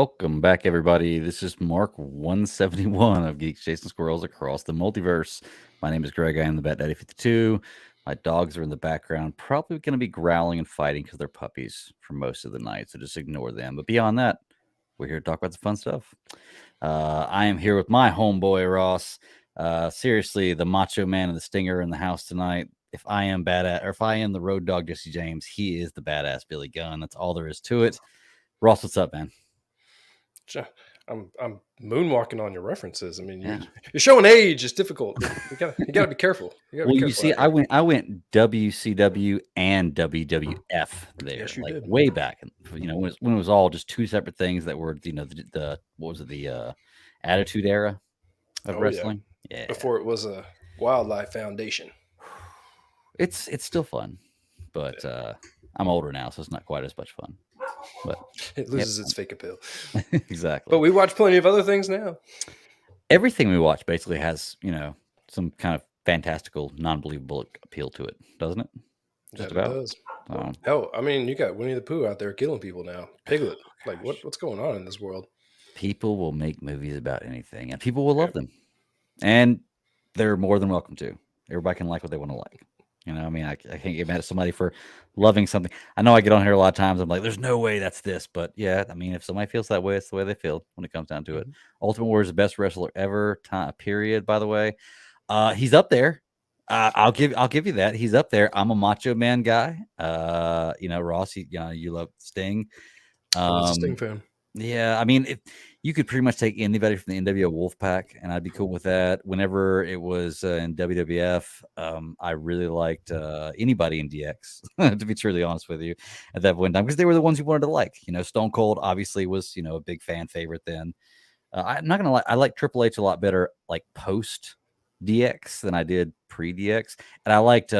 Welcome back, everybody. This is Mark 171 of Geeks Chasing Squirrels Across the Multiverse. My name is Greg. I am the Bat Daddy 52. My dogs are in the background, probably going to be growling and fighting because they're puppies for most of the night, so just ignore them. But beyond that, we're here to talk about the fun stuff. I am here with my homeboy, Ross. Seriously, the macho man and the stinger in the house tonight. If I am badass, or if I am the road dog Jesse James, he is the badass Billy Gunn. That's all there is to it. Ross, what's up, man? I'm moonwalking on your references. I mean, Yeah. you're showing age. It's difficult. You gotta be careful. Well, you see, I went WCW and WWF there, Yes, you like did. way back, when it was all just two separate things that were, the what was it, the Attitude Era of wrestling. Yeah, Before it was a Wildlife Foundation. it's still fun, but I'm older now, so it's not quite as much fun. But it loses its fake appeal. Exactly. But we watch plenty of other things now. Everything we watch basically has, some kind of fantastical, non-believable appeal to it, doesn't it? Just about. It does. Hell, I mean, you got Winnie the Pooh out there killing people now. Piglet. Like, what's going on in this world? People will make movies about anything, and people will love them. And they're more than welcome to. Everybody can like what they want to like. I can't get mad at somebody for loving something. I know I get on here a lot of times. I'm like, there's no way that's this. But yeah, I mean, if somebody feels that way, it's the way they feel when it comes down to it. Ultimate Warrior is the best wrestler ever, period, by the way. He's up there. I'll give you that. He's up there. I'm a Macho Man guy. Ross, you love Sting. I was a Sting fan. Yeah, I mean, if you could pretty much take anybody from the NWO Wolfpack, and I'd be cool with that. Whenever it was in WWF, I really liked anybody in DX, to be truly honest with you, at that point in time, because they were the ones you wanted to like. Stone Cold obviously was, a big fan favorite then. I'm not gonna lie, I like Triple H a lot better, like post DX than I did pre DX, and I liked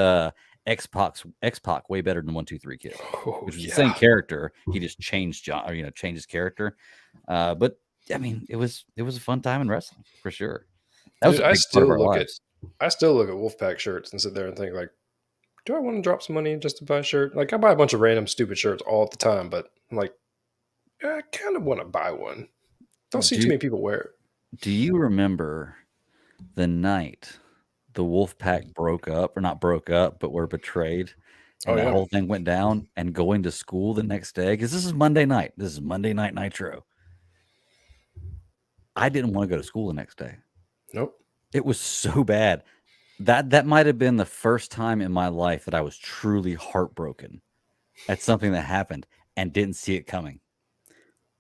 X-Pac way better than 1-2-3 Kid, which was the same character. He just changed changed his character. But I mean, it was a fun time in wrestling for sure. That was a big part of our lives. I still look at Wolfpack shirts and sit there and think, like, do I want to drop some money just to buy a shirt? Like, I buy a bunch of random stupid shirts all the time, but I'm like, I kind of want to buy one. Don't see too many people wear it. Do you remember the night the Wolfpack broke up, or not broke up, but were betrayed, and that whole thing went down, and going to school the next day, because this is Monday night. This is Monday Night Nitro. I didn't want to go to school the next day. Nope. It was so bad. That might have been the first time in my life that I was truly heartbroken at something that happened and didn't see it coming.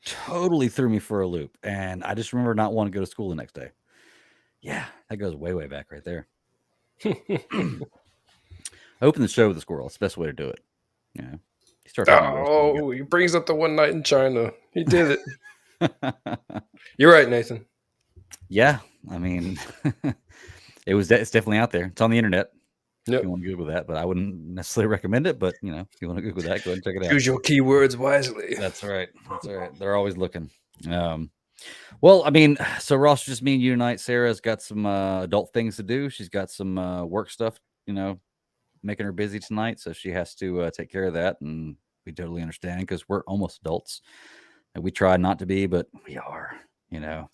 Totally threw me for a loop, and I just remember not wanting to go to school the next day. Yeah, that goes way, way back right there. Open the show with a squirrel. It's the best way to do it. He brings up the one night in China. He did it. You're right, Nathan. Yeah, I mean, it's definitely out there. It's on the internet. Yep. If you want to Google that, but I wouldn't necessarily recommend it. But if you want to Google that, go ahead and check it out. Use your keywords wisely. That's right. They're always looking. Well, I mean, so Ross, just me and you tonight. Sarah's got some adult things to do. She's got some work stuff, making her busy tonight. So she has to take care of that. And we totally understand, because we're almost adults. And we try not to be, but we are, it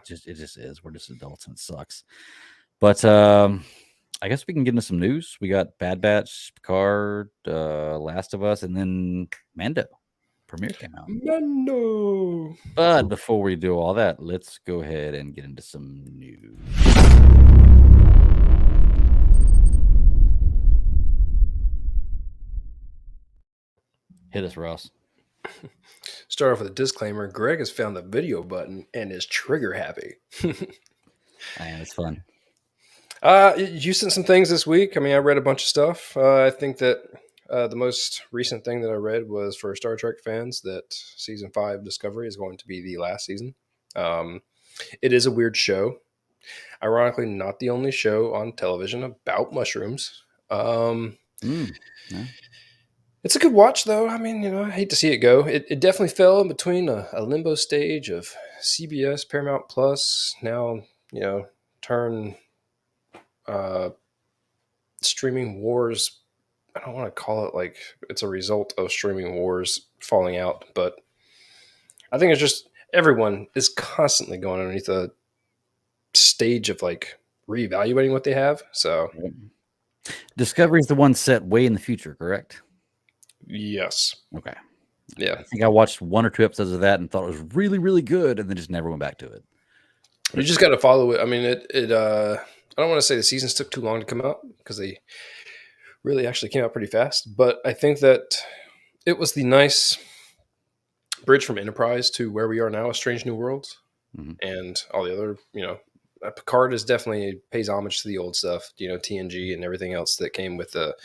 just is. We're just adults, and it sucks. But I guess we can get into some news. We got Bad Batch, Picard, Last of Us, and then Mando. Premiere came out. Mando. But before we do all that, let's go ahead and get into some news. Hit us, Ross. Start off with a disclaimer. Greg has found the video button and is trigger happy. Man, it's fun. You sent some things this week. I mean, I read a bunch of stuff. I think that the most recent thing that I read was for Star Trek fans that season 5 Discovery is going to be the last season. It is a weird show. Ironically, not the only show on television about mushrooms. It's a good watch, though. I mean, I hate to see it go. It definitely fell in between a limbo stage of CBS, Paramount Plus, now, turn streaming wars. I don't want to call it like it's a result of streaming wars falling out, but I think it's just everyone is constantly going underneath a stage of like reevaluating what they have. So Discovery is the one set way in the future, correct? yes, Okay. yeah. I think I watched 1 or 2 episodes of that and thought it was really, really good, and then just never went back to it. You just got to follow it. I mean, I don't want to say the seasons took too long to come out because they really actually came out pretty fast. But I think that it was the nice bridge from Enterprise to where we are now, with Strange New Worlds, and all the other. Picard is definitely pays homage to the old stuff. TNG and everything else that came with the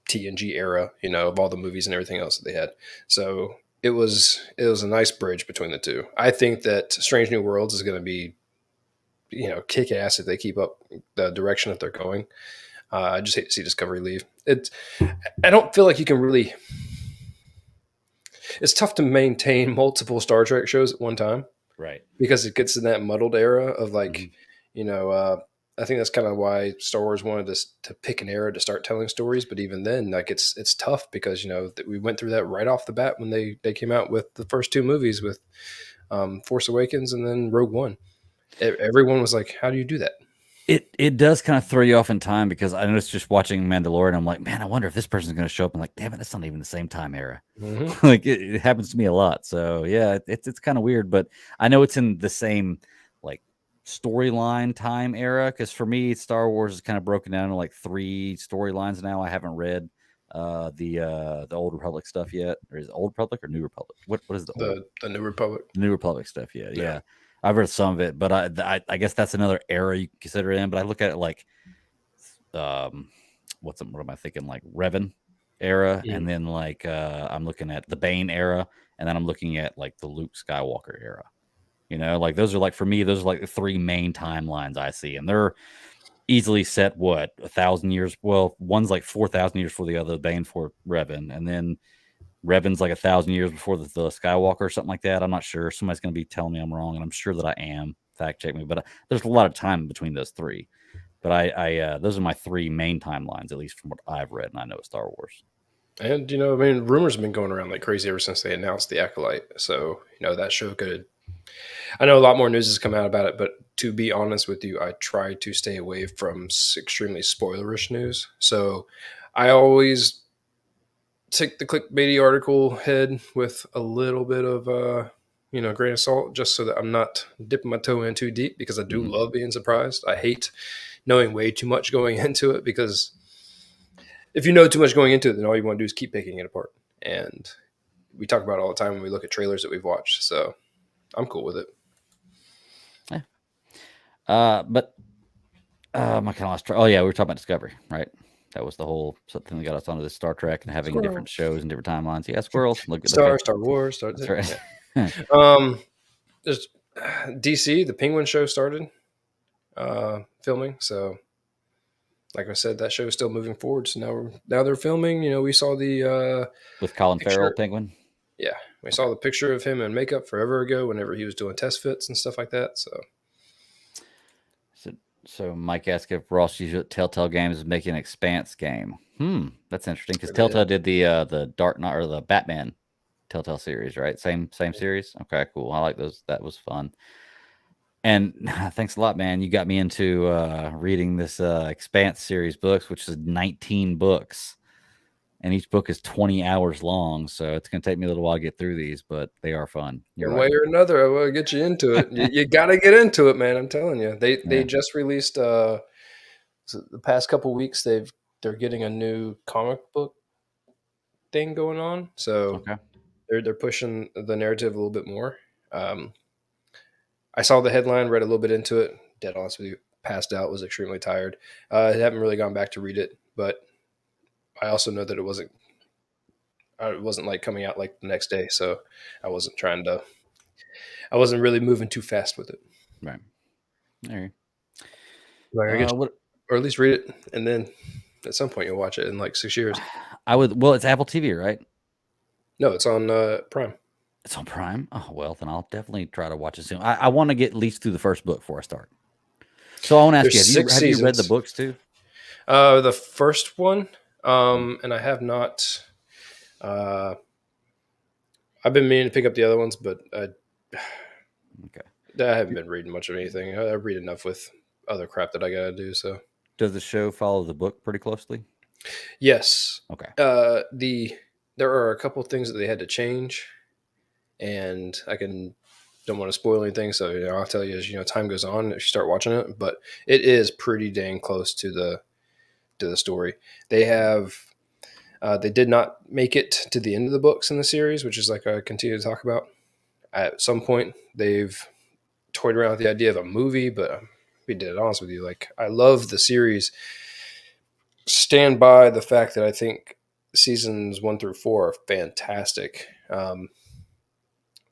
TNG era. Of all the movies and everything else that they had. So it was a nice bridge between the two. I think that Strange New Worlds is going to be kick ass if they keep up the direction that they're going. I just hate to see Discovery leave. I don't feel like you can really. It's tough to maintain multiple Star Trek shows at one time, Right. because it gets in that muddled era of like, I think that's kind of why Star Wars wanted to pick an era to start telling stories. But even then, like it's tough because we went through that right off the bat when they came out with the first 2 movies with Force Awakens and then Rogue One. Everyone was like, "How do you do that?" It does kind of throw you off in time, because I noticed just watching Mandalorian, I'm like, man, I wonder if this person's going to show up. I'm like, damn it, that's not even the same time era. Mm-hmm. Like it happens to me a lot. So yeah, it's kind of weird, but I know it's in the same like storyline time era, because for me, Star Wars is kind of broken down into like 3 storylines now. I haven't read the Old Republic stuff yet. Or is it Old Republic or New Republic? What is The New Republic. New Republic stuff? Yeah. I've read some of it, but I guess that's another era you consider it in. But I look at it like, what am I thinking? Like Revan era, and then like I'm looking at the Bane era, and then I'm looking at like the Luke Skywalker era. Like those are like, for me, those are like the 3 main timelines I see, and they're easily set 1,000 years. Well, one's like 4,000 years for the other, Bane for Revan, and then Revan's like 1,000 years before the Skywalker or something like that. I'm not sure. Somebody's going to be telling me I'm wrong, and I'm sure that I am. Fact check me, but there's a lot of time between those 3. But I those are my 3 main timelines, at least from what I've read and I know of Star Wars. And I mean, rumors have been going around like crazy ever since they announced the Acolyte. So that show could. I know a lot more news has come out about it, but to be honest with you, I try to stay away from extremely spoilerish news. So I always take the clickbaity article head with a little bit of grain of salt, just so that I'm not dipping my toe in too deep, because I do love being surprised. I hate knowing way too much going into it, because if you know too much going into it, then all you want to do is keep picking it apart. And we talk about it all the time when we look at trailers that we've watched. So I'm cool with it. Yeah. But my kind of lost track. Oh yeah, we were talking about Discovery, right? That was the whole thing that got us onto this Star Trek and having different shows and different timelines. Yeah, squirrels. Look at Star Wars. That's right. Yeah. There's DC. The Penguin show started filming. So, like I said, that show is still moving forward. So now they're filming. We saw the with Colin picture. Farrell Penguin. Yeah, we saw the picture of him in makeup forever ago, whenever he was doing test fits and stuff like that. So Mike asked if Ross used Telltale Games is making an Expanse game. That's interesting, because Telltale did the Dark Knight or the Batman Telltale series, right? Same series. Okay, cool. I like those. That was fun. And thanks a lot, man. You got me into reading this Expanse series books, which is 19 books. And each book is 20 hours long, so it's going to take me a little while to get through these, but they are fun. One way or another, I will get you into it. You got to get into it, man. I'm telling you. They just released the past couple weeks. They're getting a new comic book thing going on, so they're pushing the narrative a little bit more. I saw the headline, read a little bit into it. Dead honest with you, passed out. Was extremely tired. I haven't really gone back to read it, but I also know that it wasn't like coming out like the next day, so I wasn't really moving too fast with it. Right. There. Or at least read it, and then at some point you'll watch it in like 6 years. I would. Well, it's Apple TV, right? No, it's on Prime. It's on Prime. Oh well, then I'll definitely try to watch it soon. I want to get at least through the first book before I start. So I want to ask you: have you read the books too? The first one, and I have not. I've been meaning to pick up the other ones, but Okay. I haven't been reading much of anything. I read enough with other crap that I gotta do. So Does the show follow the book pretty closely? yes, Okay. There are a couple of things that they had to change, and I can don't want to spoil anything. So I'll tell you as time goes on if you start watching it. But it is pretty dang close to the story. They have they did not make it to the end of the books in the series, which is like I continue to talk about. At some point, they've toyed around with the idea of a movie, but be dead honest with you, like I love the series. Stand by the fact that I think seasons 1 through 4 are fantastic. 5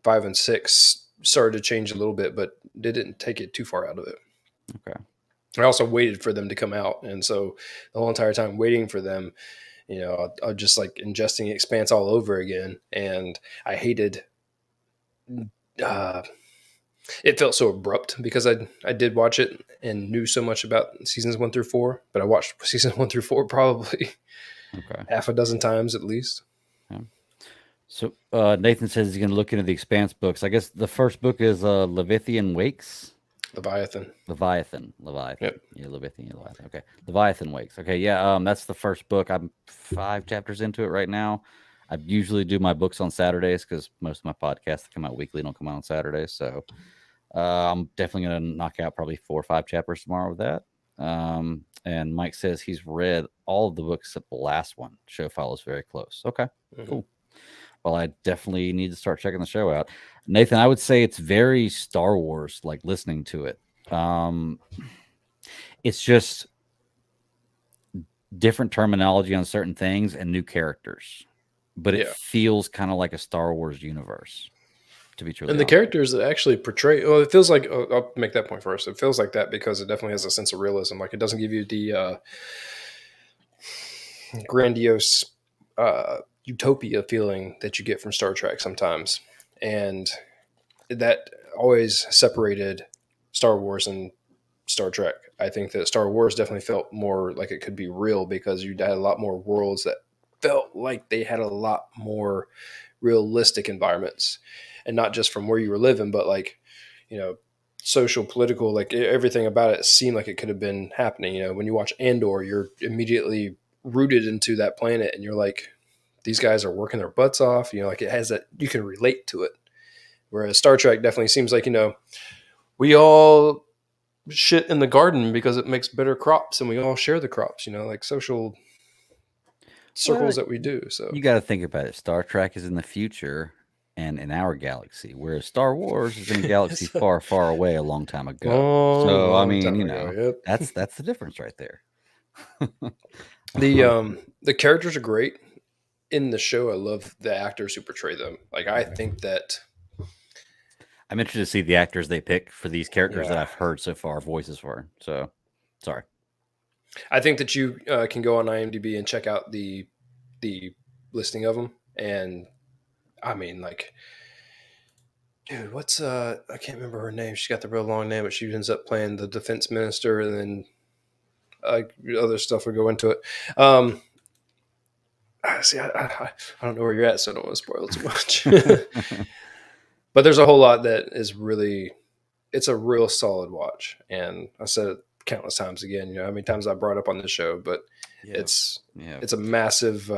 and 6 started to change a little bit, but they didn't take it too far out of it. Okay. I also waited for them to come out, and so the whole entire time waiting for them, I'll just like ingesting Expanse all over again, and I hated. It felt so abrupt because I did watch it and knew so much about seasons 1 through 4, but I watched seasons 1 through 4 probably half a dozen times at least. Yeah. So Nathan says he's going to look into the Expanse books. I guess the first book is Leviathan Wakes. Leviathan. Yep. Yeah, Leviathan. Okay. Leviathan Wakes. Okay. Yeah. That's the first book. I'm 5 chapters into it right now. I usually do my books on Saturdays because most of my podcasts that come out weekly don't come out on Saturdays. So I'm definitely going to knock out probably 4 or 5 chapters tomorrow with that. And Mike says he's read all of the books except the last one. Show follows very close. Okay. Cool. Well, I definitely need to start checking the show out. Nathan, I would say it's very Star Wars, like listening to it. It's just different terminology on certain things and new characters, but it feels kind of like a Star Wars universe, to be true. And the characters that actually portray, well, it feels like, I'll make that point first. It feels like that because it definitely has a sense of realism. Like it doesn't give you the grandiose utopia feeling that you get from Star Trek sometimes. And that always separated Star Wars and Star Trek. I think that Star Wars definitely felt more like it could be real because you had a lot more worlds that felt like they had a lot more realistic environments, and not just from where you were living, but like, social, political, like everything about it seemed like it could have been happening. When you watch Andor, you're immediately rooted into that planet and you're like, these guys are working their butts off, like it has that, you can relate to it. Whereas Star Trek definitely seems like, we all shit in the garden because it makes better crops and we all share the crops, like social circles that we do. So you got to think about it. Star Trek is in the future and in our galaxy, whereas Star Wars is in a galaxy far, far away a long time ago. So I mean, that's the difference right there. The characters are great in the show. I love the actors who portray them. Like I think that I'm interested to see the actors they pick for these characters that I've heard so far voices for. So sorry. I think that you can go on IMDb and check out the listing of them, and I mean, like, dude, what's I can't remember her name. She's got the real long name, but she ends up playing the defense minister, and then other stuff will go into it. See, I don't know where you're at, so I don't want to spoil too much. But there's a whole lot that is really, it's a real solid watch, and I said it countless times again. How many times I brought up on this show, but it's a massive.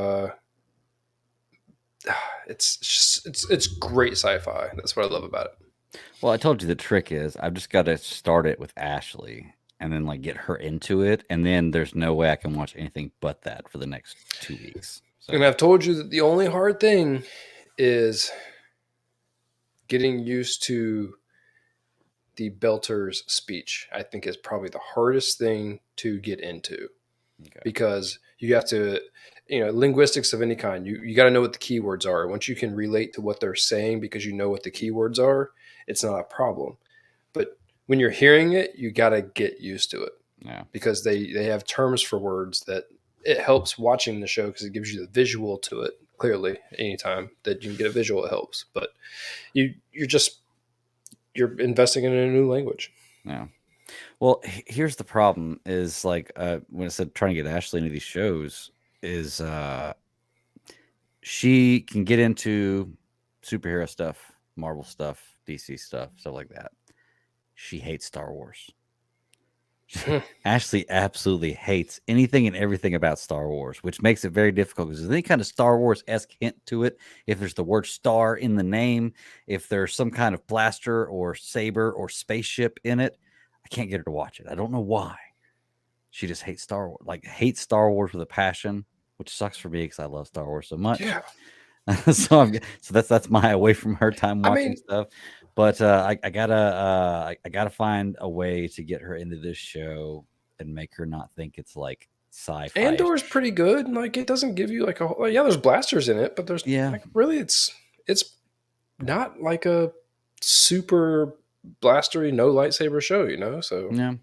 It's great sci-fi. That's what I love about it. Well, I told you the trick is I've just got to start it with Ashley and then like get her into it, and then there's no way I can watch anything but that for the next 2 weeks. So. And I've told you that the only hard thing is getting used to the Belter's speech. I think is probably the hardest thing to get into, because you have to, linguistics of any kind, you got to know what the keywords are. Once you can relate to what they're saying because you know what the keywords are, it's not a problem. But when you're hearing it, you got to get used to it. Yeah. Because they have terms for words that it helps watching the show because it gives you the visual to it. Clearly, anytime that you can get a visual, it helps. But you're investing in a new language. Yeah. Well, here's the problem: is like when I said trying to get Ashley into these shows, is she can get into superhero stuff, Marvel stuff, DC stuff like that. She hates Star Wars. Ashley absolutely hates anything and everything about Star Wars, which makes it very difficult because there's any kind of Star Wars-esque hint to it. If there's the word star in the name, if there's some kind of blaster or saber or spaceship in it, I can't get her to watch it. I don't know why. She just hates Star Wars, like hates Star Wars with a passion, which sucks for me because I love Star Wars so much. Yeah. so that's my away from her time watching stuff. But I gotta find a way to get her into this show and make her not think it's like sci-fi. Andor's pretty good. Like it doesn't give you like a whole, yeah. There's blasters in it, but there's like really it's not like a super blastery no lightsaber show, you know. So yeah.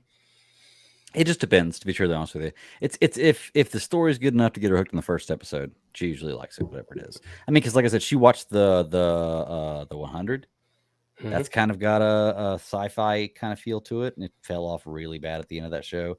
It just depends, to be truly honest with you. It's if the story's good enough to get her hooked in the first episode, she usually likes it, whatever it is. I mean, because like I said, she watched the 100. That's kind of got a sci-fi kind of feel to it, and it fell off really bad at the end of that show.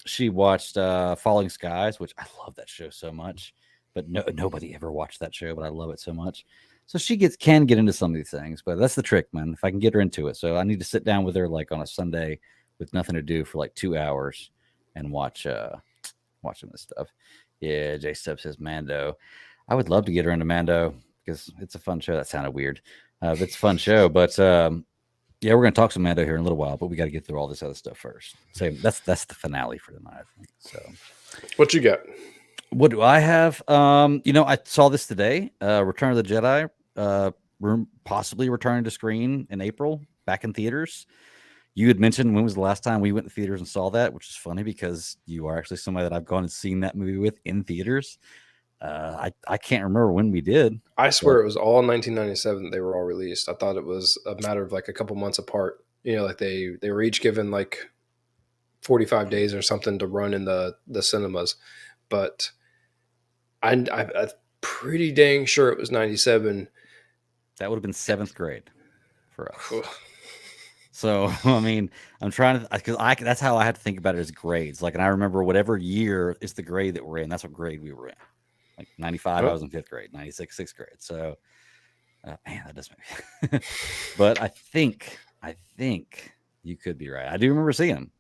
She watched Falling Skies, which I love that show so much, but nobody ever watched that show, but I love it so much. So she can get into some of these things, but that's the trick, man. If I can get her into it, so I need to sit down with her like on a Sunday with nothing to do for like 2 hours and watch watching this stuff. Yeah, J Stub says Mando. I would love to get her into Mando because it's a fun show. That sounded weird. It's a fun show, but yeah, we're gonna talk some Mando here in a little while, but we got to get through all this other stuff first. So that's the finale for tonight, I think. So, what you got? What do I have? I saw this today. Return of the Jedi, possibly returning to screen in April, back in theaters. You had mentioned when was the last time we went to theaters and saw that, which is funny because you are actually somebody that I've gone and seen that movie with in theaters. I can't remember when we did. I swear it was all 1997 they were all released. I thought it was a matter of like a couple months apart. You know, like they were each given like 45 days or something to run in the cinemas. But I'm pretty dang sure it was 97. That would have been 7th grade for us. So, I mean, I'm trying to, because that's how I have to think about it as grades. Like, and I remember whatever year is the grade that we're in, that's what grade we were in. Like 95, I was in 5th grade, 96, 6th grade. So, man, that does make me. But I think you could be right. I do remember seeing them.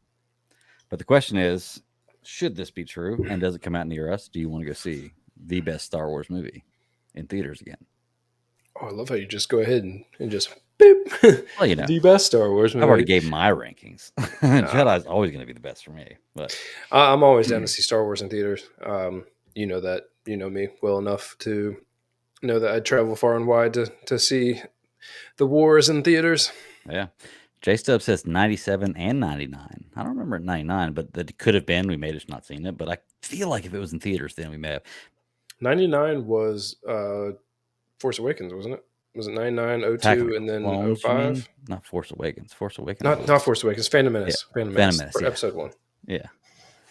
But the question is, should this be true? And does it come out near us? Do you want to go see the best Star Wars movie in theaters again? Oh, I love how you just go ahead and just boop. Well, you know, the best Star Wars movie. I've already gave my rankings. Jedi's always going to be the best for me. But I'm always down to see Star Wars in theaters. You know that, you know me well enough to know that I'd travel far and wide to see the wars in theaters. Yeah. J Stub says 97 and 99. I don't remember 99, but that could have been. We may have just not seen it. But I feel like if it was in theaters, then we may have. 99 was Force Awakens, wasn't it? Was it 99, 02, and then 05? Not Force Awakens. Force Awakens. Not Force Awakens. Phantom Menace. Yeah. Phantom Menace. Yeah. Episode 1. Yeah.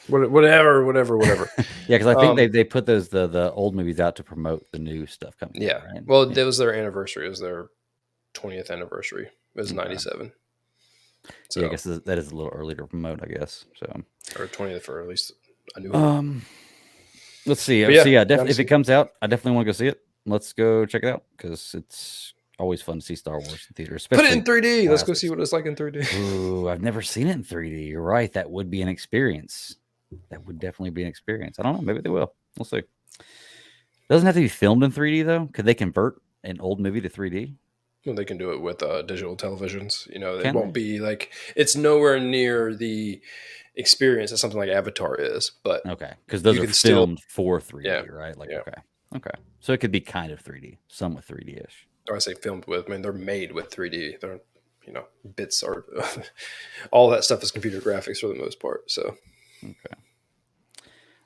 Whatever. Yeah, because I think they put those the old movies out to promote the new stuff coming. Yeah. Out, right? Well, that was their anniversary. It was their 20th anniversary. It was 97. So yeah, I guess that is a little early to promote, I guess. So or 20th, or at least a new one. Let's see. If it comes out, I definitely want to go see it. Let's go check it out because it's always fun to see Star Wars in theaters. Put it in 3D. Let's go see what it's like in 3D. Ooh, I've never seen it in 3D. You're right. That would be an experience. That would definitely be an experience. I don't know. Maybe they will. We'll see. Doesn't have to be filmed in 3D though. Could they convert an old movie to 3D? Well, they can do it with digital televisions. You know, it won't be like, it's nowhere near the experience that something like Avatar is. But okay, because those are filmed for 3D, right? Like okay. So it could be kind of 3D, somewhat 3D-ish. Or I say filmed with. I mean, they're made with 3D. They're, bits are all that stuff is computer graphics for the most part. So okay.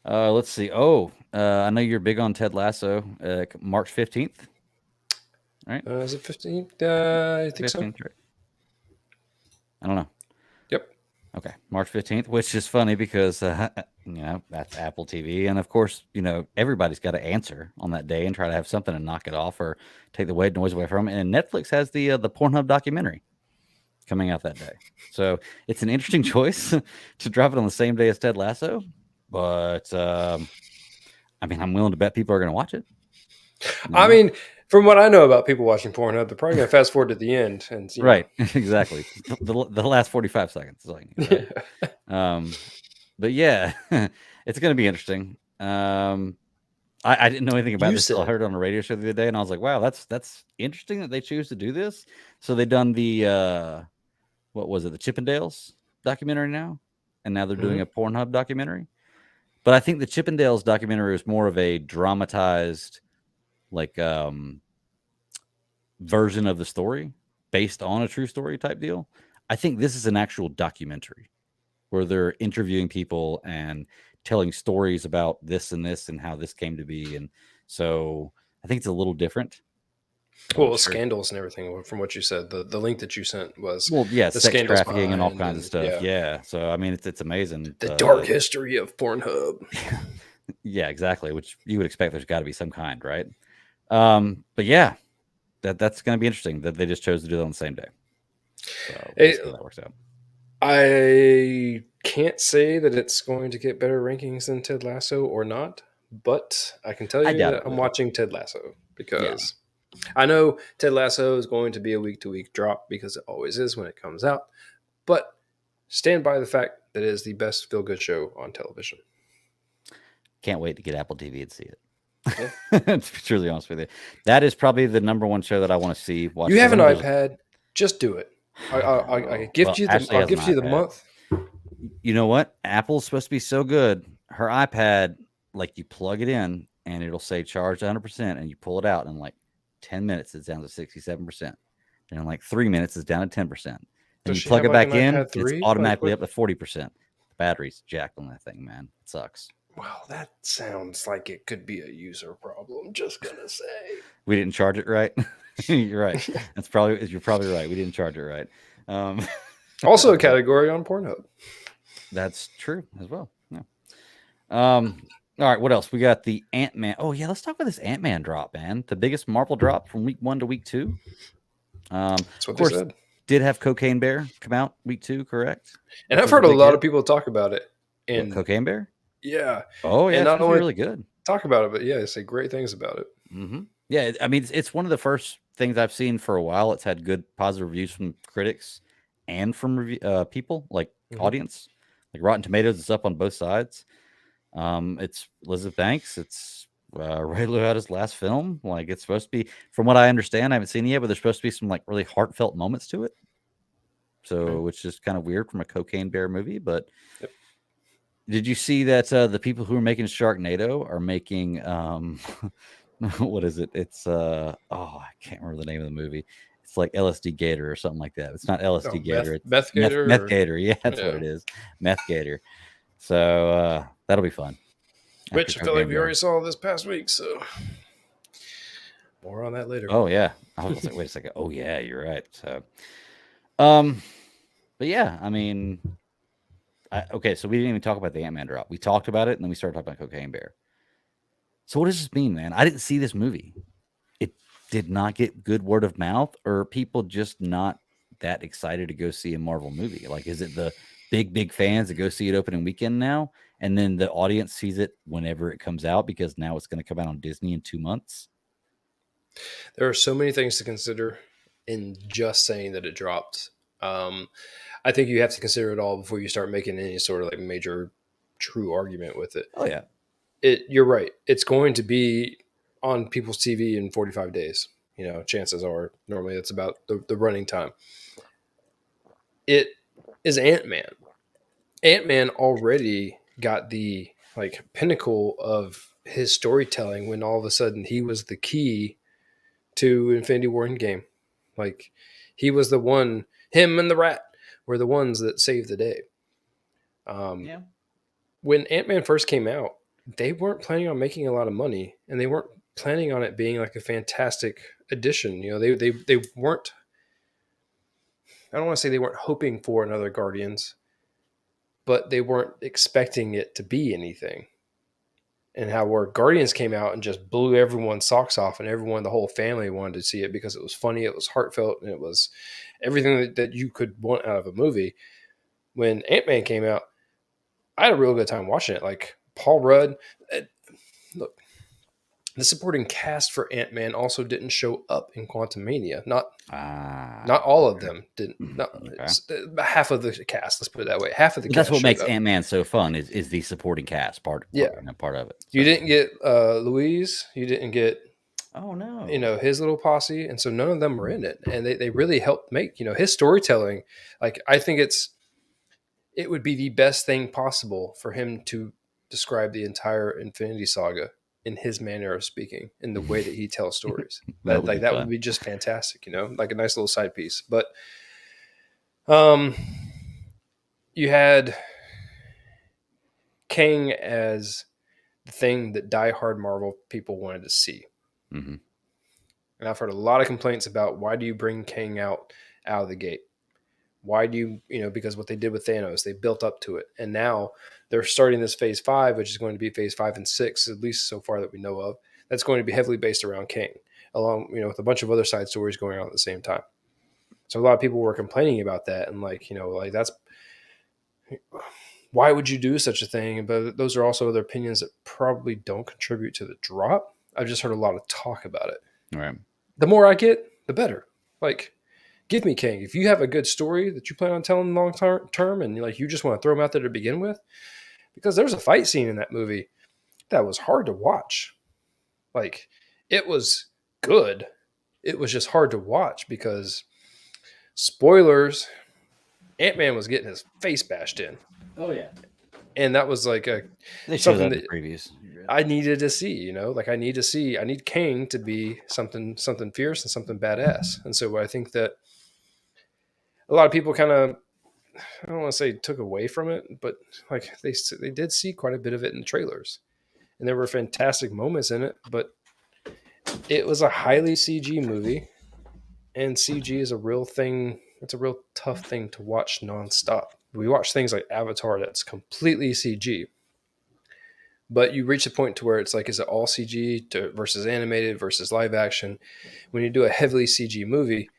Let's see. I know you're big on Ted Lasso. March 15th. Right? Is it 15th? I think 15th, so. Right? I don't know. Yep. Okay, March 15th, which is funny because that's Apple TV, and of course, everybody's got to answer on that day and try to have something to knock it off or take the white noise away from it. And Netflix has the Pornhub documentary coming out that day, so it's an interesting choice to drop it on the same day as Ted Lasso. But I'm willing to bet people are going to watch it. I mean, From what I know about people watching Pornhub, they're probably going to fast forward to the end, and Right. Exactly. The last 45 seconds is all you need, right? Yeah. But yeah, it's going to be interesting. I didn't know anything about You this till I said, heard it on a radio show the other day, and I was like, wow, that's interesting that they choose to do this. So they done the what was it, the Chippendales documentary now, and now they're doing mm-hmm. a Pornhub documentary. But I think the Chippendales documentary was more of a dramatized, like version of the story based on a true story type deal. I think this is an actual documentary where they're interviewing people and telling stories about this and this and how this came to be. And so I think it's a little different, but I'm Well, sure. scandals and everything from what you said. The link that you sent was Well, yeah, the sex scandals trafficking and all behind, kinds of and stuff. yeah, Yeah. So I mean, it's amazing. the dark history of Pornhub. Yeah, exactly. Which you would expect there's got to be some kind, right? But yeah, that's going to be interesting that they just chose to do it on the same day. So we'll Hey, see how that works out. I can't say that it's going to get better rankings than Ted Lasso or not, but I can tell I you doubt that it I'm will. watching Ted Lasso Yeah. because I know Ted Lasso is going to be a week to week drop because it always is when it comes out. But stand by the fact that it is the best feel good show on television. Can't wait to get Apple TV and see it. Yeah. To be truly honest with you, that is probably the number one show that I want to see. Watch You because have I an know there's. iPad, just do it. I Oh, gift well, you the Ashley I'll has an gift you the iPad. month. You know what? Apple's supposed to be so good. Her iPad, like you plug it in and it'll say charged 100%, and you pull it out in like 10 minutes, it's down to 67%. And in like 3 minutes, it's down to 10%. Then Does you she plug have it like an back in, iPad it's 3? Like automatically what? up to 40%. The battery's jacked on that thing, man. It sucks. Well, that sounds like it could be a user problem. Just gonna say. We didn't charge it right. You're right. You're probably right. We didn't charge it right. Um, Also a but category on Pornhub. that's true as well. Yeah. All right. What else? We got the Ant-Man. Oh yeah, let's talk about this Ant-Man drop, man. The biggest Marvel drop from week 1 to week 2. That's Of what they course, said. did have Cocaine Bear come out week 2, correct? And Which I've was a heard a big lot of hit. people talk about it. What, And Cocaine Bear? yeah. Oh yeah, And it's not supposed to be only really good. talk about it, but yeah, they say great things about it. Mm-hmm. Yeah, I mean, it's one of the first things I've seen for a while. It's had good positive reviews from critics and from people, like Mm-hmm. audience. Like Rotten Tomatoes, it's up on both sides. It's Elizabeth Banks. It's Ray Liotta's last film. Like it's supposed to be, from what I understand, I haven't seen it yet, but there's supposed to be some like really heartfelt moments to it. So, which is kind of weird from a Cocaine Bear movie. But Yep. did you see that the people who are making Sharknado are making what is it? It's I can't remember the name of the movie. It's like LSD Gator or something like that. It's not Oh, LSD Gator. It's Meth Gator. Meth Or, Gator. Yeah, that's what yeah. it is. Meth Gator. So that'll be fun. After Which I feel like Cocaine we Bear. already saw this past week. So more on that later. Oh yeah. I was like, wait a second. Oh yeah, you're right. So but yeah, I mean okay, so we didn't even talk about the Ant-Man drop. We talked about it and then we started talking about Cocaine Bear. So what does this mean, man? I didn't see this movie. It did not get good word of mouth, or are people just not that excited to go see a Marvel movie? Like, is it the big fans that go see it opening weekend now, and then the audience sees it whenever it comes out because now it's going to come out on Disney in 2 months? There are so many things to consider in just saying that it dropped. I think you have to consider it all before you start making any sort of like major true argument with it. Oh yeah, You're right. It's going to be on people's TV in 45 days. You know, chances are normally that's about the running time. It is Ant-Man. Ant-Man already got the like pinnacle of his storytelling when all of a sudden he was the key to Infinity War Endgame. Like he was the one, him and the rat were the ones that saved the day. yeah. When Ant-Man first came out, they weren't planning on making a lot of money, and they weren't planning on it being like a fantastic addition. You know, they weren't. I don't want to say they weren't hoping for another Guardians, but they weren't expecting it to be anything. And how where Guardians came out and just blew everyone's socks off, and everyone, the whole family, wanted to see it because it was funny, it was heartfelt, and it was everything that you could want out of a movie. When Ant-Man came out, I had a real good time watching it. Like Paul Rudd, look, The supporting cast for Ant-Man also didn't show up in Quantumania. Not all of Okay. them didn't. Not Okay. half of the cast. Let's put it that way. Half of the But that's cast what showed makes up. Ant-Man so fun is the supporting cast part Yeah, part of it. you So. didn't get Louise. You didn't get Oh no. his little posse, and so none of them were in it, and they really helped make his storytelling. Like I think it would be the best thing possible for him to describe the entire Infinity Saga in his manner of speaking, in the way that he tells stories. That would be That would fun. be just fantastic, like a nice little side piece. But um, you had Kang as the thing that diehard Marvel people wanted to see. Mm-hmm. And I've heard a lot of complaints about, why do you bring Kang out of the gate? Why do because what they did with Thanos, they built up to it. And now they're starting this phase 5, which is going to be phase 5 and 6, at least so far that we know of. That's going to be heavily based around Kang, along, with a bunch of other side stories going on at the same time. So a lot of people were complaining about that. And that's, why would you do such a thing? But those are also other opinions that probably don't contribute to the drop. I've just heard a lot of talk about it. All right. The more I get, the better. Give me Kang. If you have a good story that you plan on telling long term, and you just want to throw him out there to begin with, because there's a fight scene in that movie that was hard to watch. It was good. It was just hard to watch because, spoilers, Ant-Man was getting his face bashed in. Oh yeah. And that was they showed something that in that the previews. I needed to see. I need Kang to be something fierce and something badass. And so I think that a lot of people kind of, I don't want to say took away from it, but they did see quite a bit of it in the trailers, and there were fantastic moments in it. But it was a highly CG movie, and CG is a real thing. It's a real tough thing to watch nonstop. We watch things like Avatar that's completely CG, but you reach a point to where it's like, is it all CG versus animated versus live action? When you do a heavily CG movie,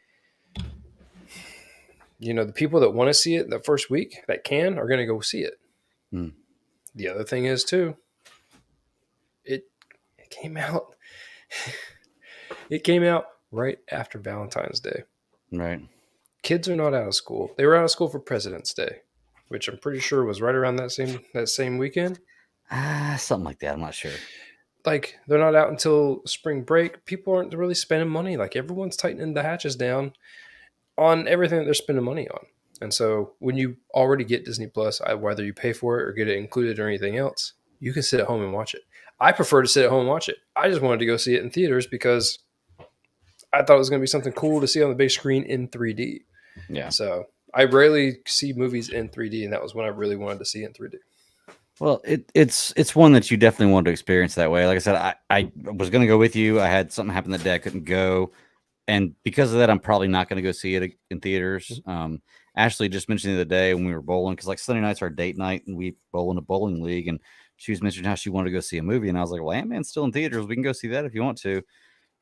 the people that want to see it the first week that are going to go see it. Hmm. The other thing is too, it came out. It came out right after Valentine's Day. Right. Kids are not out of school. They were out of school for President's Day, which I'm pretty sure was right around that same weekend. Something like that. I'm not sure. They're not out until spring break. People aren't really spending money. Everyone's tightening the hatches down on everything that they're spending money on. And so when you already get Disney Plus, whether you pay for it or get it included or anything else, you can sit at home and watch it. I prefer to sit at home and watch it. I just wanted to go see it in theaters because I thought it was going to be something cool to see on the big screen in 3D. Yeah. So I rarely see movies in 3D, and that was when I really wanted to see it in 3D. Well, it's one that you definitely want to experience that way. Like I said, I was going to go with you. I had something happen that day. I couldn't go. And because of that, I'm probably not going to go see it in theaters. Ashley just mentioned the other day when we were bowling, because Sunday night's our date night, and we bowl in a bowling league, and she was mentioning how she wanted to go see a movie, and I was like, well, Ant-Man's still in theaters. We can go see that if you want to.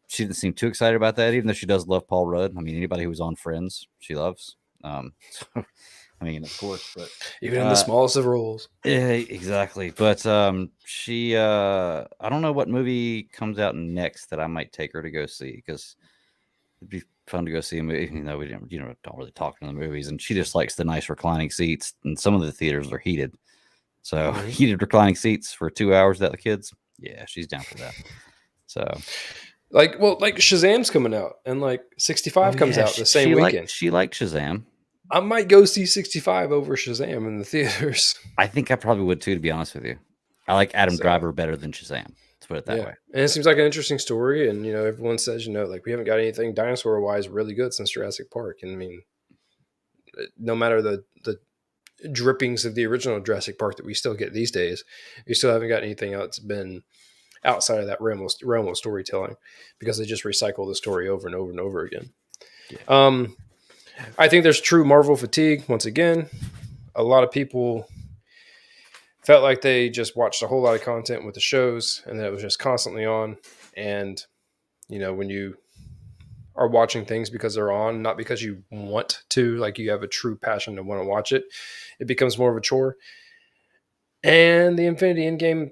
She didn't seem too excited about that, even though she does love Paul Rudd. I mean, anybody who was on Friends, she loves. So, I mean, of course, but even in the smallest of roles. Yeah, exactly. But she, I don't know what movie comes out next that I might take her to go see, because it'd be fun to go see a movie. We don't really talk in the movies, and she just likes the nice reclining seats, and some of the theaters are heated. So heated reclining seats for 2 hours without the kids. Yeah, she's down for that. So Shazam's coming out, and 65 comes out the same weekend. She likes Shazam. I might go see 65 over Shazam in the theaters. I think I probably would too, to be honest with you. I like Adam Driver better than Shazam. Let's put it that way. And it seems like an interesting story. And, everyone says, we haven't got anything dinosaur wise really good since Jurassic Park. And I mean, no matter the drippings of the original Jurassic Park that we still get these days, you still haven't got anything that's been outside of that realm of storytelling, because they just recycle the story over and over and over again. Yeah. I think there's true Marvel fatigue. Once again, a lot of people felt like they just watched a whole lot of content with the shows, and that it was just constantly on. And, when you are watching things because they're on, not because you want to, you have a true passion to want to watch it, it becomes more of a chore. And the Infinity Endgame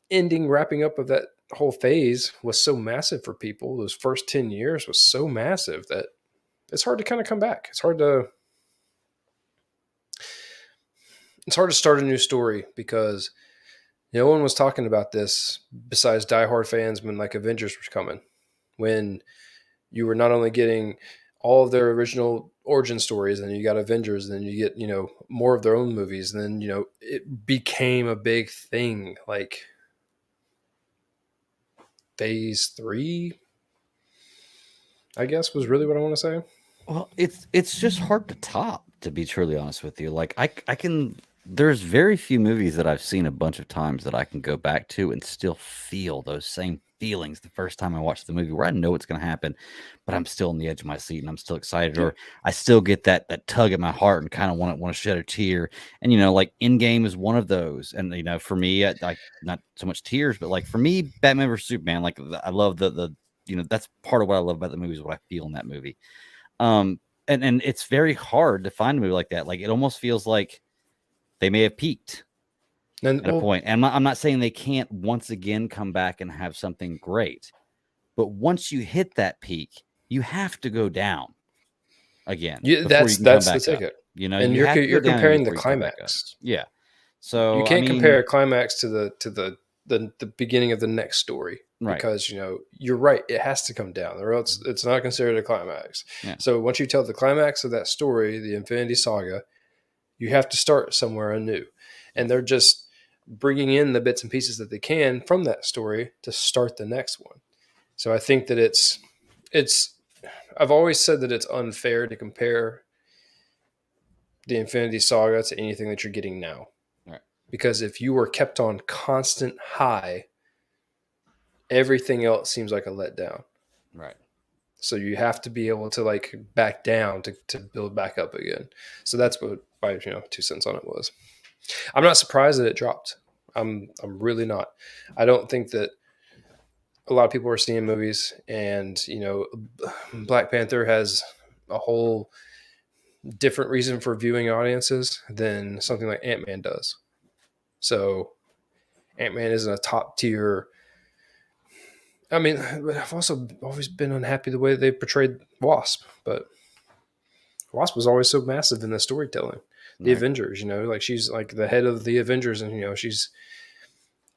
ending, wrapping up of that whole phase was so massive for people. Those first 10 years was so massive that it's hard to kind of come back. It's hard to start a new story because no one was talking about this besides diehard fans when like Avengers was coming. When you were not only getting all of their original origin stories, and you got Avengers, and then you get, more of their own movies, and then, it became a big thing. Like phase 3, I guess, was really what I want to say. Well, it's just hard to top, to be truly honest with you. Like I can there's very few movies that I've seen a bunch of times that I can go back to and still feel those same feelings the first time I watch the movie, where I know it's going to happen, but I'm still on the edge of my seat and I'm still excited, or I still get that tug at my heart and kind of want to shed a tear. And like Endgame is one of those. And for me, I not so much tears, but like for me, Batman vs Superman, like I love the that's part of what I love about the movie, is what I feel in that movie. And it's very hard to find a movie like that. Like it almost feels like they may have peaked at a point. And I'm not saying they can't once again come back and have something great, but once you hit that peak, you have to go down again. That's the ticket. And You have to you're go down comparing the before you come back up. climax. Yeah. So You can't compare a climax to the beginning of the next story, right. Because you're right, it has to come down, or else it's not considered a climax. Yeah. So once you tell the climax of that story, the Infinity Saga, you have to start somewhere anew, and they're just bringing in the bits and pieces that they can from that story to start the next one. So I think that it's I've always said that it's unfair to compare the Infinity Saga to anything that you're getting now. Right. Because if you were kept on constant high, everything else seems like a letdown. Right. So you have to be able to like back down to build back up again. So that's what my 2 cents on it was. I'm not surprised that it dropped. I'm really not. I don't think that a lot of people are seeing movies, and Black Panther has a whole different reason for viewing audiences than something like Ant-Man does. So Ant-Man isn't a top tier. I mean, I've also always been unhappy the way they portrayed Wasp, but Wasp was always so massive in the storytelling. The Avengers, like she's like the head of the Avengers, and she's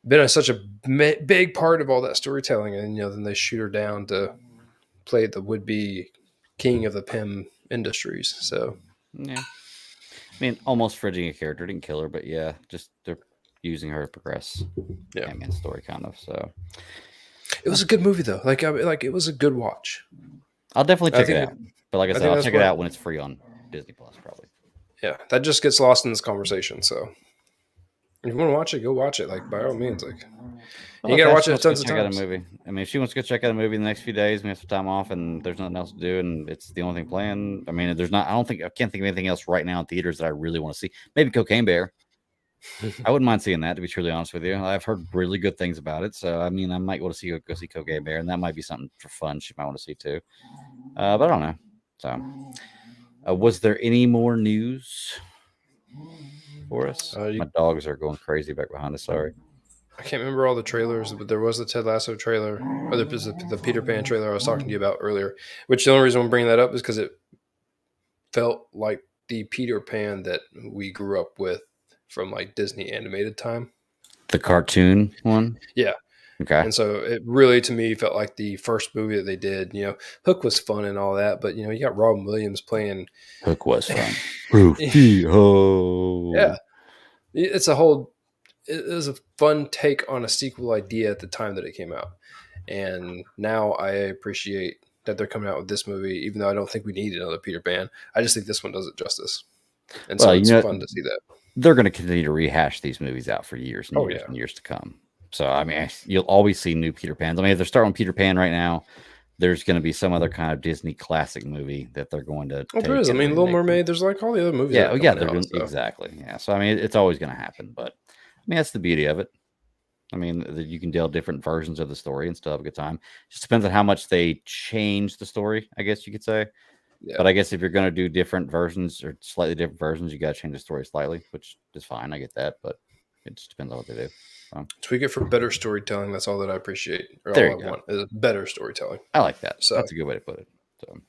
been such a big part of all that storytelling, and then they shoot her down to play the would-be king of the PIM industries. So yeah, I mean, almost fridging a character, didn't kill her, but yeah, just they're using her to progress. Yeah, Ant-Man's story kind of. So it was a good movie though. Like it was a good watch. I'll definitely check it out. But like I said, I'll check it out when it's free on Disney Plus, probably. Yeah, that just gets lost in this conversation. So if you want to watch it, go watch it. Like by all means, like you gotta watch it tons of times. I mean, if she wants to go check out a movie in the next few days, we have some time off, and there's nothing else to do, and it's the only thing playing. I mean, I can't think of anything else right now in theaters that I really want to see. Maybe Cocaine Bear. I wouldn't mind seeing that, to be truly honest with you. I've heard really good things about it, so I mean, I might want to go see Cocaine Bear, and that might be something for fun she might want to see too. But I don't know. So, was there any more news for us? My dogs are going crazy back behind us. Sorry. I can't remember all the trailers, but there was the Ted Lasso trailer, or the Peter Pan trailer I was talking to you about earlier. Which the only reason I'm bringing that up is because it felt like the Peter Pan that we grew up with from like Disney animated time. The cartoon one? Yeah. Okay. And so it really, to me, felt like the first movie that they did. Hook was fun and all that, but you got Robin Williams playing. Hook was fun. Rufio. Yeah. It was a fun take on a sequel idea at the time that it came out. And now I appreciate that they're coming out with this movie, even though I don't think we need another Peter Pan. I just think this one does it justice. And so it's fun to see that. They're going to continue to rehash these movies out for years and years and years to come. So, I mean, you'll always see new Peter Pans. I mean, if they're starting with Peter Pan right now, there's going to be some other kind of Disney classic movie that they're going to take. There is. I mean, Little Mermaid, there's like all the other movies. Yeah, they're doing exactly. Yeah. So, I mean, it's always going to happen. But, I mean, that's the beauty of it. I mean, you can tell different versions of the story and still have a good time. It just depends on how much they change the story, I guess you could say. Yeah. But I guess if you're going to do different versions or slightly different versions, you got to change the story slightly, which is fine. I get that. But It just depends on what they do. So, Tweak it for better storytelling. That's all that I appreciate, or there all you I go. want is better storytelling. I like that. So, That's a good way to put it. So,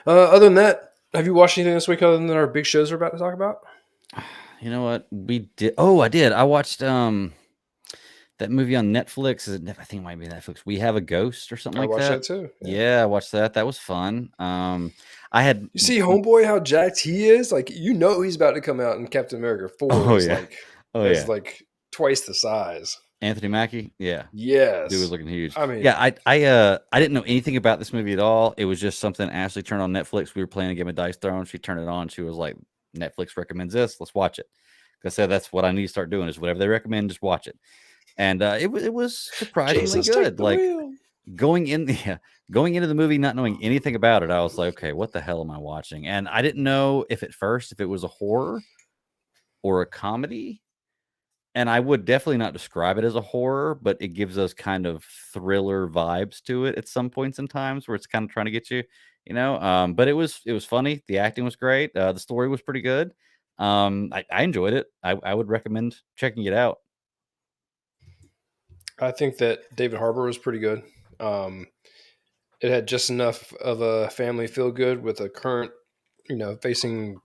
other than that, have you watched anything this week other than our big shows we're about to talk about? you know what? We did. Oh, I did. I watched that movie on Netflix. I think it might be Netflix. We Have a Ghost or something I like watched that. that too. Yeah, I watched that. That was fun. I had. You see, Homeboy, how jacked he is. Like, you know, he's about to come out in Captain America 4 Oh as yeah. Oh yeah. like twice the size. Anthony Mackie. Yeah. Yes, Dude was looking huge. I mean, Yeah, I didn't know anything about this movie at all. It was just something Ashley turned on Netflix. We were playing a game of Dice Throne. She turned it on. She was like, Netflix recommends this. Let's watch it. I said that's what I need to start doing is whatever they recommend, just watch it. And it was surprisingly Jesus, good. take the Like wheel. going into the movie not knowing anything about it, I was like, okay, what the hell am I watching? And I didn't know if at first if it was a horror or a comedy. And I would definitely not describe it as a horror, but it gives us kind of thriller vibes to it at some points in times where it's kind of trying to get you, But it was funny. The acting was great. The story was pretty good. I enjoyed it. I would recommend checking it out. I think that David Harbour was pretty good. It had just enough of a family feel good with a current, facing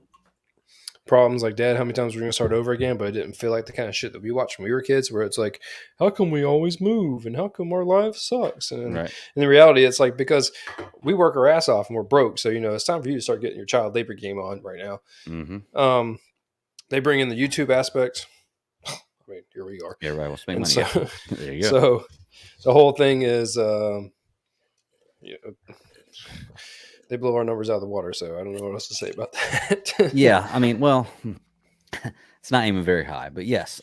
problems like, Dad, how many times we're going to start over again? But it didn't feel like the kind of shit that we watched when we were kids, where it's like, how come we always move and how come our life sucks? And Right. in the reality, it's like, because we work our ass off and we're broke. So, it's time for you to start getting your child labor game on right now. Mm-hmm. They bring in the YouTube aspect. I mean, here we are. Yeah, right. We'll spend money. So, Yeah. There you go. so the whole thing is, they blow our numbers out of the water. So I don't know what else to say about that. Yeah. I mean, well, it's not even very high, but yes.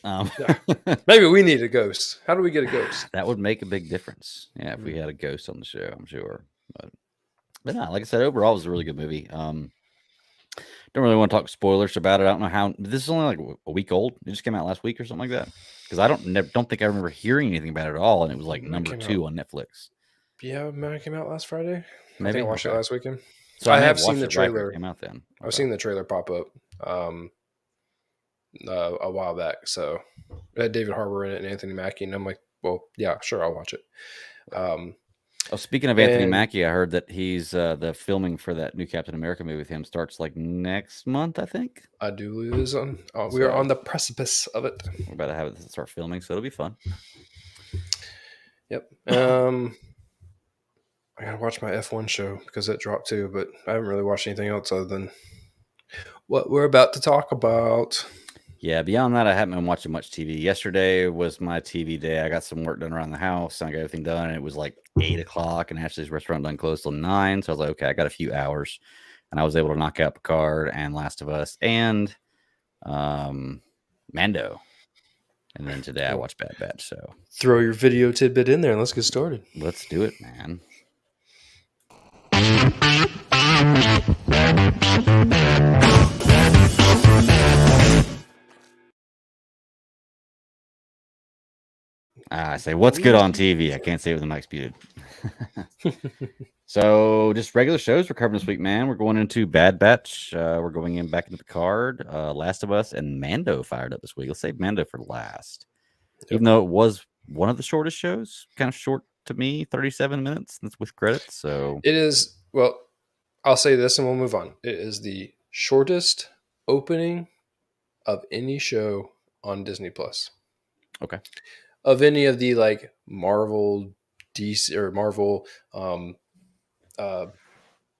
Maybe we need a ghost. How do we get a ghost? That would make a big difference. Yeah, if we had a ghost on the show, I'm sure. But no, like I said, overall, it was a really good movie. Don't really want to talk spoilers about it. I don't know how. This is only like a week old. It just came out last week or something like that. Because I don't think I remember hearing anything about it at all, and it was like number 2 on Netflix. Yeah, it came out last Friday. Maybe I think I watched it last weekend. So I have seen the trailer. Right, came out then. Okay. I've seen the trailer pop up a while back. So it had David Harbour in it and Anthony Mackie, and I'm like, well, yeah, sure, I'll watch it. Speaking of Anthony Mackie, I heard that he's the filming for that new Captain America movie with him starts like next month, I think. I do believe it is on. We are on the precipice of it. We're about to have it start filming, so it'll be fun. Yep. I gotta watch my F1 show because that dropped too, but I haven't really watched anything else other than what we're about to talk about. Yeah, beyond that, I haven't been watching much TV. Yesterday was my TV day. I got some work done around the house, and I got everything done, and it was like 8 o'clock, and Ashley's restaurant done closed till 9, so I was like, okay, I got a few hours, and I was able to knock out Picard and Last of Us and Mando. And then today I watched Bad Batch, so. Throw your video tidbit in there, and let's get started. Let's do it, man. I say, what's good on TV? I can't say it with the mic's muted. So, just regular shows we're covering this week, man. We're going into Bad Batch. We're going back into Picard, Last of Us, and Mando fired up this week. Let's save Mando for last. Yep. Even though it was one of the shortest shows, kind of short to me, 37 minutes with credits. So it is. Well, I'll say this and we'll move on. It is the shortest opening of any show on Disney Plus. Okay. Of any of the like Marvel, DC or Marvel,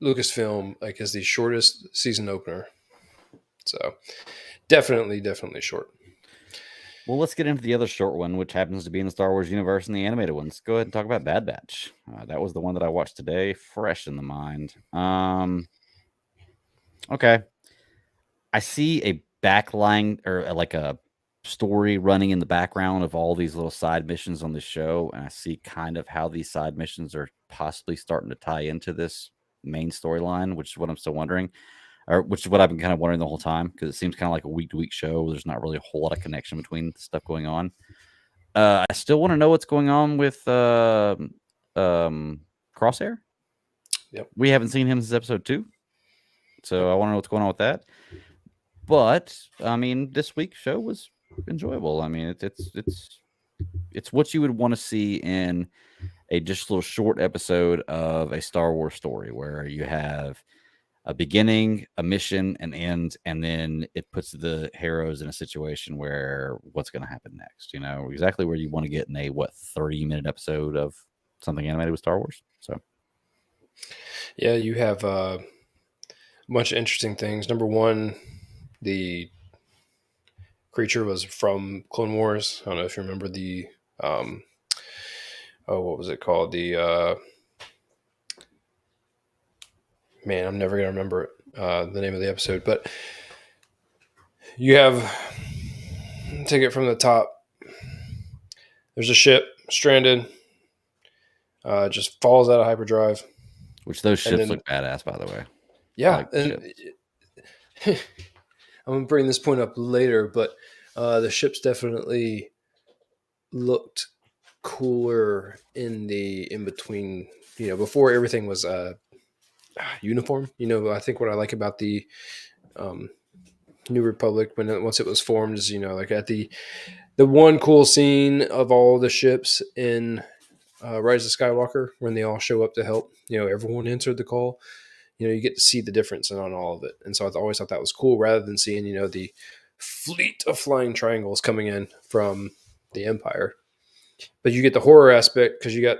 Lucasfilm, like, is the shortest season opener. So definitely short. Well, let's get into the other short one, which happens to be in the Star Wars universe and the animated ones. Go ahead and talk about Bad Batch. That was the one that I watched today, fresh in the mind. Okay. I see a backline or like a story running in the background of all these little side missions on the show, and I see kind of how these side missions are possibly starting to tie into this main storyline, which is what I'm still wondering. Or which is what I've been kind of wondering the whole time, because it seems kind of like a week-to-week show. There's not really a whole lot of connection between the stuff going on. I still want to know what's going on with Crosshair. Yep. We haven't seen him since episode 2, so I want to know what's going on with that. But I mean, this week's show was enjoyable. I mean, it's what you would want to see in a just little short episode of a Star Wars story where you have a beginning, a mission, an end, and then it puts the heroes in a situation where what's going to happen next. Exactly where you want to get in a 30-minute episode of something animated with Star Wars. So Yeah, you have a bunch of interesting things. Number one, the creature was from Clone Wars. I don't know if you remember the what was it called? The man, I'm never gonna remember the name of the episode, but you have, take it from the top. There's a ship stranded, just falls out of hyperdrive. which those ships look badass, by the way. Yeah, like and I'm gonna bring this point up later, but the ships definitely looked cooler in between. Before everything was uniform. I think what I like about the New Republic once it was formed is like at the one cool scene of all the ships in Rise of Skywalker when they all show up to help. Everyone answered the call. You get to see the difference on all of it, and so I always thought that was cool rather than seeing the fleet of flying triangles coming in from the Empire. But you get the horror aspect because you got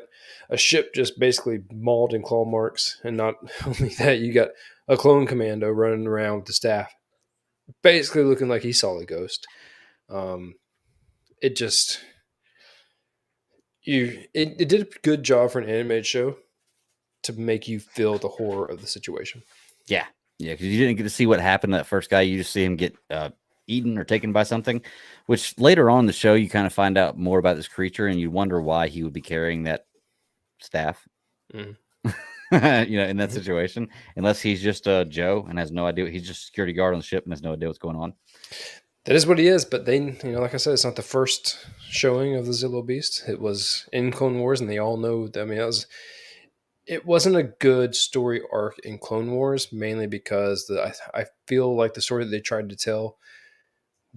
a ship just basically mauled in claw marks, and not only that, you got a clone commando running around with the staff, basically looking like he saw the ghost. It just it did a good job for an animated show to make you feel the horror of the situation. Yeah, because you didn't get to see what happened to that first guy. You just see him get eaten or taken by something, which later on in the show you kind of find out more about this creature, and you wonder why he would be carrying that staff. Mm. In that situation, unless he's just Joe and has no idea. He's just a security guard on the ship and has no idea what's going on. That is what he is, but they, like I said, it's not the first showing of the Zillo Beast. It was in Clone Wars, and they all know. I mean, it wasn't a good story arc in Clone Wars, mainly because I feel like the story that they tried to tell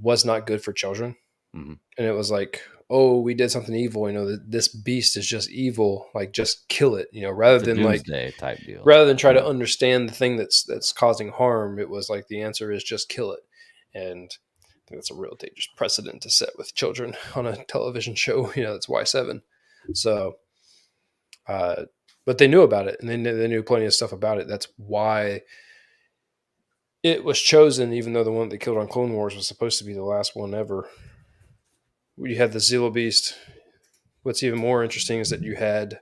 was not good for children. Mm-hmm. And it was like, oh, we did something evil. This beast is just evil. Like, just kill it. Rather than doomsday type deal. Rather than try to understand the thing that's causing harm, it was like the answer is just kill it. And I think that's a real dangerous precedent to set with children on a television show. That's Y7. So, but they knew about it, and they knew plenty of stuff about it. That's why it was chosen, even though the one they killed on Clone Wars was supposed to be the last one ever. You had the Zillo Beast. What's even more interesting is that you had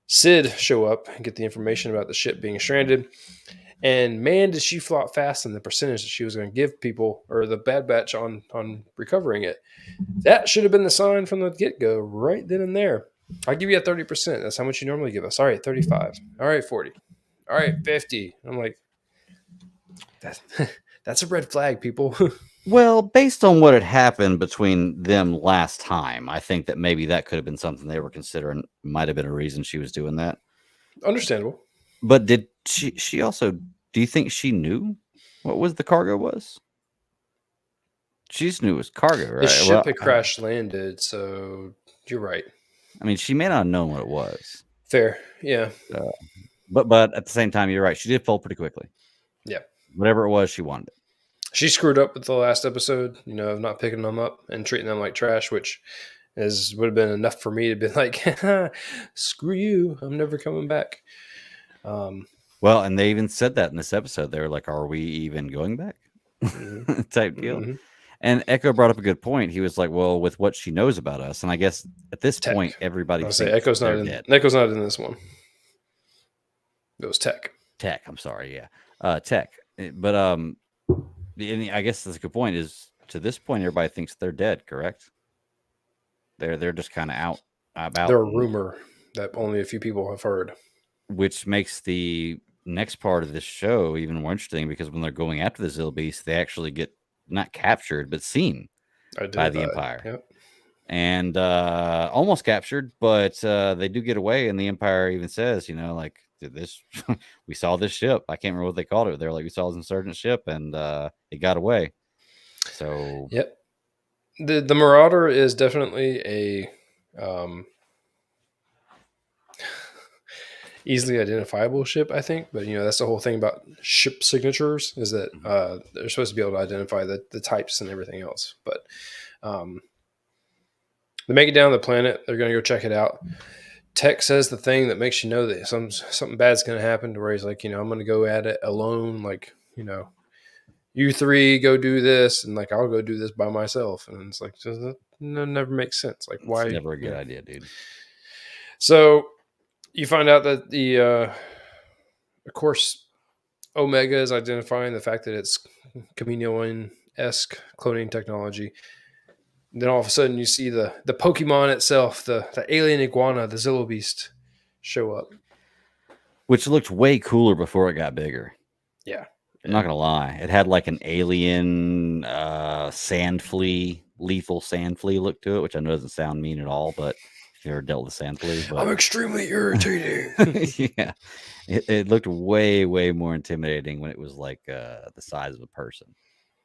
Sid show up and get the information about the ship being stranded. And man, did she flop fast in the percentage that she was going to give people, or the Bad Batch, on recovering it. That should have been the sign from the get-go right then and there. I'll give you a 30%. That's how much you normally give us. All right, 35. All right, 40. All right, 50. I'm like, that's a red flag, people. Well, based on what had happened between them last time, I think that maybe that could have been something they were considering. Might have been a reason she was doing that. Understandable. But did she also, do you think she knew what the cargo was? She just knew it was cargo, right? The ship had crash landed, so you're right. I mean, she may not have known what it was. Fair, yeah. But at the same time, you're right. She did fold pretty quickly. Yeah. Whatever it was, she wanted it. She screwed up with the last episode, of not picking them up and treating them like trash, which would have been enough for me to be like, screw you, I'm never coming back. Well, and they even said that in this episode. They were like, are we even going back? Mm-hmm. Type deal. Mm-hmm. And Echo brought up a good point. He was like, well, with what she knows about us, and I guess at this point, everybody thinks Echo's not in dead. Echo's not in this one. It was Tech. I'm sorry, yeah. Tech. But I guess that's a good point, is to this point, everybody thinks they're dead, correct? They're just kind of out about. They're a rumor that only a few people have heard. Which makes the next part of this show even more interesting, because when they're going after the Zillo Beast, they actually get not captured, but seen by the Empire. Yep. And almost captured, but they do get away, and the Empire even says, like, this we saw this ship. I can't remember what they called it. They're like, we saw this insurgent ship, and it got away. So yep. The Marauder is definitely a easily identifiable ship, I think. But that's the whole thing about ship signatures, is that they're supposed to be able to identify the types and everything else. But um, they make it down to the planet. They're going to go check it out. Tech says the thing that makes you know that something bad's going to happen, to where he's like, I'm going to go at it alone. Like, you three go do this, and like, I'll go do this by myself. And it's like, that never makes sense. Like, It's why? never a good idea, dude. So you find out that of course, Omega is identifying the fact that it's chameleon-esque cloning technology. And then all of a sudden, you see the Pokemon itself, the alien iguana, the Zillo Beast, show up. Which looked way cooler before it got bigger. Yeah. I'm not gonna lie. It had like an alien sand flea, lethal sand flea look to it, which I know doesn't sound mean at all, but if you ever dealt with a sand flea, but I'm extremely irritating. yeah. It looked way, way more intimidating when it was like the size of a person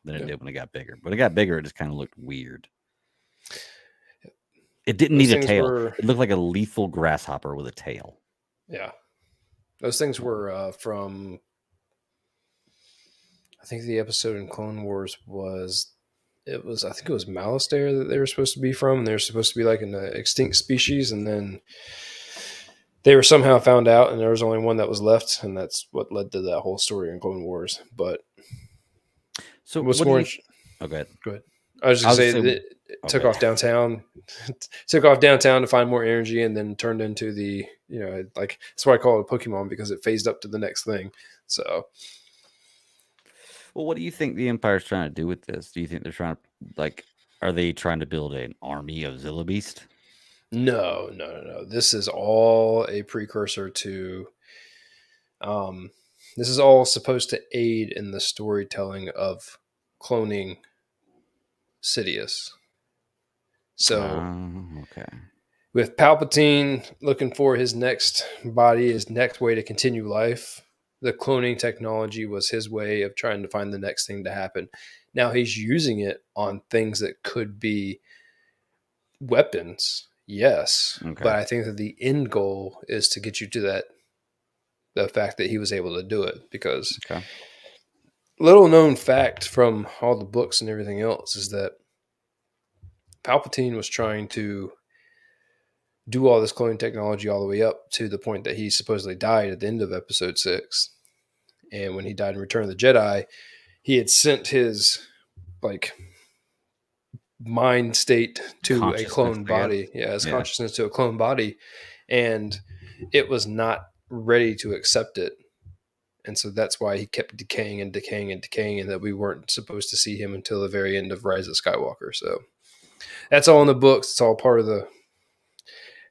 than it did when it got bigger. When it got bigger, it just kind of looked weird. It didn't Those need a things tail. were, It looked like a lethal grasshopper with a tail. yeah. Those things were from, I think the episode in Clone Wars I think it was Malastare that they were supposed to be from, and they were supposed to be like an extinct species, and then they were somehow found out, and there was only one that was left, and that's what led to that whole story in Clone Wars. But So what's what do more? you? Oh, go ahead. Go ahead. I was just gonna say that it took off downtown, took off downtown to find more energy, and then turned into the like, that's why I call it a Pokemon, because it phased up to the next thing. So, well, what do you think the Empire's trying to do with this? Do you think they're trying to are they trying to build an army of Zillobeast? no. This is all a precursor to. This is all supposed to aid in the storytelling of cloning Sidious. So, okay. with Palpatine looking for his next body, his next way to continue life, the cloning technology was his way of trying to find the next thing to happen. Now he's using it on things that could be weapons, yes, Okay. but I think that the end goal is to get you to the fact that he was able to do it. Because little known fact from all the books and everything else is that Palpatine was trying to do all this cloning technology all the way up to the point that he supposedly died at the end of episode 6. And when he died in Return of the Jedi, he had sent his like mind state to a clone body. Yeah, his consciousness to a clone body, and it was not ready to accept it. And so that's why he kept decaying and decaying and decaying, and that we weren't supposed to see him until the very end of Rise of Skywalker. So that's all in the books. It's all part of the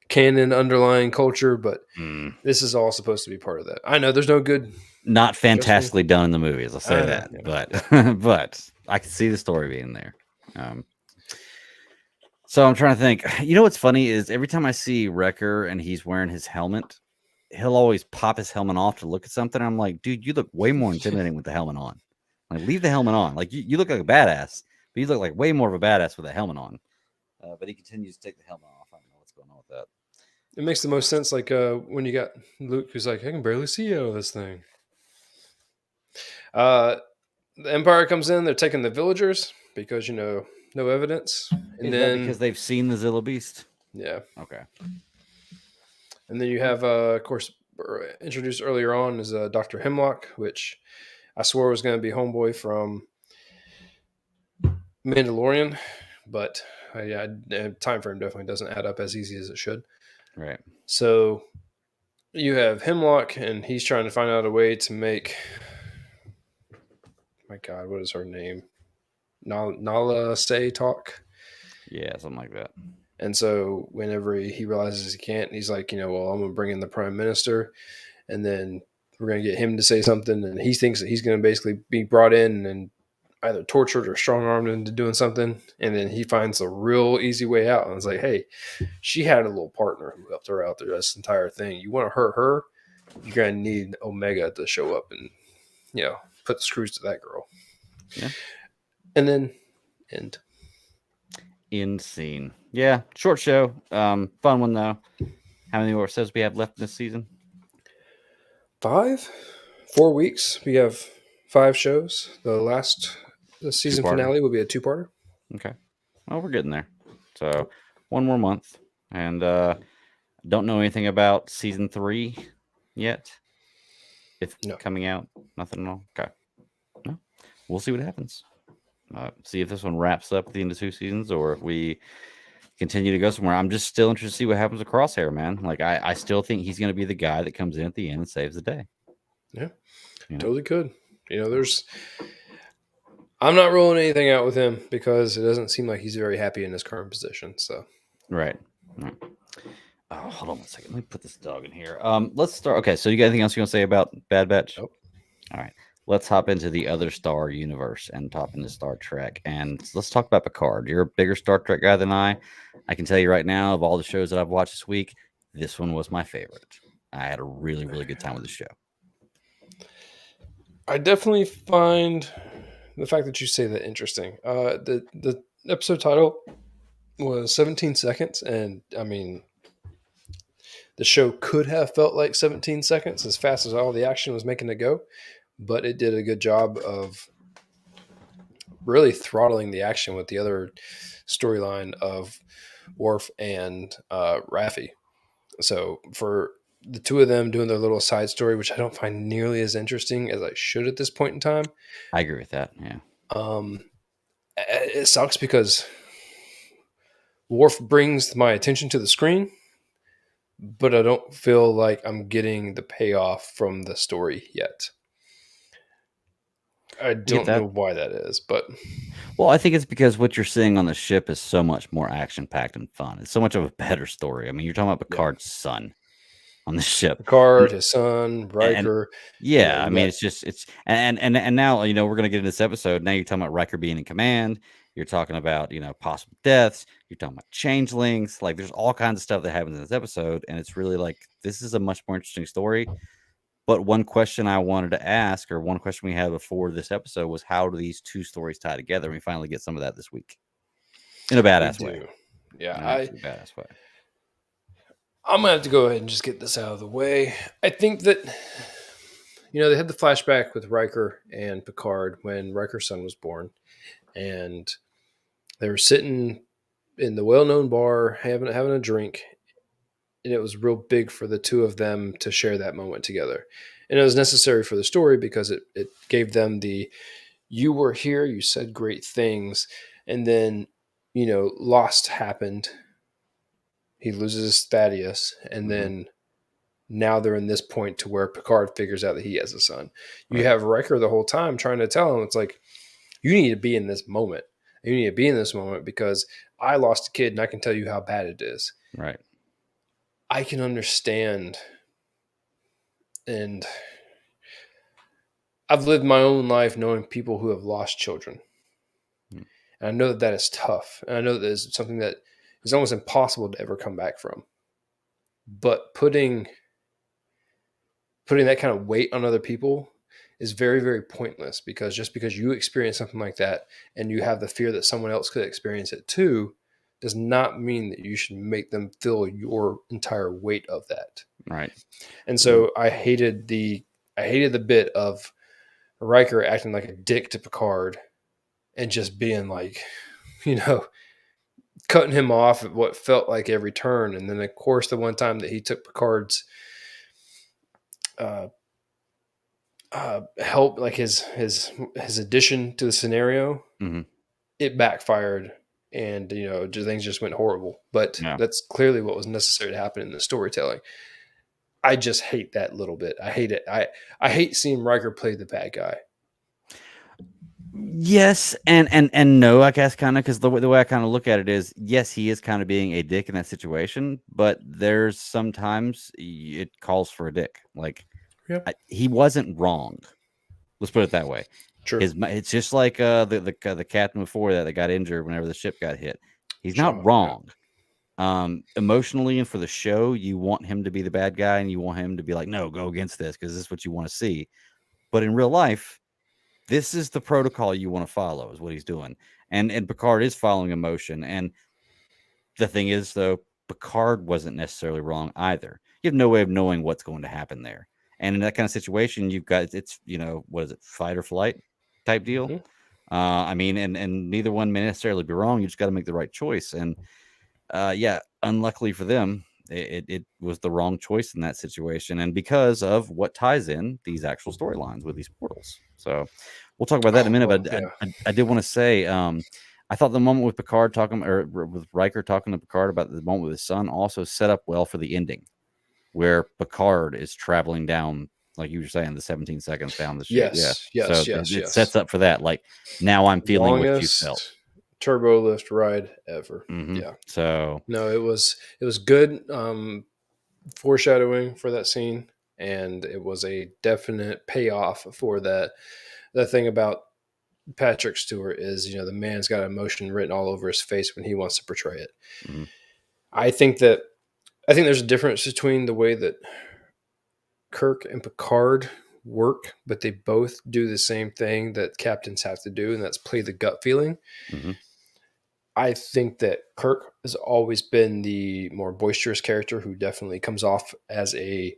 canon underlying culture, but this is all supposed to be part of that. I know there's no good, not fantastically done in the movies, I'll say that, yeah. but I can see the story being there. So I'm trying to think. What's funny is every time I see Wrecker and he's wearing his helmet, he'll always pop his helmet off to look at something. I'm like, dude, you look way more intimidating with the helmet on. Like, leave the helmet on. Like, you look like a badass, but you look like way more of a badass with a helmet on. But he continues to take the helmet off. I don't know what's going on with that. It makes the most sense, like when you got Luke, who's like, I can barely see out of this thing. The Empire comes in. They're taking the villagers because no evidence. And is then that because they've seen the Zillo Beast? Yeah. Okay. And then you have, of course, introduced earlier on is Dr. Hemlock, which I swore was going to be homeboy from Mandalorian, but time frame definitely doesn't add up as easy as it should. Right. So you have Hemlock, and he's trying to find out a way to make. My God, what is her name? Nala Say talk. Yeah, something like that. And so whenever he realizes he can't, he's like, well, I'm going to bring in the prime minister, and then we're going to get him to say something. And he thinks that he's going to basically be brought in and either tortured or strong-armed into doing something. And then he finds a real easy way out. And it's like, hey, she had a little partner who helped her out through this entire thing. You want to hurt her, you're going to need Omega to show up and, put the screws to that girl. Yeah. And then end. End scene. Yeah, short show. Fun one though. How many more episodes we have left in this season? 4 weeks. We have 5 shows. The season Two-parter. finale will be a two-parter. Okay. Well, we're getting there. So one more month, and don't know anything about season 3 yet. If No. coming out, nothing at all. Okay. No, we'll see what happens. See if this one wraps up at the end of 2 seasons, or if we continue to go somewhere. I'm just still interested to see what happens with Crosshair, man. Like I still think he's going to be the guy that comes in at the end and saves the day. Yeah, You know? totally could. I'm not ruling anything out with him because it doesn't seem like he's very happy in his current position. So, right. Oh, hold on one second. Let me put this dog in here. Let's start. Okay, so you got anything else you want to say about Bad Batch? Nope. All right. Let's hop into the other Star universe and hop into Star Trek. And let's talk about Picard. You're a bigger Star Trek guy than I. I can tell you right now, of all the shows that I've watched this week, this one was my favorite. I had a really, really good time with the show. I definitely find the fact that you say that interesting. The episode title was 17 seconds, and I mean, the show could have felt like 17 seconds as fast as all the action was making it go, but it did a good job of really throttling the action with the other storyline of Worf and Raffi. So for the two of them doing their little side story, which I don't find nearly as interesting as I should at this point in time. I agree with that. Yeah. It sucks because Worf brings my attention to the screen, but I don't feel like I'm getting the payoff from the story yet. I don't know why that is, but well, I think it's because what you're seeing on the ship is so much more action packed and fun. It's so much of a better story. I mean, you're talking about Picard's son on the ship. Picard, his son, Riker. I mean, it's just and now we're gonna get into this episode. Now you're talking about Riker being in command. You're talking about possible deaths. You're talking about changelings. Like there's all kinds of stuff that happens in this episode, and it's really like this is a much more interesting story. But one question I wanted to ask, or one question we had before this episode, was how do these two stories tie together? And we finally get some of that this week in a badass way. Yeah, badass way. I'm gonna have to go ahead and just get this out of the way. I think that they had the flashback with Riker and Picard when Riker's son was born, and they were sitting in the well-known bar having a drink, and it was real big for the two of them to share that moment together. And it was necessary for the story because it gave them you were here, you said great things, and then Lost happened. He loses Thaddeus, and then now they're in this point to where Picard figures out that he has a son. You have Riker the whole time trying to tell him, it's like, you need to be in this moment. You need to be in this moment because I lost a kid and I can tell you how bad it is. Right. I can understand, and I've lived my own life knowing people who have lost children. And I know that is tough. And I know that is something that is almost impossible to ever come back from. But putting that kind of weight on other people is very, very pointless, because just because you experience something like that and you have the fear that someone else could experience it too, does not mean that you should make them feel your entire weight of that. Right. And so I hated the bit of Riker acting like a dick to Picard and just being like, cutting him off at what felt like every turn. And then of course the one time that he took Picard's help, like his addition to the scenario, it backfired. And, things just went horrible. But that's clearly what was necessary to happen in the storytelling. I just hate that little bit. I hate it. I hate seeing Riker play the bad guy. Yes, and no, I guess kind of, because the way I kind of look at it is, yes, he is kind of being a dick in that situation, but there's sometimes it calls for a dick. Like, he wasn't wrong. Let's put it that way. True. It's just like the captain before that got injured whenever the ship got hit. He's not wrong. Emotionally and for the show, you want him to be the bad guy and you want him to be like, no, go against this because this is what you want to see. But in real life, this is the protocol you want to follow, is what he's doing. and Picard is following emotion. And the thing is, though, Picard wasn't necessarily wrong either. You have no way of knowing what's going to happen there. And in that kind of situation, you've got it's what is it, fight or flight type deal. Mm-hmm. I mean, and neither one may necessarily be wrong. You just got to make the right choice. And yeah, unluckily for them, it was the wrong choice in that situation, and because of what ties in these actual storylines with these portals. So we'll talk about that in a minute. Well, But yeah. I did want to say, I thought the moment with Picard talking, or with Riker talking to Picard about the moment with his son, also set up well for the ending, where Picard is traveling down, like you were saying, the 17 seconds down the chute. Yeah, Yes, so yes, yes, it yes. sets up for that. Like, now I'm feeling what you felt. Longest turbo lift ride ever. Yeah. So No, it was good foreshadowing for that scene, and it was a definite payoff for that. The thing about Patrick Stewart is, the man's got emotion written all over his face when he wants to portray it. mhm. I think there's a difference between the way that Kirk and Picard work, but they both do the same thing that captains have to do, and that's play the gut feeling. Mhm. I think that Kirk has always been the more boisterous character who definitely comes off as a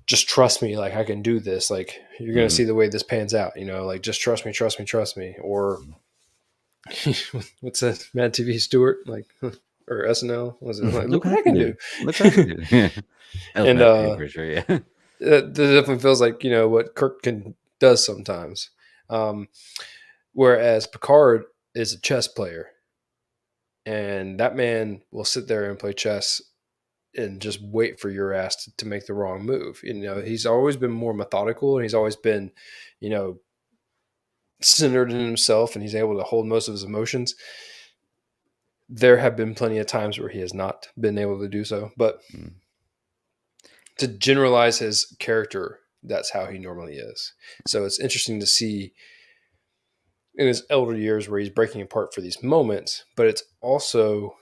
just trust me, like I can do this. Like you're gonna Mhm. see the way this pans out, like just trust me, trust me, trust me. Or what's that Mad TV Stewart like or SNL? Was it like look Look what what I I can can do. do? Look what I can do. Yeah. That was And Matt TV for sure. Yeah. that definitely feels like what Kirk can does sometimes. Um, whereas Picard is a chess player, and that man will sit there and play chess and just wait for your ass to make the wrong move. He's always been more methodical, and he's always been, you know, centered in himself, and he's able to hold most of his emotions. There have been plenty of times where he has not been able to do so, but Mm. to generalize his character, that's how he normally is. So it's interesting to see in his elder years where he's breaking apart for these moments, but it's also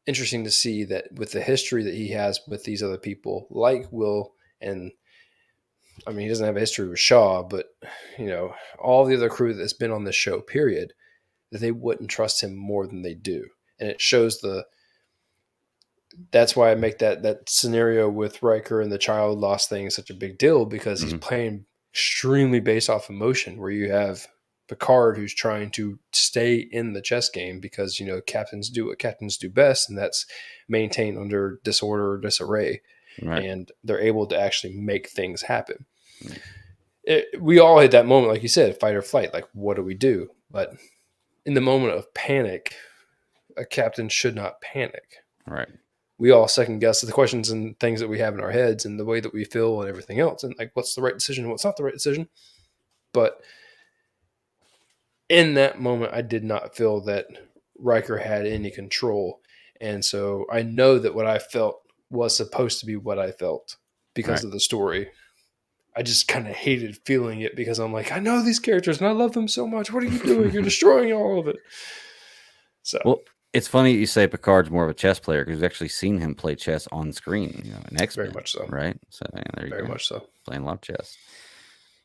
interesting to see that with the history that he has with these other people, like Will, and I mean, he doesn't have a history with Shaw, but all the other crew that's been on this show, period, that they wouldn't trust him more than they do. And it shows that's why I make that scenario with Riker and the child loss thing such a big deal, because he's Mhm. playing extremely based off emotion, where you have Picard who's trying to stay in the chess game because captains do what captains do best, and that's maintain under disorder or disarray, Right. and they're able to actually make things happen. Mm. We all had that moment, like you said, fight or flight. Like, what do we do? But in the moment of panic, a captain should not panic. Right. We all second guess the questions and things that we have in our heads and the way that we feel and everything else, and like what's the right decision and what's not the right decision. But in that moment, I did not feel that Riker had any control, and so I know that what I felt was supposed to be what I felt because Right. of the story. I just kind of hated feeling it because I'm like, I know these characters and I love them so much. What are you doing? You're destroying all of it. So Well, it's funny you say Picard's more of a chess player, because we've actually seen him play chess on screen, in very X-Men, much so. right? So yeah, there you Very go, much so. playing a lot of chess.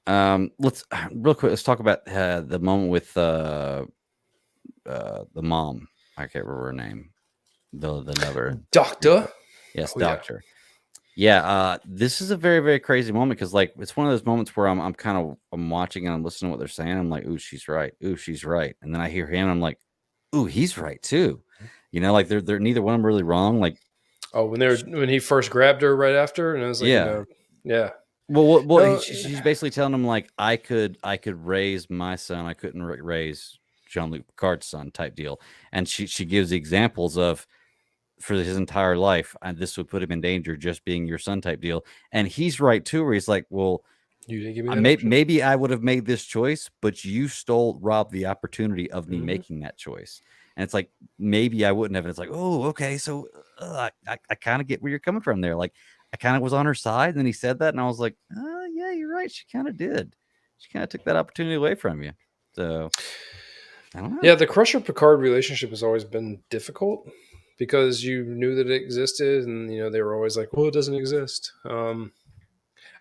Let's real quick. Let's talk about the moment with the mom. I can't remember her name. The lover. Doctor. Yes, Oh yeah. doctor. Yeah, this is a very, very crazy moment, because like it's one of those moments where I'm watching and I'm listening to what they're saying. I'm like, ooh, she's right. Ooh, she's right. And then I hear him, and I'm like, ooh, he's right too. Like they're neither one of them really wrong. Like, Oh, when he first grabbed her right after, and I was like, yeah. yeah. Well, No, she's basically telling him like, I could raise my son. I couldn't raise Jean-Luc Picard's son, type deal. And she gives examples of, for his entire life, and this would put him in danger, just being your son, type deal. And he's right too, where he's like, well, you didn't give me that option. maybe I would have made this choice, but you robbed the opportunity of me making that choice. And it's like, maybe I wouldn't have. And it's like, oh, okay, so I kind of get where you're coming from there. Like, I kind of was on her side, and then he said that, and I was like, yeah, you're right. She kind of did. She kind of took that opportunity away from you. So I don't know. Yeah, the Crusher Picard relationship has always been difficult because you knew that it existed, and they were always like, "Well, it doesn't exist."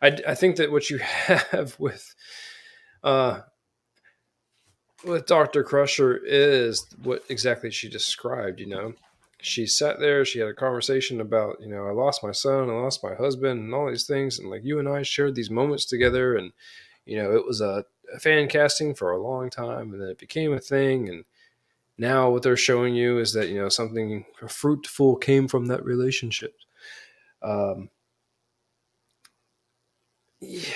I think that what you have with with Dr. Crusher is what exactly she described, She sat there, she had a conversation about, I lost my son, I lost my husband, and all these things. And like you and I shared these moments together. And, it was a fan casting for a long time. And then it became a thing. And now what they're showing you is that, something fruitful came from that relationship. Um, yeah.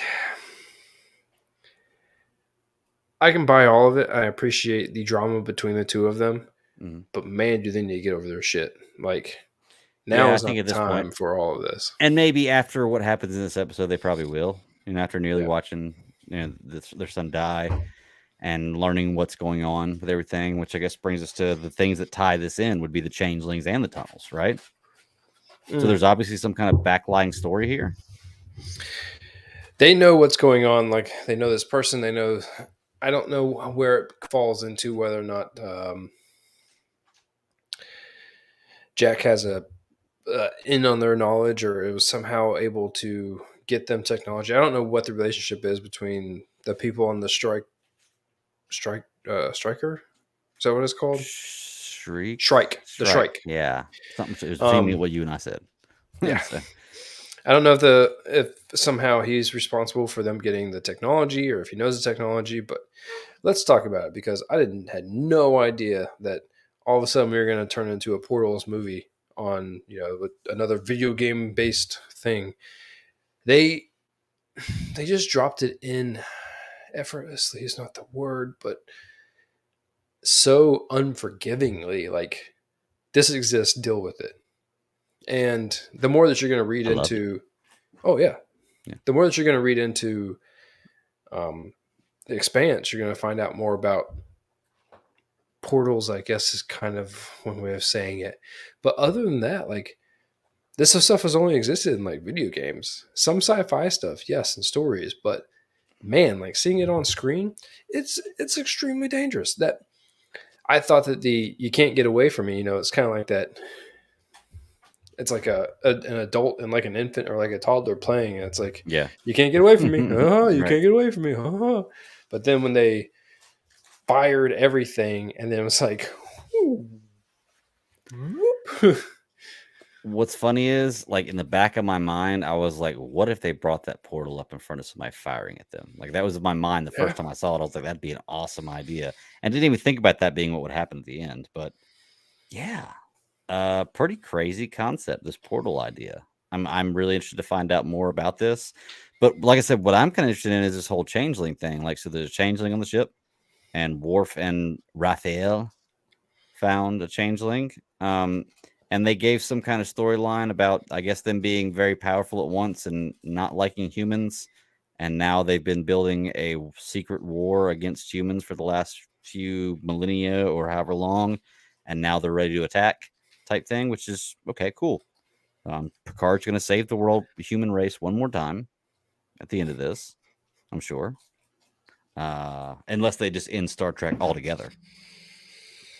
I can buy all of it. I appreciate the drama between the two of them. Mhm. But man, do they need to get over their shit. Like, now Yeah, I is not think at the this point, time for all of this. and maybe after what happens in this episode, they probably will. After nearly Yeah. watching their son die and learning what's going on with everything, which I guess brings us to the things that tie this in would be the changelings and the tunnels, right? So there's obviously some kind of backlying story here. They know what's going on. Like, they know this person. They know. I don't know where it falls into, whether or not Jack has a in on their knowledge, or it was somehow able to get them technology. I don't know what the relationship is between the people on the striker. Is that what it's called? Shrike. The Shrike. Yeah, something. It was seemingly Um, what you and I said. yeah. So, I don't know if somehow he's responsible for them getting the technology, or if he knows the technology, but let's talk about it, because I had no idea that all of a sudden we were going to turn into a Portals movie on, with another video game based thing. They just dropped it in effortlessly is not the word, but so unforgivingly, like, this exists, deal with it. And the more that you're going to read into, oh yeah, the more that you're going to read into the Expanse, you're going to find out more about Portals, I guess, is kind of one way of saying it. But other than that, like, this stuff has only existed in like video games, some sci-fi stuff, yes, and stories. But man, like, seeing it on screen, it's extremely dangerous. That I thought that the you can't get away from me. It's kind of like that. It's like an adult and like an infant or like a toddler playing. And it's like, yeah, you can't get away from me. You right. can't get away from me. But then when they fired everything, and then it was like, What's funny is, like, in the back of my mind, I was like, what if they brought that portal up in front of somebody firing at them? Like, that was in my mind the first time I saw it. I was like, that'd be an awesome idea. And didn't even think about that being what would happen at the end. But yeah, pretty crazy concept, this portal idea. I'm really interested to find out more about this. But like I said, what I'm kind of interested in is this whole changeling thing. Like, so there's a changeling on the ship, and Worf and Raphael found a changeling. And they gave some kind of storyline about, I guess, them being very powerful at once and not liking humans. And now they've been building a secret war against humans for the last few millennia or however long. And now they're ready to attack, type thing, which is okay, cool. Picard's going to save the world, the human race, one more time at the end of this, I'm sure. Unless they just end Star Trek altogether.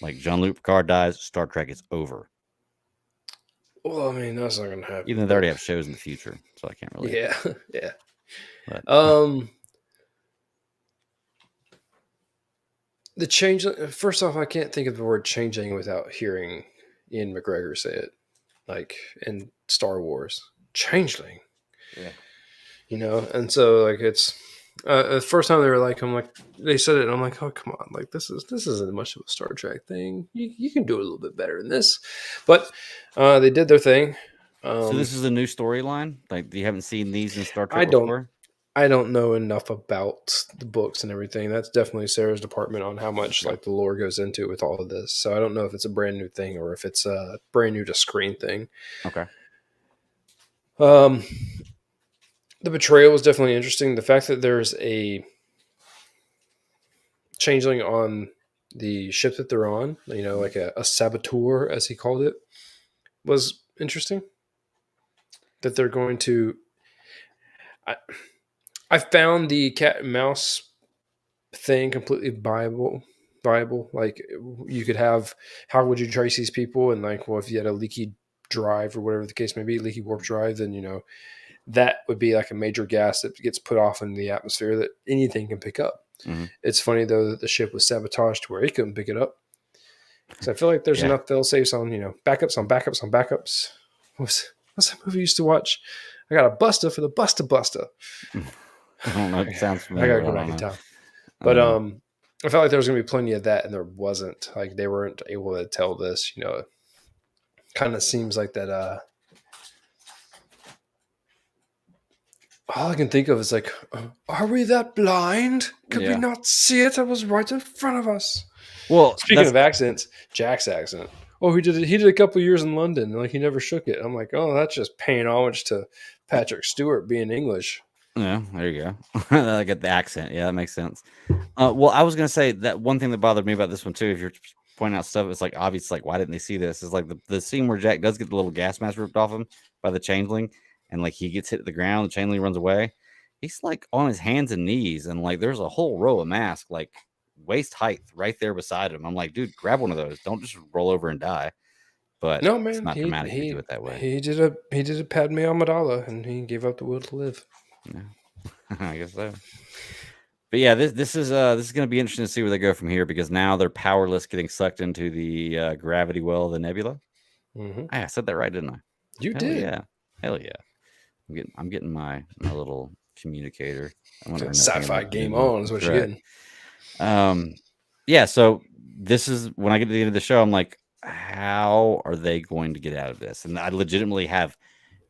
Like, Jean-Luc Picard dies, Star Trek is over. Well, I mean, that's not going to happen. Even though they already have shows in the future, so I can't really. Yeah, yeah. But the changeling. First off, I can't think of the word changing without hearing Ian McGregor say it, like in Star Wars, changeling. Yeah. And so like it's the first time they were like, I'm like, they said it, and I'm like, oh come on, like this isn't much of a Star Trek thing. You can do it a little bit better than this, but they did their thing. So this is a new storyline. Like, you haven't seen these in Star Trek I before. I don't know enough about the books and everything. That's definitely Sarah's department on how much like the lore goes into with all of this. So I don't know if it's a brand new thing or if it's a brand new to screen thing. Okay. The betrayal was definitely interesting. The fact that there's a changeling on the ship that they're on, like a saboteur, as he called it, was interesting. That they're going to. I found the cat and mouse thing completely viable. Like, you could have, how would you trace these people? And like, well, if you had a leaky drive or whatever the case may be, leaky warp drive, then that would be like a major gas that gets put off in the atmosphere that anything can pick up. Mm-hmm. It's funny though that the ship was sabotaged to where he couldn't pick it up. So I feel like there's Yeah. enough fail safes on, backups on backups on backups. What's that movie I used to watch? I got a Buster for the Buster Buster. I don't know. It sounds I familiar, gotta but go I back don't in know. time. But I felt like there was gonna be plenty of that, and there wasn't. Like they weren't able to tell this. Kind of seems like that. All I can think of is like, are we that blind? Could we Yeah. not see it? It was right in front of us. Well, Speaking of accents, Jack's accent. Oh, he did it. He did a couple years in London. Like he never shook it. I'm like, oh, that's just paying homage to Patrick Stewart being English. yeah, there you go. I get the accent. Yeah, that makes sense. Well, I was gonna say that one thing that bothered me about this one too, if you're pointing out stuff, it's like obvious, like why didn't they see this? Is like the scene where Jack does get the little gas mask ripped off him by the changeling, and like he gets hit at the ground, the changeling runs away. He's like on his hands and knees, and like there's a whole row of masks, like waist height, right there beside him. I'm like, dude, grab one of those. Don't just roll over and die. But No, it's man, not he dramatic if you do he it that way. he did a Padme Amidala, and he gave up the will to live. Yeah, I guess so. But yeah, this is going to be interesting to see where they go from here because now they're powerless, getting sucked into the gravity well of the nebula. Mm-hmm. I said that right, didn't I? You Hell did. yeah, hell yeah! I'm getting my little communicator. I want to know Sci-fi about game Google. on is what That's you're right. getting. Yeah. So this is when I get to the end of the show, I'm like, how are they going to get out of this? And I legitimately have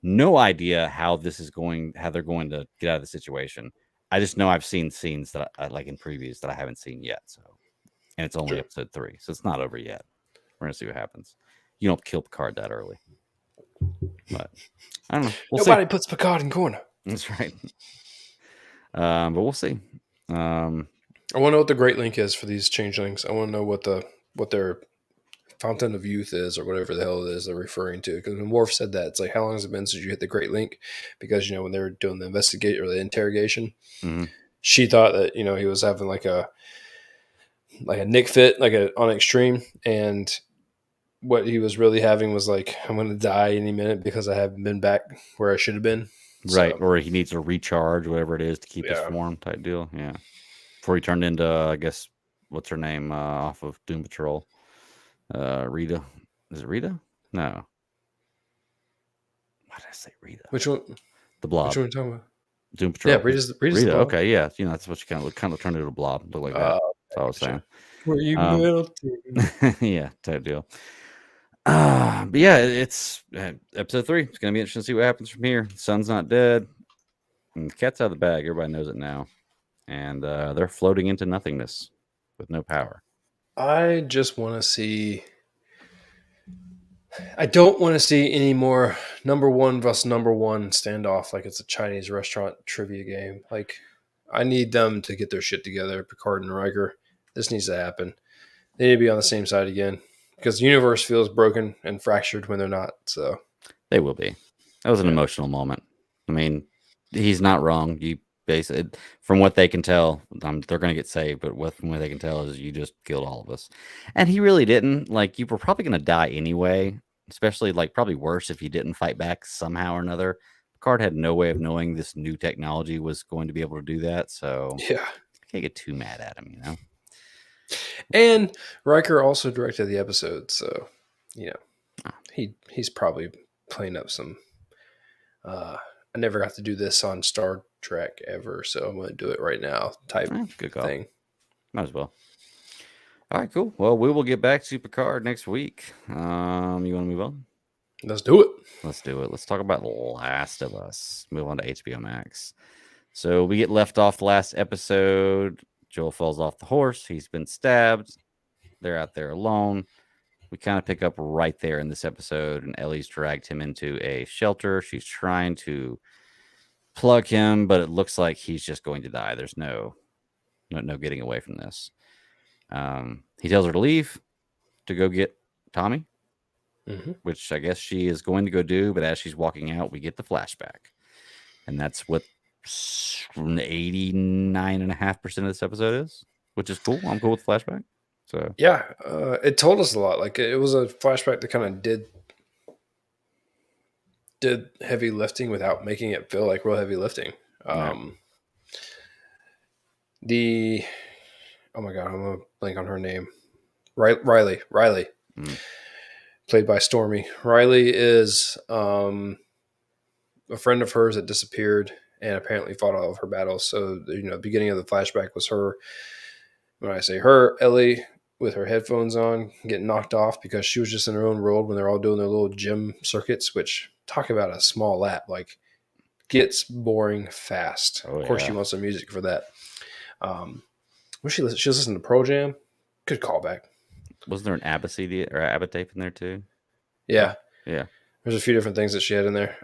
no idea how they're going to get out of the situation. I just know I've seen scenes that I like in previews that I haven't seen yet. So, and it's only Sure. episode 3, so it's not over yet. We're gonna see what happens. You don't kill Picard that early, but I don't know. We'll Nobody see. puts Picard in corner. That's right. But we'll see. I want to know what the Great Link is for these changelings. I want to know what their fountain of youth is, or whatever the hell it is they're referring to. Because when Worf said that, it's like, how long has it been since you hit the Great Link? Because when they were doing the investigate or the interrogation, mm-hmm. she thought that he was having like a Nick fit, like on extreme, and what he was really having was like, I'm going to die any minute because I haven't been back where I should have been. Right, So, or he needs to recharge, whatever it is, to keep his yeah. form type deal. Yeah, before he turned into, I guess, what's her name off of Doom Patrol? Rita. Is it Rita? No. Why did I say Rita? Which one? The Blob. Which one are you talking about? Doom Patrol. Yeah, Rita's Rita. the Blob. Okay, yeah, that's what you kind of turned into a blob, look like that. That's all I was saying. Were you melting? Yeah, type deal. But yeah, it's episode 3. It's gonna be interesting to see what happens from here. The sun's not dead, and the cat's out of the bag. Everybody knows it now, and they're floating into nothingness with no power. I just want to see. I don't want to see any more number one versus number one standoff like it's a Chinese restaurant trivia game. Like, I need them to get their shit together, Picard and Riker. This needs to happen. They need to be on the same side again because the universe feels broken and fractured when they're not. So They will be. That was an emotional moment. I mean, he's not wrong. You basically, from what they can tell, they're going to get saved. But from what they can tell is you just killed all of us, and he really didn't. Like, you were probably going to die anyway. Especially, like, probably worse if you didn't fight back somehow or another. Picard had no way of knowing this new technology was going to be able to do that. So yeah, I can't get too mad at him, and Riker also directed the episode, so he's probably playing up some. I never got to do this on Star Trek ever, so I'm going to do it right now type Good call. thing. Might as well. All right, cool. Well, we will get back to Picard next week. You want to move on? Let's do it. Let's do it. Let's talk about Last of Us. Move on to HBO Max. So we get left off the last episode. Joel falls off the horse. He's been stabbed. They're out there alone. We kind of pick up right there in this episode, and Ellie's dragged him into a shelter. She's trying to plug him, but it looks like he's just going to die. There's no getting away from this. He tells her to leave to go get Tommy, which I guess she is going to go do. But as she's walking out, we get the flashback. And that's what 89.5% of this episode is, which is cool. I'm cool with flashback. So yeah, it told us a lot. Like, it was a flashback that kind of did heavy lifting without making it feel like real heavy lifting. Right. The oh my god, I'm gonna blank on her name. Riley. Played by Stormy. Riley is a friend of hers that disappeared and apparently fought all of her battles. So, the beginning of the flashback was her. When I say her, Ellie with her headphones on, getting knocked off because she was just in her own world when they're all doing their little gym circuits, which, talk about a small lap, like, gets boring fast. Oh, Of course, she wants some music for that. She was listening to Pearl Jam. Good callback. Wasn't there an ABBA CD or ABBA tape in there too? Yeah. Yeah. There's a few different things that she had in there.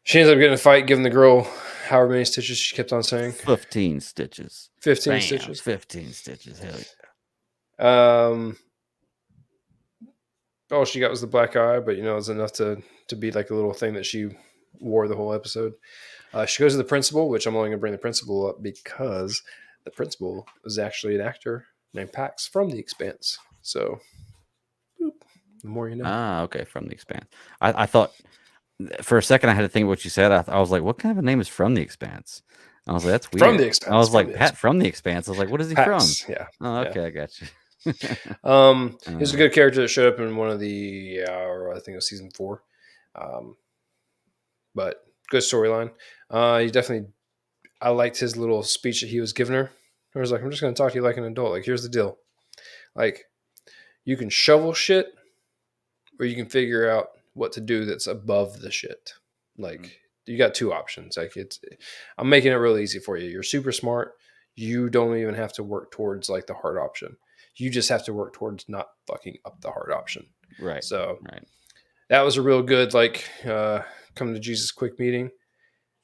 She ends up getting a fight, giving the girl however many stitches she kept on saying. 15 stitches. 15 Bam, stitches. 15 stitches. Hell yeah. All she got was the black eye, but it was enough to be like a little thing that she wore the whole episode. She goes to the principal, which I'm only going to bring the principal up because the principal was actually an actor named Pax from The Expanse. So, boop, the more you know. Ah, okay, from The Expanse. I thought for a second I had to think of what you said. I was like, what kind of a name is from The Expanse? I was like, that's weird. From The Expanse. I was like, Pat from The Expanse. I was like, what is he Pax, from? Yeah. Oh, okay, I got you. He's a good character that showed up in one of the, I think it was season 4. But good storyline. I liked his little speech that he was giving her. I was like, I'm just going to talk to you like an adult. Like, here's the deal. Like, you can shovel shit or you can figure out what to do that's above the shit. Like, you got 2 options. Like, I'm making it really easy for you. You're super smart. You don't even have to work towards like the hard option. You just have to work towards not fucking up the hard option. Right. So right. That was a real good, like, come to Jesus quick meeting.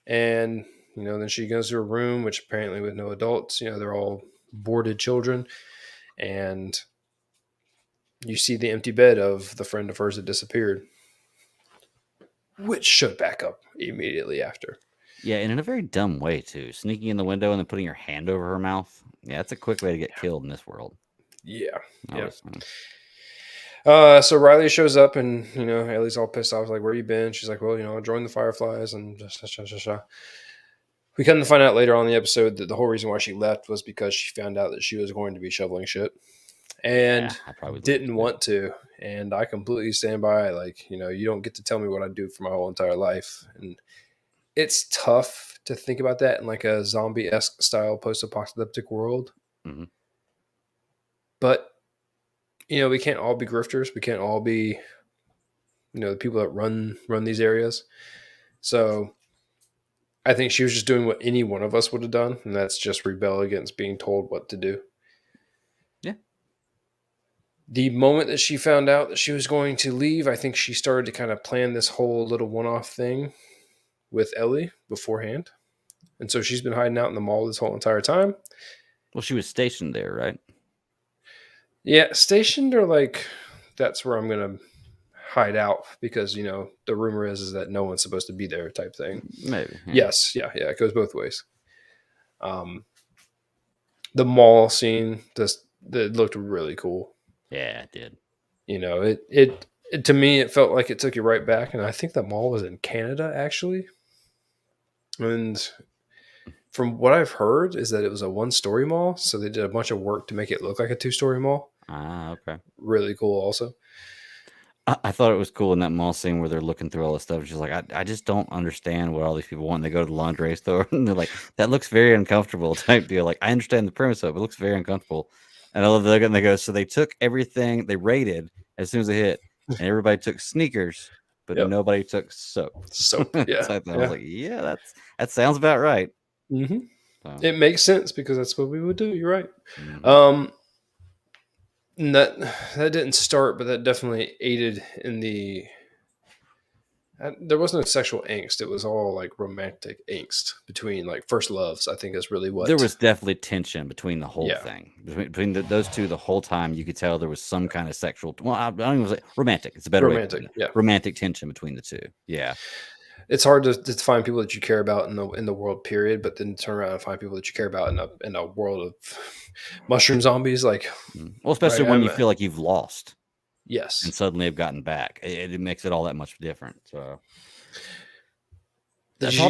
And, then she goes to her room, which apparently with no adults, they're all boarded children. And you see the empty bed of the friend of hers that disappeared, which showed back up immediately after. Yeah, and in a very dumb way, too. Sneaking in the window and then putting your hand over her mouth. Yeah, that's a quick way to get killed in this world. Yeah. So Riley shows up and, Ellie's all pissed off. Like, where you been? She's like, well, I joined the Fireflies and we come to find out later on in the episode that the whole reason why she left was because she found out that she was going to be shoveling shit and didn't want to. And I completely stand by, like, you don't get to tell me what I do for my whole entire life. And it's tough to think about that in like a zombie-esque style post-apocalyptic world. Mm-hmm. But we can't all be grifters. We can't all be, the people that run these areas. So I think she was just doing what any one of us would have done, and that's just rebel against being told what to do. Yeah. The moment that she found out that she was going to leave, I think she started to kind of plan this whole little one-off thing with Ellie beforehand. And so she's been hiding out in the mall this whole entire time. Well, she was stationed there, right? Yeah, stationed, or like, that's where I'm going to hide out because, the rumor is that no one's supposed to be there type thing. Maybe. Yeah. Yes. Yeah. It goes both ways. The mall scene, that looked really cool. Yeah, it did. It to me, it felt like it took you right back. And I think the mall was in Canada, actually. And from what I've heard is that it was a 1-story mall. So they did a bunch of work to make it look like a 2-story mall. Ah, okay. Really cool also. I thought it was cool in that mall scene where they're looking through all this stuff. She's like, I just don't understand what all these people want. And they go to the lingerie store and they're like, that looks very uncomfortable type deal. Like, I understand the premise of it, but it looks very uncomfortable. And I love that. And they go, so they took everything they rated as soon as they hit, and everybody took sneakers, but nobody took soap. Yeah. So I was like, yeah, that sounds about right. Mm-hmm. So. It makes sense because that's what we would do. You're right. Mm-hmm. That didn't start, but that definitely aided in the. There was no sexual angst. It was all like romantic angst between like first loves. I think is really what. There was definitely tension between the whole thing. Between those two, the whole time you could tell there was some kind of sexual. Well, I don't even say romantic. It's a better romantic. way. Yeah, romantic tension between the two. Yeah. It's hard to find people that you care about in the world, period. But then turn around and find people that you care about in a world of mushroom zombies, like. Well, especially when you feel like you've lost. Yes. And suddenly have gotten back. It makes it all that much different. So.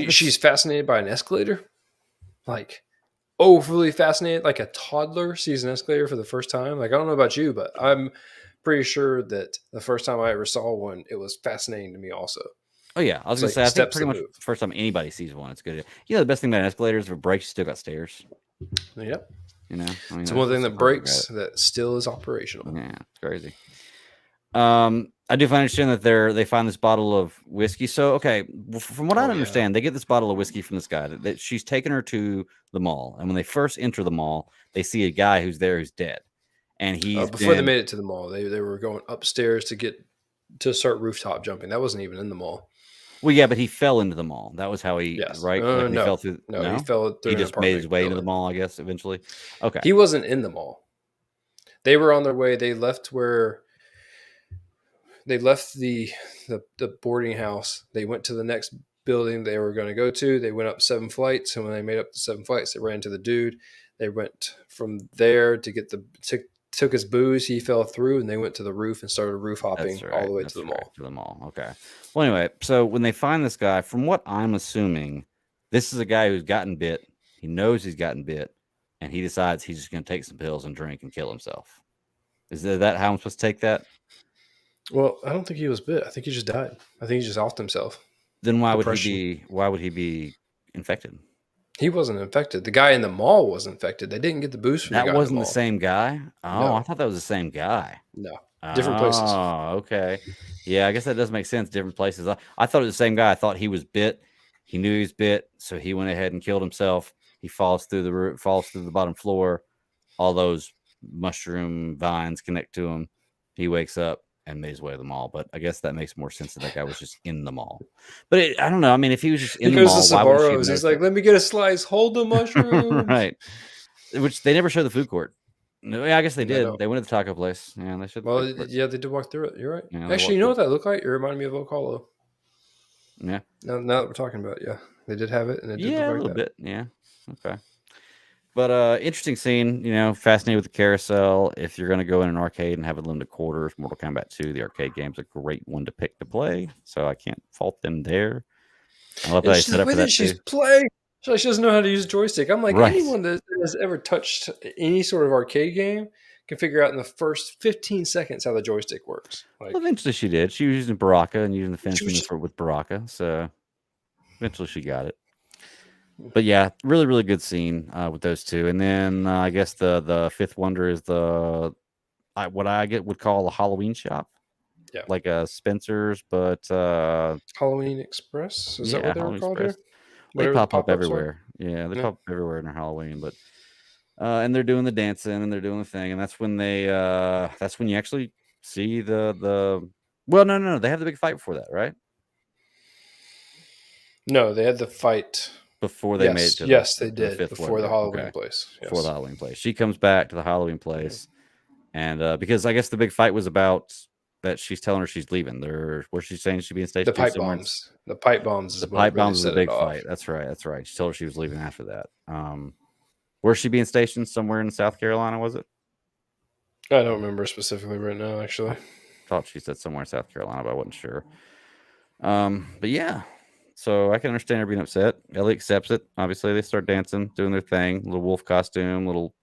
She's fascinated by an escalator, like overly fascinated, like a toddler sees an escalator for the first time. Like I don't know about you, but I'm pretty sure that the first time I ever saw one, it was fascinating to me. Also, Oh yeah, I was it's gonna like say I think steps pretty that much move. the first time anybody sees one, it's good. The best thing about an escalator is if it breaks, you still got stairs. Yep, I mean it's one thing that's the that perfect about breaks that still is operational. it. Yeah, it's crazy. I do find interesting that they find this bottle of whiskey. So okay, from what I understand, they get this bottle of whiskey from this guy that she's taken her to the mall, and when they first enter the mall, they see a guy who's there who's dead, and he's Before they been made it to the mall, they were going upstairs to start rooftop jumping. That wasn't even in the mall. well, yeah, but he fell into the mall. That was how he Yes. right, like when he fell No. through. No, he No, fell through he an just made his apartment way into the building. mall, I guess. Eventually, okay. He wasn't in the mall. They were on their way. They left the boarding house. They went to the next building they were going to go to. They went up 7 flights, and when they made up the 7 flights, they ran into the dude. They went from there to get took his booze. He fell through, and they went to the roof and started roof hopping That's right. all the way That's to the right. mall. To the mall. Okay. Well, anyway, so when they find this guy, from what I'm assuming, this is a guy who's gotten bit. He knows he's gotten bit, and he decides he's just going to take some pills and drink and kill himself. Is that how I'm supposed to take that? Well, I don't think he was bit. I think he just died. I think he just offed himself. Then why Depression. would he be infected? He wasn't infected. The guy in the mall was infected. They didn't get the boost from the That guy wasn't in the the mall. same guy. Oh, No. I thought that was the same guy. No. Different places. Oh, okay. Yeah, I guess that does make sense. Different places. I thought it was the same guy. I thought he was bit. He knew he was bit, so he went ahead and killed himself. He falls through the roof, falls through the bottom floor. All those mushroom vines connect to him. He wakes up and made his way to the mall. But I guess that makes more sense that guy was just in the mall. But I don't know. I mean, if he was just in He the goes mall, to why would she have Sabaros. He's noticed like, it? let me get a slice. Hold the mushrooms. Right. Which they never show the food court. No, yeah, I guess they did. No. They went to the taco place. Yeah, they showed the Well, food court. yeah, they did walk through it. You're right. Yeah, they Actually, you walked know through what that looked like? It reminded me of Ocolo. Yeah. Now that we're talking about it, yeah. They did have it, and it did Yeah, a look little like that. bit. Yeah. Okay. But interesting scene, fascinated with the carousel. If you're going to go in an arcade and have a limited quarters, Mortal Kombat 2, the arcade game's a great one to pick to play. So I can't fault them there. I love that they set up for that she's too. playing. She doesn't know how to use a joystick. I'm like, Right. anyone that has ever touched any sort of arcade game can figure out in the first 15 seconds how the joystick works. Like, Well, eventually she did. She was using Baraka and using the She was finishing with Baraka. So eventually she got it. But yeah, really, really good scene with those two. And then I guess the fifth wonder is what I would call a Halloween shop. Yeah. Like a Spencer's, but Halloween Express? Is that what they were Halloween called Express. here? They Whatever the pop up pop-ups were. everywhere. Yeah, they Yeah. pop up everywhere in Halloween. But and they're doing the dancing and they're doing the thing, and that's when that's when you actually see the well, no, they have the big fight before that, right? No, they had the fight. Before they made it to they did. fifth Before the wonder. Halloween Okay. place. Yes. Before the Halloween place. She comes back to the Halloween place, and because I guess the big fight was about that she's telling her she's leaving. Where she's saying she'd be in stage The 2 pipe somewhere. bombs. The pipe bombs is The what pipe really bombs was a set big it off. fight. That's right. She told her she was leaving after that. Where's she being stationed? Somewhere in South Carolina, was it? I don't remember specifically right now, actually. I thought she said somewhere in South Carolina, but I wasn't sure. But yeah. So I can understand her being upset. Ellie accepts it. Obviously, they start dancing, doing their thing. Little wolf costume, little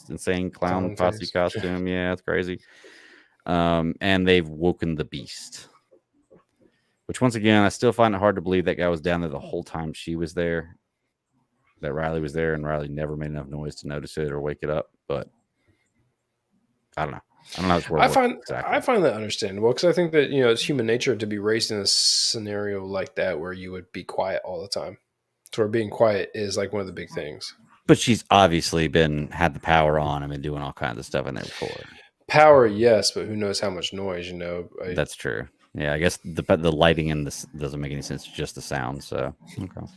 insane clown posse costume. Yeah, it's crazy. And they've woken the beast. Which, once again, I still find it hard to believe that guy was down there the whole time she was there. That Riley was there, and Riley never made enough noise to notice it or wake it up. But I don't know. I don't know how this works. I find that understandable because I think that it's human nature to be raised in a scenario like that where you would be quiet all the time. So where being quiet is like one of the big things. But she's obviously had the power on and been doing all kinds of stuff in there before. Power, yes, but who knows how much noise? That's true. Yeah, I guess the lighting in this doesn't make any sense. Just the sound. So okay.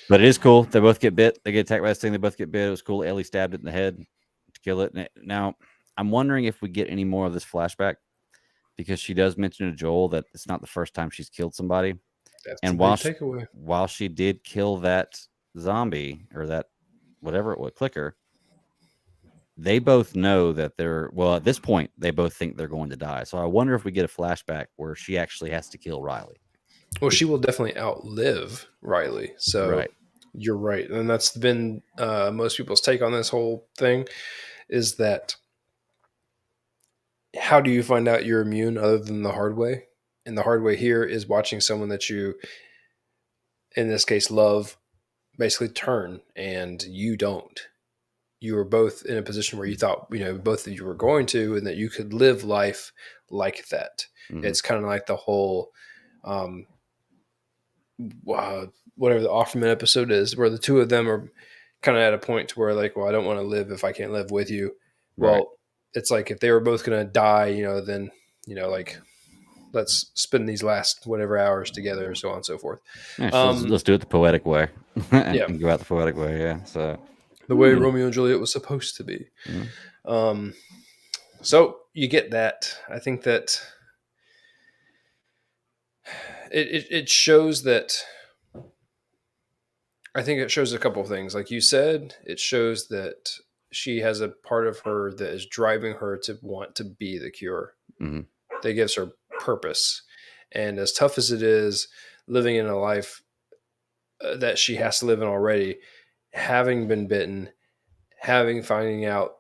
But it is cool. They both get bit. They get attacked by this thing. They both get bit. It was cool. Ellie stabbed it in the head to kill it. Now, I'm wondering if we get any more of this flashback because she does mention to Joel that it's not the first time she's killed somebody. That's and while she did kill that zombie or that whatever it was, clicker, they both know that at this point, they both think they're going to die. So I wonder if we get a flashback where she actually has to kill Riley. Well, she will definitely outlive Riley. So Right. you're right. And that's been most people's take on this whole thing is that how do you find out you're immune other than the hard way? And the hard way here is watching someone that you, in this case, love, basically turn and you don't. You were both in a position where you thought, both of you were going to, and that you could live life like that. Mm-hmm. It's kind of like the whole, um, whatever the Offerman episode is, where the two of them are kind of at a point to where like, well, I don't want to live if I can't live with you. Right. Well, it's like if they were both going to die, then, like, let's spend these last whatever hours together, so on and so forth. Yeah, so let's do it the poetic way Yeah. and go out the poetic way. Yeah. So The way Romeo and Juliet was supposed to be. Mm-hmm. So you get that. I think that it shows that. I think it shows a couple of things. Like you said, it shows that she has a part of her that is driving her to want to be the cure. Mm-hmm. That gives her purpose. And as tough as it is living in a life that she has to live in already, having been bitten, finding out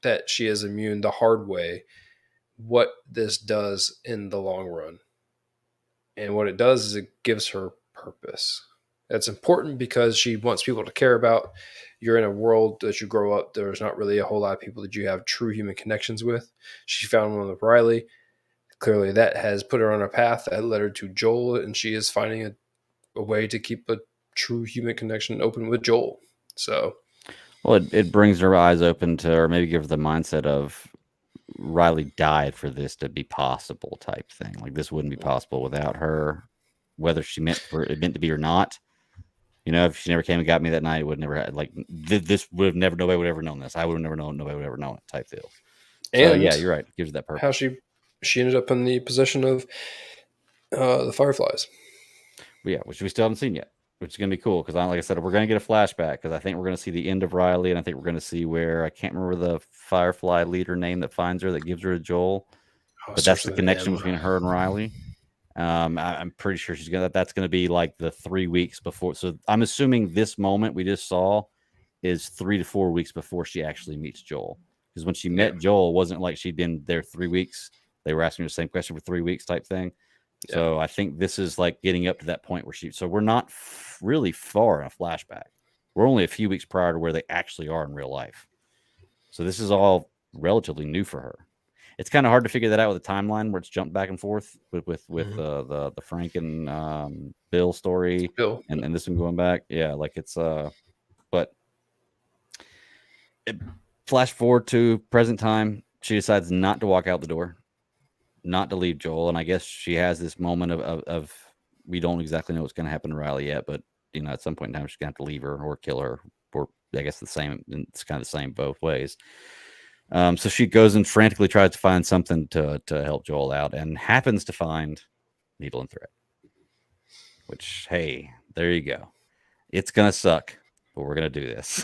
that she is immune the hard way, what this does in the long run. And what it does is it gives her purpose. That's important because she wants people to care about. You're in a world that you grow up, there's not really a whole lot of people that you have true human connections with. She found one with Riley. Clearly that has put her on a path that led her to Joel, and she is finding a way to keep a true human connection open with Joel. So, well, it brings her eyes open to, or maybe give her the mindset of Riley died for this to be possible type thing. Like this wouldn't be possible without her, whether she meant for it meant to be or not. If she never came and got me that night, it would never had like this would have never, nobody would have ever known this. I would have never known, nobody would have ever known it type deal. So and yeah, you're right. It gives her that purpose. how she ended up in the possession of the Fireflies. Yeah, which we still haven't seen yet, which is going to be cool because, like I said, we're going to get a flashback because I think we're going to see the end of Riley, and I think we're going to see where I can't remember the Firefly leader name that finds her that gives her to Joel, but that's the connection between her and Riley. I'm pretty sure that's going to be like the 3 weeks before. So I'm assuming this moment we just saw is 3 to 4 weeks before she actually meets Joel. Because when she met Joel, it wasn't like she'd been there 3 weeks. They were asking her the same question for 3 weeks type thing. Yeah. So I think this is like getting up to that point where so we're not really far in a flashback. We're only a few weeks prior to where they actually are in real life. So this is all relatively new for her. It's kind of hard to figure that out with a timeline where it's jumped back and forth with the Frank and Bill story and this one going back. Yeah, like it's but flash forward to present time. She decides not to walk out the door, not to leave Joel, and I guess she has this moment of we don't exactly know what's going to happen to Riley yet, but at some point in time she's going to have to leave her or kill her, or I guess the same. It's kind of the same both ways. So she goes and frantically tries to find something to help Joel out and happens to find needle and thread, which, hey, there you go. It's going to suck, but we're going to do this.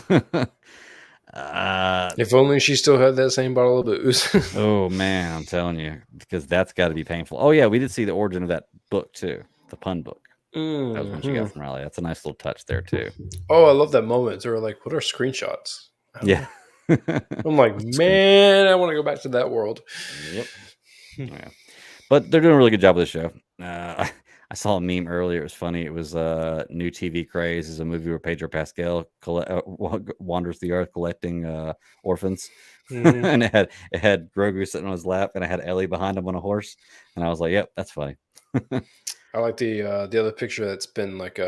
If only she still had that same bottle of booze. Oh, man, I'm telling you, because that's got to be painful. Oh, yeah, we did see the origin of that book, too, the pun book. Mm-hmm. That was one she got from Riley. That's a nice little touch there, too. Oh, I love that moment. They were like, what are screenshots? Yeah. I'm like, man, I want to go back to that world. Yep. Yeah. But they're doing a really good job with the show. I saw a meme earlier. It was funny. It was New TV Craze is a movie where Pedro Pascal wanders the earth collecting orphans. Mm-hmm. And it had Grogu sitting on his lap, and I had Ellie behind him on a horse. And I was like, yep, that's funny. I like the other picture that's been like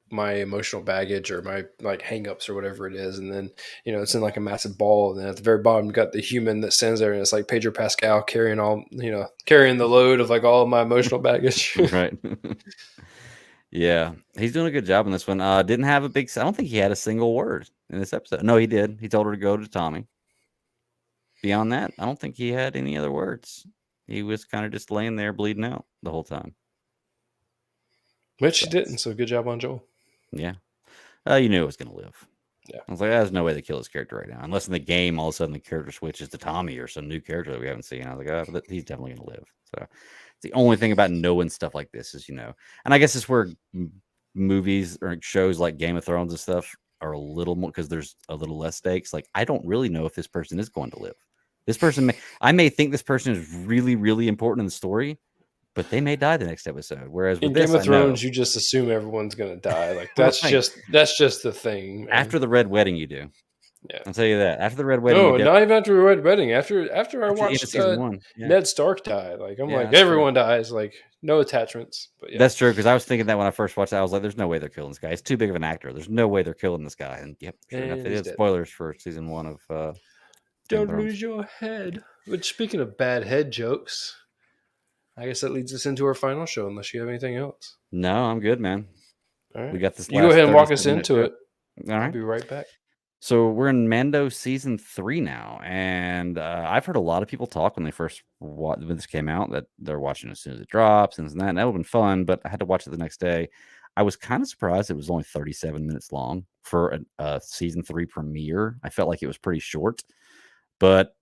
my emotional baggage or my like hangups or whatever it is, and then it's in like a massive ball, and then at the very bottom you got the human that stands there, and it's like Pedro Pascal carrying the load of like all of my emotional baggage. Right. Yeah, he's doing a good job in this one. Didn't have a big. I don't think he had a single word in this episode. No, he did. He told her to go to Tommy. Beyond that, I don't think he had any other words. He was kind of just laying there bleeding out the whole time. Which he didn't, so good job on Joel. Yeah. You knew it was going to live. Yeah. I was like, there's no way they kill his character right now, unless in the game all of a sudden the character switches to Tommy or some new character that we haven't seen. I was like, oh, but he's definitely gonna live. So it's the only thing about knowing stuff like this is, and I guess it's where movies or shows like Game of Thrones and stuff are a little more because there's a little less stakes. Like, I don't really know if this person is going to live. This person I may think this person is really, really important in the story, but they may die the next episode. Whereas with In Game this, of I know. Thrones, you just assume everyone's gonna die. Like Right. that's just the thing, man. After the red wedding, you do. Yeah. I'll tell you that. After the red wedding, you No, definitely not even after Red Wedding. After I after the end of watched season one. Yeah. Ned Stark die, like I'm Yeah, like that's true. everyone dies, like no attachments. But yeah, That's true, because I was thinking that when I first watched it, I was like, "There's no way they're killing this guy. He's too big of an actor. There's no way they're killing this guy." And yep, sure enough, and they he's did. dead. Spoilers for season 1 of Game of Don't Thrones. lose your head. Which, speaking of bad head jokes, I guess that leads us into our final show. Unless you have anything else. No, I'm good, man. All right, We got this. you go Last ahead and walk us 37-minute into show. it. All I'll right. be right back. So we're in Mando season 3 now, and I've heard a lot of people talk when they first when this came out that they're watching as soon as it drops and that would have been fun. But I had to watch it the next day. I was kind of surprised it was only 37 minutes long for a season 3 premiere. I felt like it was pretty short, but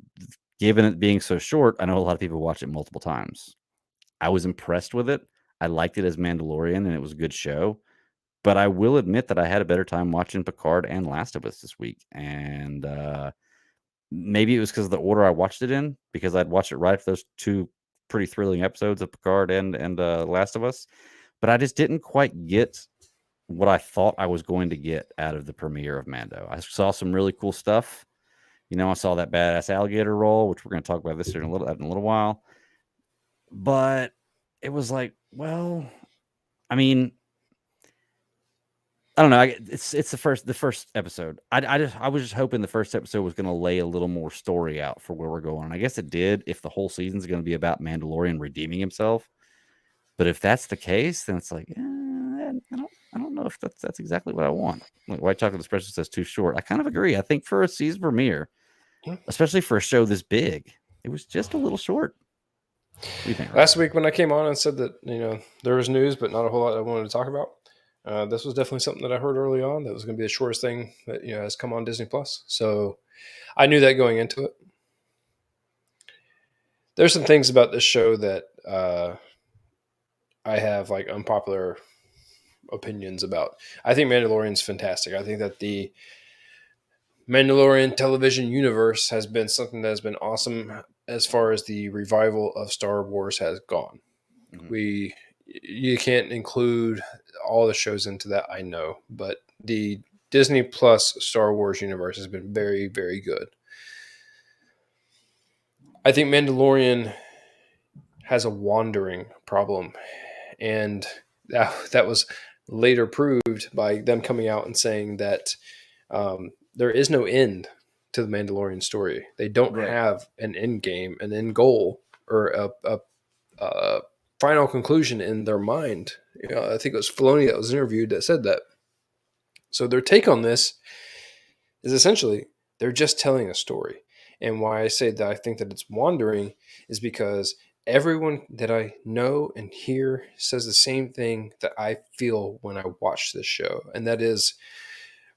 given it being so short, I know a lot of people watch it multiple times. I was impressed with it. I liked it as Mandalorian, and it was a good show. But I will admit that I had a better time watching Picard and Last of Us this week, and maybe it was because of the order I watched it in, because I'd watched it right after those 2 pretty thrilling episodes of Picard and Last of Us, but I just didn't quite get what I thought I was going to get out of the premiere of Mando. I saw some really cool stuff. I saw that badass alligator roll, which we're going to talk about this in a little while, but it was like, well, I mean, I don't know. It's the first episode. I was just hoping the first episode was going to lay a little more story out for where we're going. I guess it did. If the whole season's going to be about Mandalorian redeeming himself, but if that's the case, then it's like, I don't know if that's exactly what I want. Like White Chocolate Espresso says too short. I kind of agree. I think for a season premiere, especially for a show this big, it was just a little short. What do you think? Last week when I came on and said that there was news, but not a whole lot I wanted to talk about. This was definitely something that I heard early on that was going to be the shortest thing that has come on Disney Plus. So I knew that going into it. There's some things about this show that I have like unpopular opinions about. I think Mandalorian's fantastic. I think that the Mandalorian television universe has been something that has been awesome as far as the revival of Star Wars has gone. Mm-hmm. You can't include all the shows into that, I know, but the Disney Plus Star Wars universe has been very, very good. I think Mandalorian has a wandering problem, and that was later proved by them coming out and saying that there is no end to the Mandalorian story. They don't have an end game, an end goal, or a final conclusion in their mind. I think it was Filoni that was interviewed that said that. So their take on this is essentially they're just telling a story. And why I say that I think that it's wandering is because everyone that I know and hear says the same thing that I feel when I watch this show. And that is,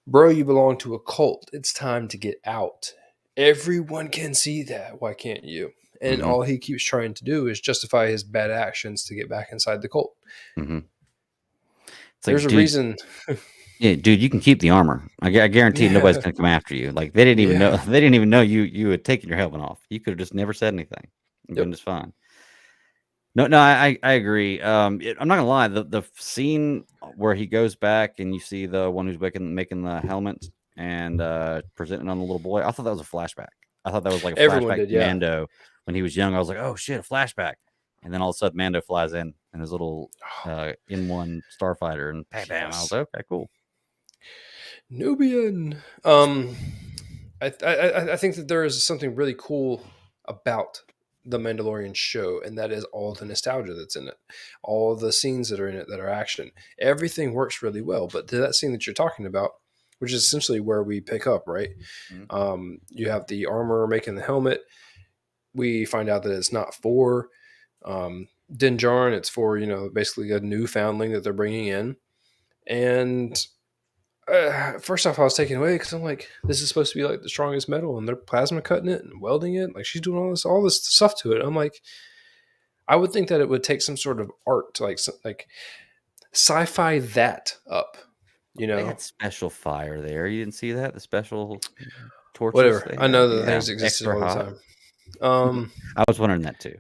bro, you belong to a cult. It's time to get out. Everyone can see that. Why can't you? And all he keeps trying to do is justify his bad actions to get back inside the cult. Mm-hmm. There's a reason. Yeah, dude, you can keep the armor. I guarantee nobody's gonna come after you. Like they didn't even know. They didn't even know you had taken your helmet off. You could have just never said anything. You've been just fine. No, I agree. I'm not gonna lie. The scene where he goes back and you see the one who's making the helmet and presenting on the little boy. I thought that was a flashback. I thought that was like a flashback to Mando when he was young. I was like, oh shit, a flashback. And then all of a sudden, Mando flies in his little M1 starfighter, and bam, bam. I was like, okay, cool. Nubian. I think that there is something really cool about the Mandalorian show, and that is all the nostalgia that's in it, all the scenes that are in it that are action. Everything works really well. But to that scene that you're talking about, which is essentially where we pick up, right? Mm-hmm. You have the armor making the helmet. We find out that it's not for Din Djarin. It's for basically a new foundling that they're bringing in, and First off, I was taken away because I'm like, this is supposed to be like the strongest metal, and they're plasma cutting it and welding it. Like she's doing all this stuff to it. I'm like, I would think that it would take some sort of art to like sci-fi that up. You They know, had special fire there. You didn't see that? The special torches whatever. they I had? know that Yeah, things existed extra all the hot. time. Um, I was wondering that too.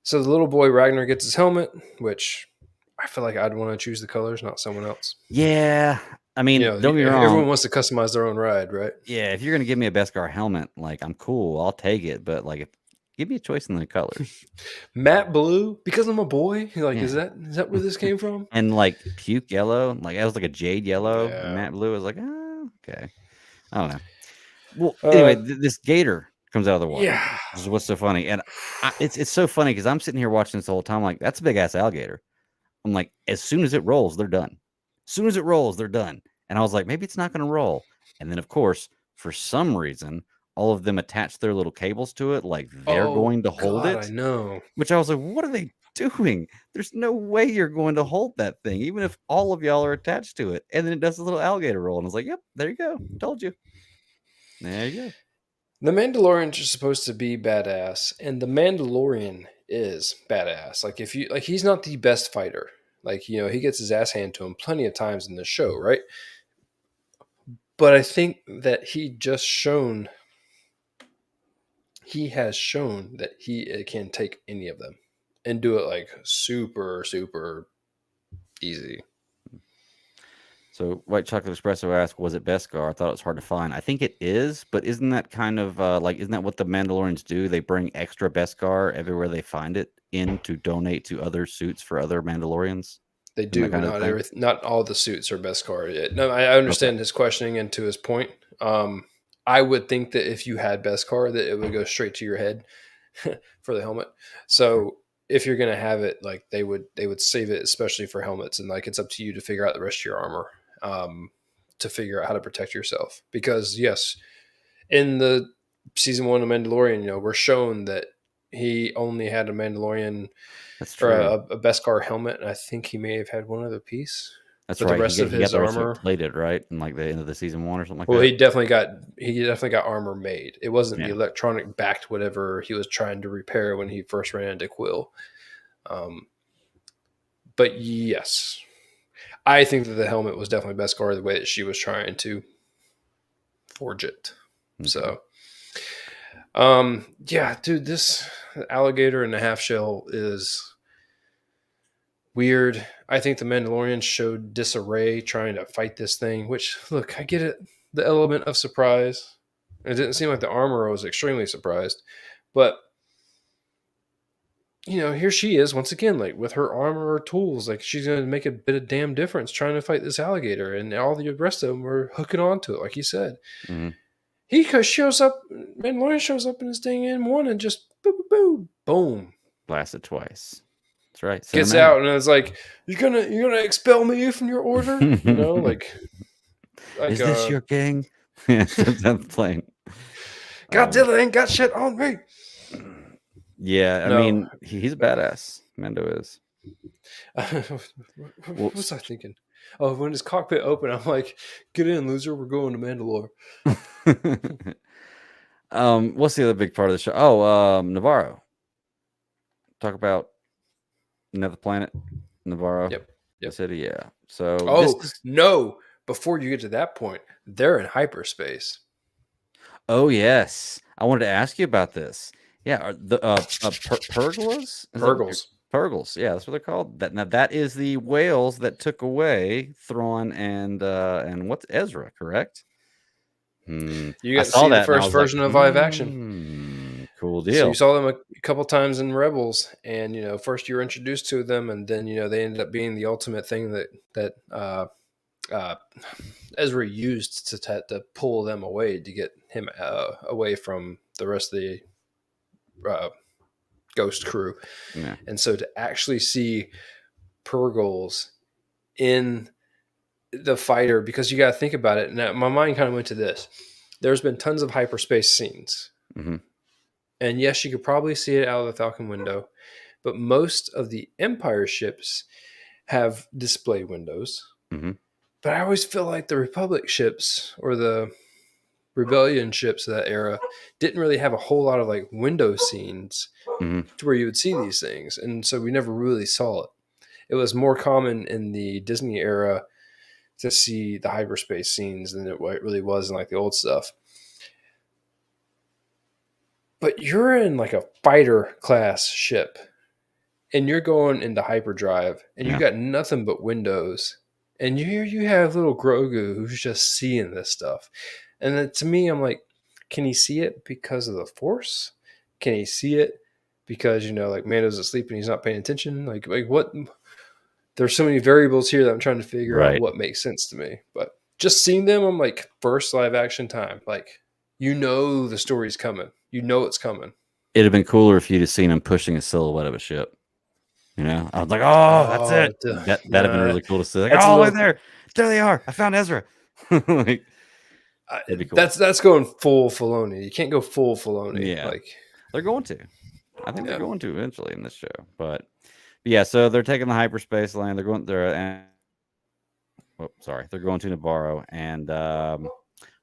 so the little boy Ragnar gets his helmet, which I feel like I'd want to choose the colors, not someone else. Yeah, I You mean, know, don't get me everyone wrong. wants to customize their own ride, right? Yeah, if you're gonna give me a Beskar helmet, like I'm cool, I'll take it. But like, give me a choice in the colors. Matte blue because I'm a boy. Like, Yeah, is that where this came from? and like puke yellow, like that was like a jade yellow, and Yeah. matte blue was like, oh, okay. I don't know. Well, anyway, Uh, this gator comes out of the water. yeah. This is what's so funny, and it's so funny because I'm sitting here watching this the whole time, like that's a big ass alligator. I'm like, as soon as it rolls, they're done. As soon as it rolls, they're done. And I was like, maybe it's not going to roll. And then, of course, for some reason, all of them attach their little cables to it, like they're Oh going to hold God, I it. know. Which I was like, what are they doing? There's no way you're going to hold that thing, even if all of y'all are attached to it. And then it does a little alligator roll. And I was like, yep, there you go. Told you. There you go. The Mandalorians are supposed to be badass, and the Mandalorian is badass. Like if you like, he's not the best fighter. Like he gets his ass handed to him plenty of times in the show, right? But I think that he has shown that he can take any of them and do it like super super easy. So White Chocolate Espresso asked, was it Beskar? I thought it was hard to find. I think it is, but isn't that kind of like, isn't that what the Mandalorians do? They bring extra Beskar everywhere they find it in to donate to other suits for other Mandalorians? They Isn't that do, but kind of the thing? not all the suits are best card. No, I Okay. understand his questioning and to his point. I would think that if you had best card, that it would go straight to your head for the helmet. Okay. So if you're gonna have it, like they would save it especially for helmets, and like it's up to you to figure out the rest of your armor, to figure out how to protect yourself. Because yes, in the season one of Mandalorian, we're shown that he only had a Mandalorian That's or true. a Beskar helmet, and I think he may have had one other piece, That's but the right. rest of He got his the rest of it armor. plated, right? In like the end of the season one or something like Well, that. he definitely got armor made. It wasn't the Yeah. electronic backed whatever he was trying to repair when he first ran into Quill. Um, but yes, I think that the helmet was definitely Beskar the way that she was trying to forge it. Okay. So, yeah, dude, this alligator in the half shell is weird. I think the Mandalorians showed disarray trying to fight this thing, which, look, I get it. The element of surprise. It didn't seem like the armor was extremely surprised. But, here she is once again, like with her armor or tools. Like she's going to make a bit of damn difference trying to fight this alligator. And all the rest of them were hooking onto it, like you said. Mm-hmm. He shows up, Mandalorian shows up in his thing in one and just boom. Blasted twice. That's right. Send Gets him out. out and it's like, you're gonna expel me from your order, like Is this your king? Yeah, that's playing. Godzilla ain't got shit on me. Yeah, I No. mean, he's a badass. Mando is. What was I thinking? Oh, when his cockpit opened, I'm like, get in, loser. We're going to Mandalore. What's the other big part of the show? Oh, Navarro. Talk about another planet, Navarro. Yep. The city, yeah. So no. Before you get to that point, they're in hyperspace. Oh yes, I wanted to ask you about this. Yeah, are the pergolas? Purgles, yeah, that's what they're called. That is the whales that took away Thrawn and what's Ezra, correct? You I got to saw see the that and I first was like, version of live action. cool So you deal. saw them a couple times in Rebels, and first you were introduced to them, and then they ended up being the ultimate thing that Ezra used to pull them away to get him away from the rest of the Ghost crew. Yeah. And so to actually see Purgles in the fighter, because you got to think about it. Now, my mind kind of went to this. There's been tons of hyperspace scenes. Mm-hmm. And yes, you could probably see it out of the Falcon window, but most of the Empire ships have display windows. Mm-hmm. But I always feel like the Republic ships or the Rebellion ships of that era didn't really have a whole lot of like window scenes Mhm. to where you would see these things, and so we never really saw it. It was more common in the Disney era to see the hyperspace scenes than it really was in like the old stuff. But you're in like a fighter class ship and you're going into hyperdrive and you Yeah. got nothing but windows. And you have little Grogu who's just seeing this stuff. And then to me, I'm like, can he see it because of the Force? Can he see it because, like Mando's asleep and he's not paying attention? Like what? There's so many variables here that I'm trying to figure out Right. what makes sense to me. But just seeing them, I'm like, first live action time. Like, the story's coming. You know it's coming. It'd have been cooler if you'd have seen him pushing a silhouette of a ship. I was like, oh, that's Oh, it. That'd have been nah, really cool to see. Like, that's a oh, look little. there. There they are. I found Ezra. Like, that'd be cool. That's going full Filoni. You can't go full Filoni. Yeah. Like, They're going to. I think they're yeah, going to eventually in this show. But yeah, so they're taking the hyperspace lane. They're going there and sorry. They're going to Navarro. And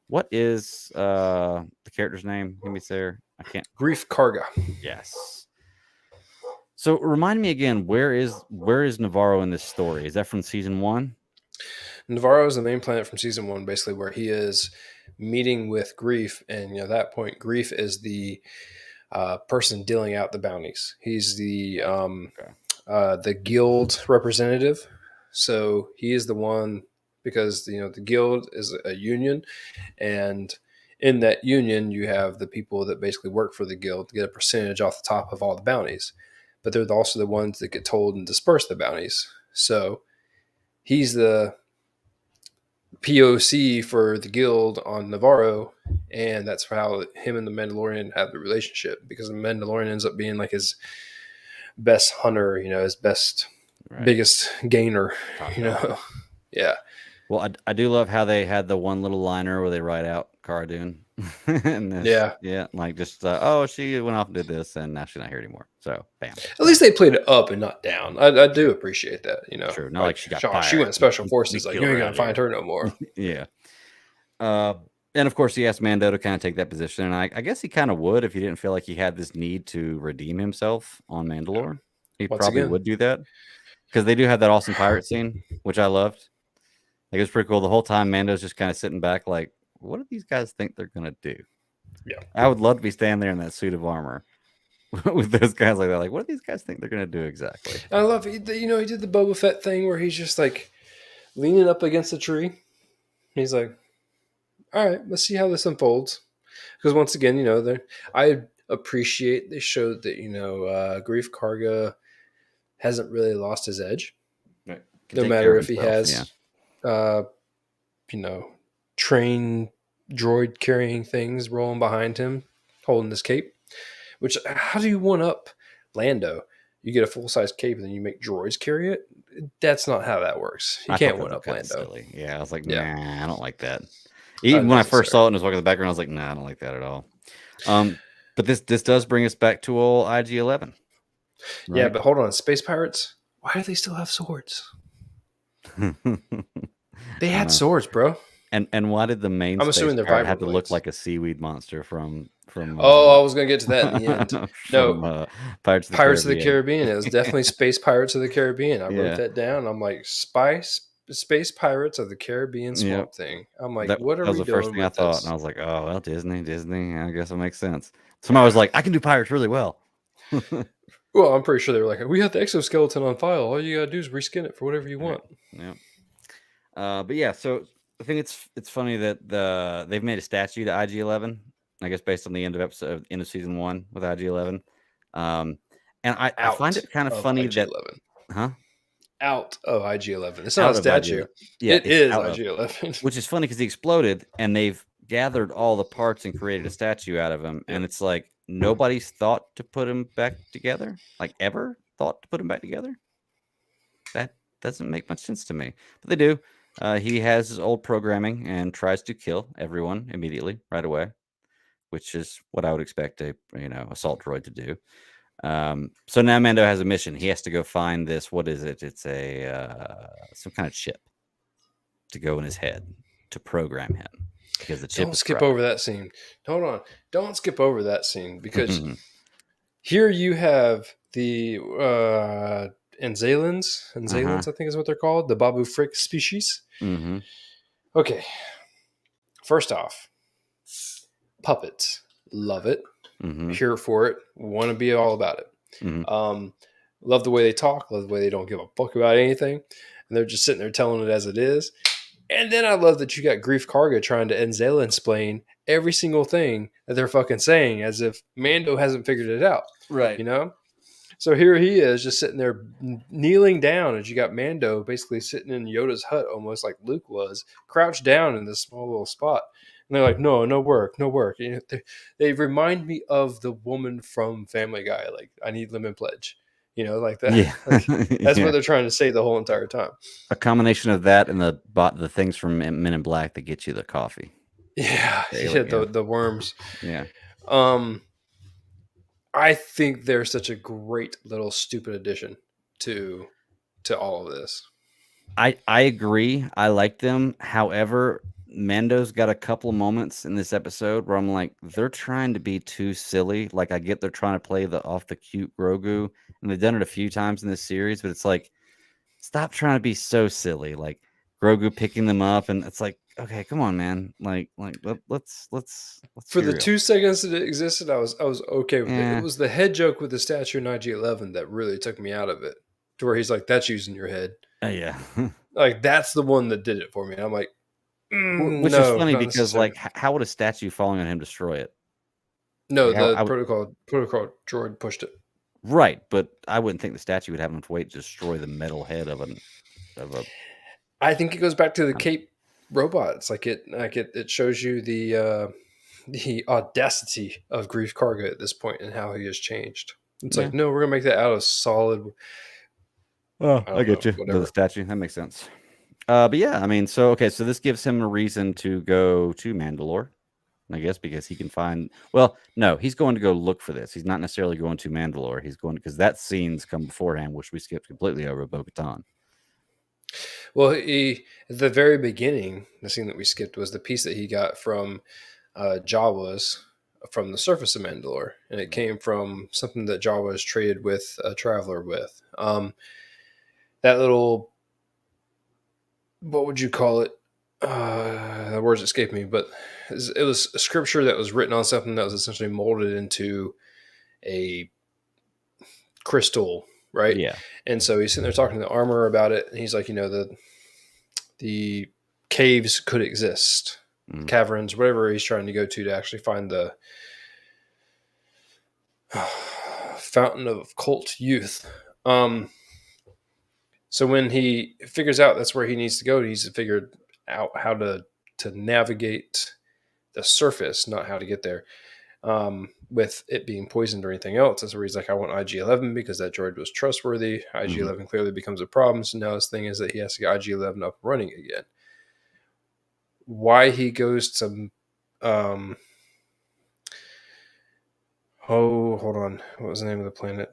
what is the character's name? Give me there. I can't. Grief Karga. Yes. So remind me again, where is Navarro in this story? Is that from season 1? Navarro is the main planet from season 1, basically, where he is meeting with Grief, and at that point, Grief is the person dealing out the bounties. He's Okay. the guild representative, so he is the one because the guild is a union, and in that union, you have the people that basically work for the guild to get a percentage off the top of all the bounties, but they're also the ones that get told and disperse the bounties. So he's the POC for the guild on Navarro, and that's how him and the Mandalorian have the relationship because the Mandalorian ends up being like his best hunter, his best, biggest gainer, Yeah. Well, I do love how they had the one little liner where they write out Cara Dune. And this, Yeah. like just oh, she went off and did this, and now she's not here anymore. So, bam. At least they played it up and not down. I do appreciate that, True. Not like she got fired. She went special We forces. Like, you killed ain't her going out to find here. her no more. Yeah. And of course, he asked Mando to kind of take that position, and I guess he kind of would if he didn't feel like he had this need to redeem himself on Mandalore. He Once probably again. would do that because they do have that awesome pirate scene, which I loved. Like, it was pretty cool. The whole time, Mando's just kind of sitting back, like, what do these guys think they're gonna do? Yeah. I would love to be standing there in that suit of armor with those guys like that. Like, what do these guys think they're gonna do exactly? I love he did the Boba Fett thing where he's just like leaning up against a tree. He's like, all right, let's see how this unfolds. Because once again, I appreciate they showed that Grief Karga hasn't really lost his edge. Right. No matter if he has, train droid carrying things rolling behind him, holding his cape. Which, how do you one up Lando? You get a full size cape and then you make droids carry it. That's not how that works. You can't one up Lando. Silly. Yeah, I was like, nah, I don't like that. Even when I first saw it and was walking in the background, I was like, nah, I don't like that at all. But this does bring us back to old IG-11. Right? Yeah, but hold on, space pirates. Why do they still have swords? They had swords, bro. And why did the main space pirate have to look like a seaweed monster from I was gonna get to that in the end. No, Pirates of the Caribbean. It was definitely Space Pirates of the Caribbean. I wrote that down. I'm like, Space Pirates of the Caribbean Swamp Thing. I'm like, what are we doing? That was the first thing I thought, and I was like, oh well, Disney. I guess it makes sense. Somebody was like, I can do pirates really well. Well, I'm pretty sure they were like, we have the exoskeleton on file. All you gotta do is reskin it for whatever you want. Yeah. But yeah, so I think it's funny that they've made a statue to IG-11. I guess based on the end of season 1 with IG-11. And I find it kind of funny IG-11. That, out of IG-11. It's not a statue. Yeah, it is IG-11. Which is funny because he exploded, and they've gathered all the parts and created a statue out of him. And it's like nobody's thought to put him back together, like ever thought to put him back together. That doesn't make much sense to me, but they do. He has his old programming and tries to kill everyone immediately, right away, which is what I would expect a assault droid to do. So now Mando has a mission. He has to go find this. What is it? It's a some kind of chip. to go in his head to program him because the chip Don't is skip fried. over that scene. Hold on. Don't skip over that scene because here you have the Anzalins. Uh-huh. Anzalins, I think is what they're called. The Babu Frick species. Mm-hmm. Okay. First off, puppets. Love it. Mm-hmm. Here for it. Want to be all about it. Mm-hmm. Love the way they talk. Love the way they don't give a fuck about anything. And they're just sitting there telling it as it is. And then I love that you got Grief Karga trying to Enzela explain every single thing that they're fucking saying as if Mando hasn't figured it out. Right. You know? So here he is just sitting there kneeling down as you got Mando basically sitting in Yoda's hut almost like Luke was, crouched down in this small little spot. And they're like, no, no work, no work. You know, they remind me of the woman from Family Guy, like, I need lemon pledge. You know, like that. Yeah. Like, that's Yeah. what they're trying to say the whole entire time. A combination of that and the things from Men in Black that get you the coffee. Yeah, Daily, yeah, the worms. Yeah. I think they're such a great little stupid addition to all of this. I agree. I like them. However, Mando's got a couple of moments in this episode where I'm like, they're trying to be too silly. Like, I get they're trying to play the off the cute Grogu, and they've done it a few times in this series, but it's like, stop trying to be so silly. Like Grogu picking them up, and it's like, okay, come on, man. Let's For be the real. 2 seconds that it existed, I was okay with it. Yeah. It was the head joke with the statue in IG-11 that really took me out of it. To where he's like, "That's using your head." Yeah. Like that's the one that did it for me. And I'm like, Which is no, funny not because, necessarily. like, how would a statue falling on him destroy it? No, Like, the I would, protocol droid pushed it. right, but I wouldn't think the statue would have enough weight to destroy the metal head of a. I think it goes back to the Cape robot. It's like it shows you the audacity of Grief Karga at this point and how he has changed. It's Yeah. like, no, we're gonna make that out of solid. Oh, I get you. Whatever. The statue. That makes sense. But yeah, I mean, so this gives him a reason to go to Mandalore, I guess, because he can find. Well, no, he's going to go look for this. He's not necessarily going to Mandalore. He's going because that scene's come beforehand, which we skipped completely over Bo-Katan. Well, he at the very beginning, the scene that we skipped was the piece that he got from Jawas from the surface of Mandalore, and it came from something that Jawas traded with a traveler with. That little, what would you call it? The words escape me, but it was a scripture that was written on something that was essentially molded into a crystal, right? Yeah. And so he's sitting there talking to the armor about it, and he's like, the caves could exist, caverns, whatever he's trying to go to actually find the fountain of cult youth. So when he figures out that's where he needs to go, he needs to figure out how to navigate the surface, not how to get there. With it being poisoned or anything else. That's where he's like, I want IG-11 because that droid was trustworthy. IG-11 clearly becomes a problem. So now his thing is that he has to get IG-11 up and running again. Why he goes to, hold on. What was the name of the planet?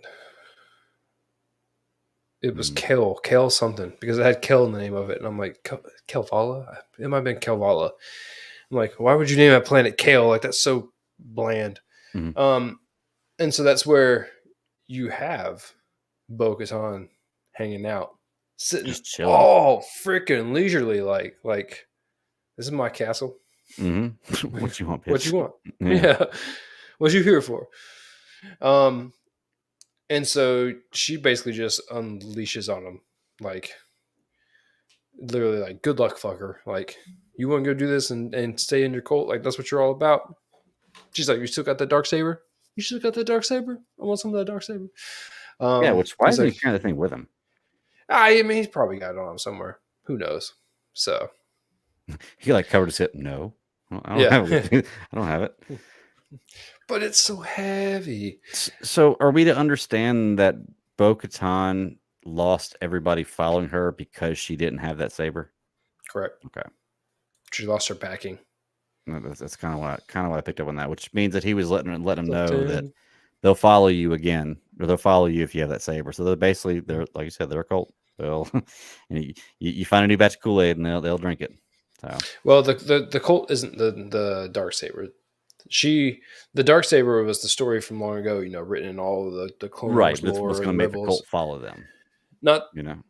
It was Kel something, because it had Kel in the name of it. And I'm like, Kelvala? It might have been Kelvala. I'm like, why would you name that planet Kale? Like, that's so bland. And so that's where you have Bo-Katan hanging out, sitting Just chilling. all freaking leisurely, like this is my castle. What you want, bitch? What you want? Yeah. What you here for? And so she basically just unleashes on him, like literally, like, good luck, fucker. Like, you want to go do this and stay in your cult? Like, that's what you're all about. She's like, you still got the Darksaber? You still got the Darksaber? I want some of that Darksaber. Yeah, why isn't like, he carrying the thing with him? I mean, he's probably got it on him somewhere. Who knows? So he like covered his hip. No, I don't have it. But it's so heavy. So are we to understand that Bo-Katan lost everybody following her because she didn't have that saber? Correct. Okay. She lost her backing. That's kind of what I picked up on that, which means that he was letting them know that they'll follow you again, or they'll follow you if you have that saber. So they're basically, like you said, they're a cult. They'll you find a new batch of Kool-Aid and they'll drink it. So Well, the Colt isn't the dark saber. The dark saber was the story from long ago. You know, written in all of the Clone right, Wars that's what's lore going and to make the Rebels. cult follow them. Not You know.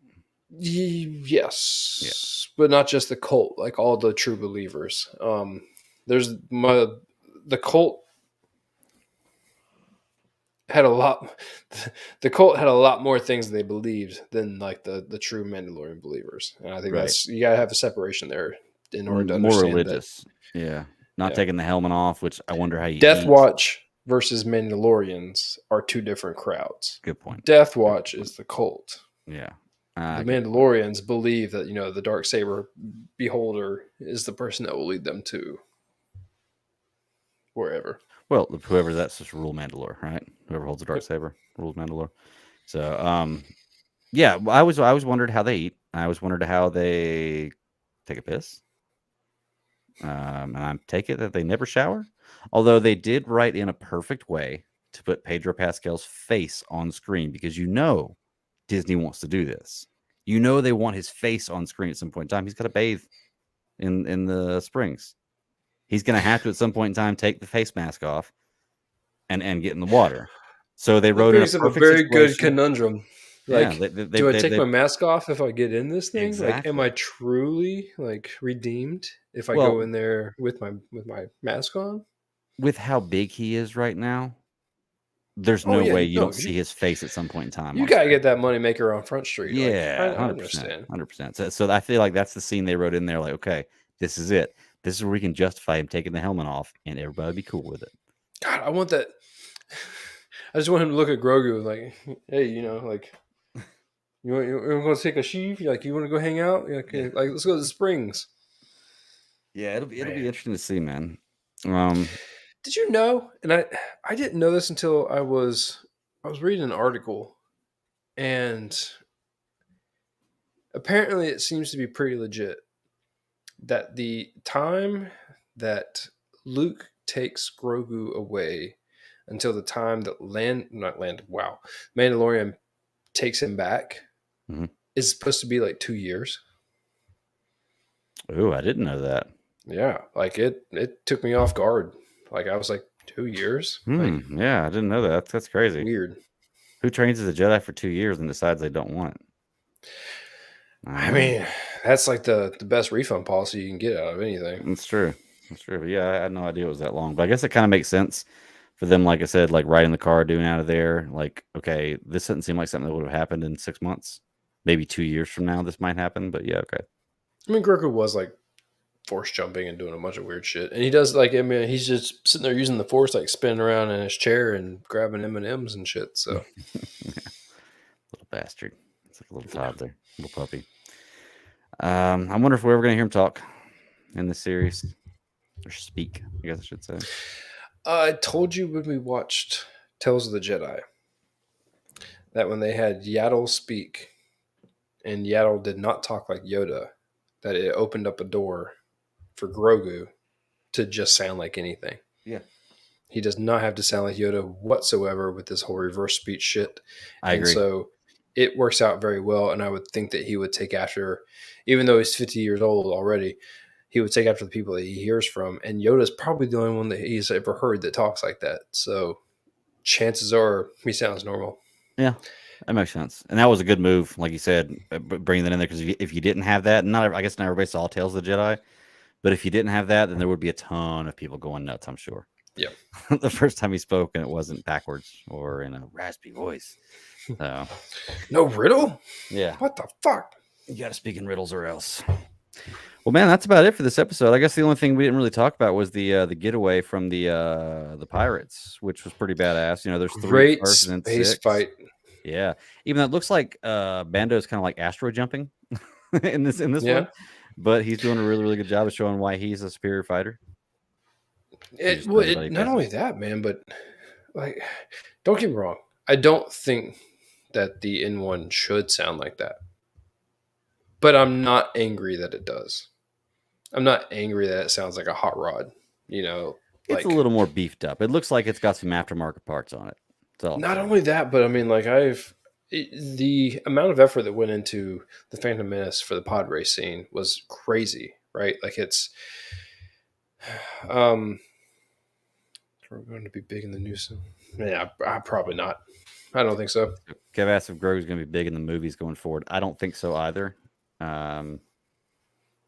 yes, Yeah. but not just the cult. Like all the true believers. The cult had a lot. The cult had a lot more things they believed than like the true Mandalorian believers, and I think Right. you gotta have a separation there in order to More understand that. religious. Yeah. Not Yeah. taking the helmet off, which I wonder how you Death eat. Watch versus Mandalorians are two different crowds. Good point. Death Watch is the cult. Yeah. The Mandalorians believe that the dark saber beholder is the person that will lead them to wherever. Well, whoever that's just rule Mandalore, right? Whoever holds the dark saber rules Mandalore. So, yeah, I always wondered how they eat. I always wondered how they take a piss. And I take it that they never shower, although they did write in a perfect way to put Pedro Pascal's face on screen because Disney wants to do this. They want his face on screen at some point in time. He's got to bathe in the springs. He's going to have to at some point in time take the face mask off and get in the water. So they wrote in a perfect very situation. good conundrum. Like, yeah, do I take my mask off if I get in this thing? Exactly. Like, am I truly like redeemed if I go in there with my mask on? With how big he is right now, there's no way you don't see his face at some point in time. You gotta get that moneymaker on Front Street. Yeah, like, I understand. 100%. So I feel like that's the scene they wrote in there. Like, okay, this is it. This is where we can justify him taking the helmet off, and everybody be cool with it. God, I want that. I just want him to look at Grogu like, hey, like, you want to go take a sheave? Like, you want to go hang out? Like, let's go to the springs. Yeah, it'll be interesting to see, man. Did you know? And I didn't know this until I was reading an article, and apparently it seems to be pretty legit that the time that Luke takes Grogu away until the time that Mandalorian takes him back is supposed to be like 2 years. Oh, I didn't know that. Yeah, like it took me off guard. Like I was like, 2 years? Like, yeah, I didn't know that. That's crazy. Weird. Who trains as a Jedi for 2 years and decides they don't want it? I mean, that's like the best refund policy you can get out of anything. That's true. But yeah, I had no idea it was that long. But I guess it kind of makes sense for them, like I said, like riding the car, doing out of there. Like, okay, this doesn't seem like something that would have happened in 6 months. Maybe 2 years from now, this might happen. But yeah, okay. I mean, Grogu was like force jumping and doing a bunch of weird shit, and he does he's just sitting there using the force, like spinning around in his chair and grabbing M&Ms and shit. So, little bastard. It's like a little toddler, little puppy. I wonder if we're ever going to hear him talk in this series or speak, I guess I should say. I told you when we watched Tales of the Jedi that when they had Yaddle speak and Yaddle did not talk like Yoda, that it opened up a door for Grogu to just sound like anything. Yeah. He does not have to sound like Yoda whatsoever with this whole reverse speech shit. I agree. So it works out very well, and I would think that he would take after, even though he's 50 years old already, he would take after the people that he hears from. And Yoda's probably the only one that he's ever heard that talks like that. So chances are he sounds normal. Yeah, that makes sense. And that was a good move, like you said, bringing that in there. Because if you didn't have that, I guess not everybody saw Tales of the Jedi, but if you didn't have that, then there would be a ton of people going nuts, I'm sure. Yeah. The first time he spoke, and it wasn't backwards or in a raspy voice. So. No riddle? Yeah. What the fuck? You got to speak in riddles or else. Well, man, that's about it for this episode. I guess the only thing we didn't really talk about was the getaway from the pirates, which was pretty badass. There's 3 great and space 6. fight. Yeah, even though it looks like Mando is kind of like asteroid jumping in this one, but he's doing a really, really good job of showing why he's a superior fighter. Not only that, man, but like, don't get me wrong. I don't think that the N1 should sound like that, but I'm not angry that it does. I'm not angry that it sounds like a hot rod. It's a little more beefed up. It looks like it's got some aftermarket parts on it. Not only that, but I mean, like The amount of effort that went into the Phantom Menace for the pod race scene was crazy, right? Like it's, um, we're going to be big in the news. Yeah, probably not. I don't think so. Kev asked if Grogu's going to be big in the movies going forward. I don't think so either. Um,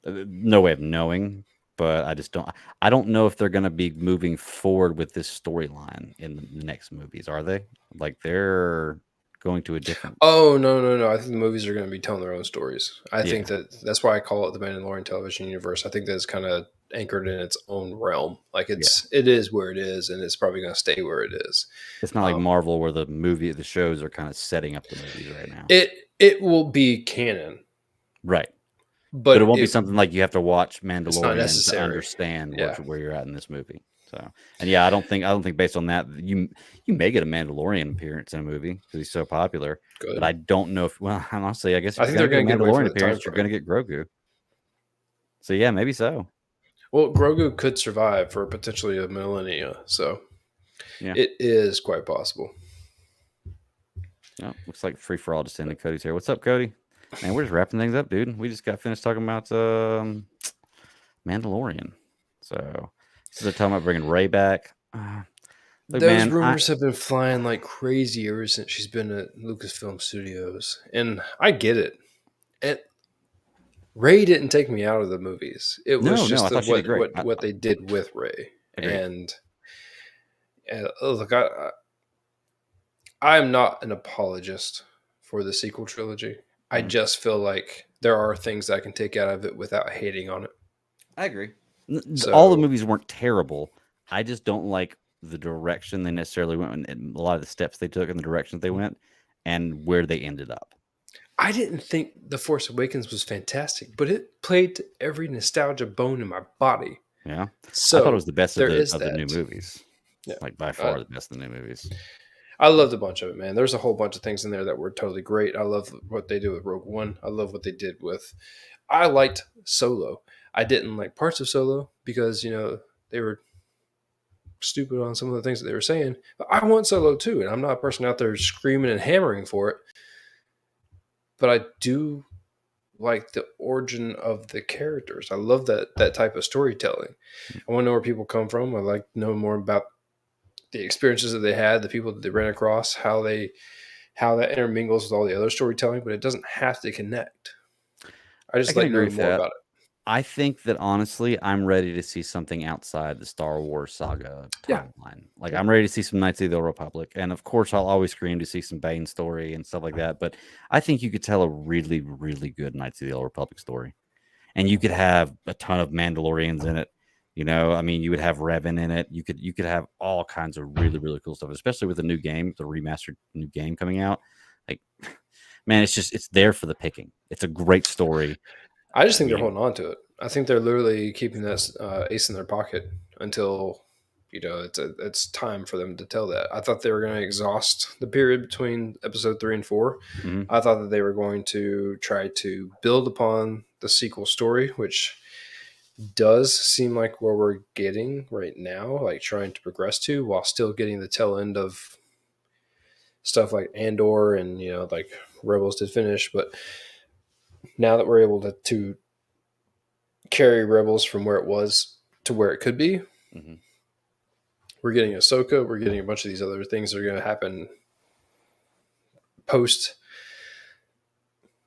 no way of knowing, but I just don't. I don't know if they're going to be moving forward with this storyline in the next movies. Are they? Like they're going to a different. Oh no! I think the movies are going to be telling their own stories. I think Yeah, that's why I call it the Mandalorian television universe. I think that it's kind of anchored in its own realm. Like yeah. it is where it is, and it's probably going to stay where it is. It's not like Marvel where the shows are kind of setting up the movies right now. It will be canon, Right. But it but won't be something like you have to watch it's not Mandalorian to necessary. understand Yeah, where you're at in this movie. So, and yeah, I don't think based on that you may get a Mandalorian appearance in a movie because he's so popular. But good. I don't know if honestly, I guess I if you're think gonna they're get a going to get away from Mandalorian the time appearance, you're frame. gonna get Grogu. So yeah, maybe so. Well, Grogu could survive for potentially a millennia, so Yeah. it is quite possible. Yeah. Looks like free for all just ending. Cody's here. What's up, Cody? Man, we're just wrapping things up, dude. We just got finished talking about Mandalorian. So this is talking about bringing Ray back. Look, Those man, I rumors have been flying like crazy ever since she's been at Lucasfilm Studios, and I get it. And Ray didn't take me out of the movies. It was no, just I thought she did great. what they did with Ray. Agreed. And look, I'm not an apologist for the sequel trilogy. I Mhm. just feel like there are things I can take out of it without hating on it. I agree. All the So movies weren't terrible. I just don't like the direction they necessarily went and a lot of the steps they took and the directions they went and where they ended up. I didn't think The Force Awakens was fantastic, but it played to every nostalgia bone in my body. Yeah. I thought it was So the best there is of the new that. movies. Yeah. Like by Uh, far the best of the new movies. I loved a bunch of it, man. There's a whole bunch of things in there that were totally great. I love what they do with Rogue One. I love what they did with. I liked Solo. I didn't like parts of Solo because they were stupid on some of the things that they were saying. But I want Solo too, and I'm not a person out there screaming and hammering for it. But I do like the origin of the characters. I love that type of storytelling. I want to know where people come from. I like to know more about the experiences that they had, the people that they ran across, how that intermingles with all the other storytelling, but it doesn't have to connect. I I just can like agree knowing with more that. about it. I think that honestly, I'm ready to see something outside the Star Wars saga Yeah. timeline. Like Yeah. I'm ready to see some Knights of the Old Republic, and of course, I'll always scream to see some Bane story and stuff like that. But I think you could tell a really, really good Knights of the Old Republic story, and you could have a ton of Mandalorians in it. I mean, you would have Revan in it. You could have all kinds of really, really cool stuff, especially with the new game, the remastered new game coming out. Like, man, it's there for the picking. It's a great story. I just I think they're mean, holding on to it. I think they're literally keeping that ace in their pocket until it's time for them to tell that. I thought they were going to exhaust the period between episode 3 and 4. mhm. I thought that they were going to try to build upon the sequel story, which does seem like where we're getting right now, like trying to progress to while still getting the tail end of stuff like Andor and like Rebels did finish. But now that we're able to carry Rebels from where it was to where it could be, Mhm. we're getting Ahsoka. We're getting a bunch of these other things that are going to happen post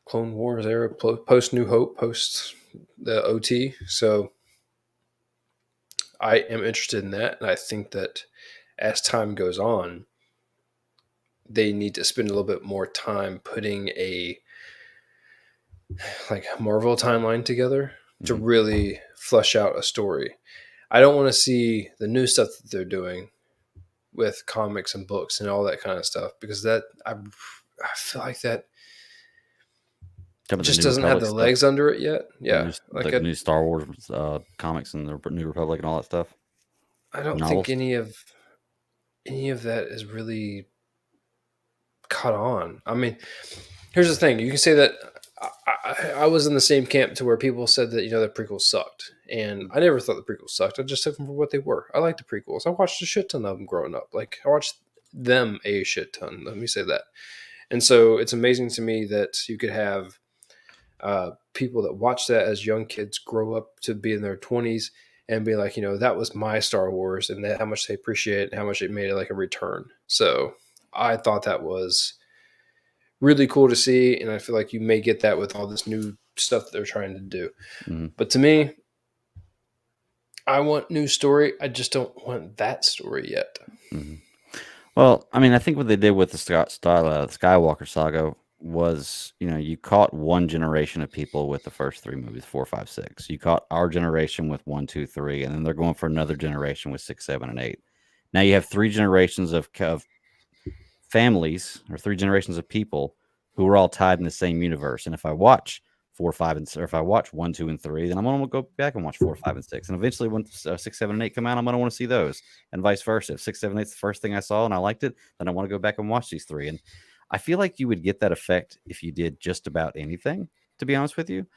Clone Wars era, post New Hope, post the OT. So I am interested in that, and I think that as time goes on, they need to spend a little bit more time putting a Marvel timeline together to Mhm. really flesh out a story. I don't want to see the new stuff that they're doing with comics and books and all that kind of stuff because I feel like that Talking about the just New doesn't have Republic the stuff, legs under it yet. Yeah, the new Star Wars comics and the New Republic and all that stuff. I don't think Novels. any of that is really caught on. I mean, here's the thing: you can say that I was in the same camp to where people said that the prequels sucked, and I never thought the prequels sucked. I just took them for what they were. I like the prequels. I watched a shit ton of them growing up. Like I watched them a shit ton. Let me say that. And so it's amazing to me that you could have people that watch that as young kids grow up to be in their 20s and be like, that was my Star Wars, and that how much they appreciate it and how much it made it like a return. So I thought that was really cool to see, and I feel like you may get that with all this new stuff that they're trying to do. Mm-hmm. But to me, I want new story. I just don't want that story yet. Mm-hmm. Well, I mean, I think what they did with the Skywalker saga was, you caught one generation of people with the first three movies, 4, 5, 6. You caught our generation with 1, 2, 3, and then they're going for another generation with 6, 7, and 8. Now you have three generations of families, or three generations of people who are all tied in the same universe. And if I watch 4, 5, or if I watch 1, 2, and 3, then I'm going to go back and watch 4, 5, and 6. And eventually, when 6, 7, and 8 come out, I'm going to want to see those, and vice versa. If 6, 7, 8 is the first thing I saw and I liked it, then I want to go back and watch these three. And I feel like you would get that effect if you did just about anything, to be honest with you.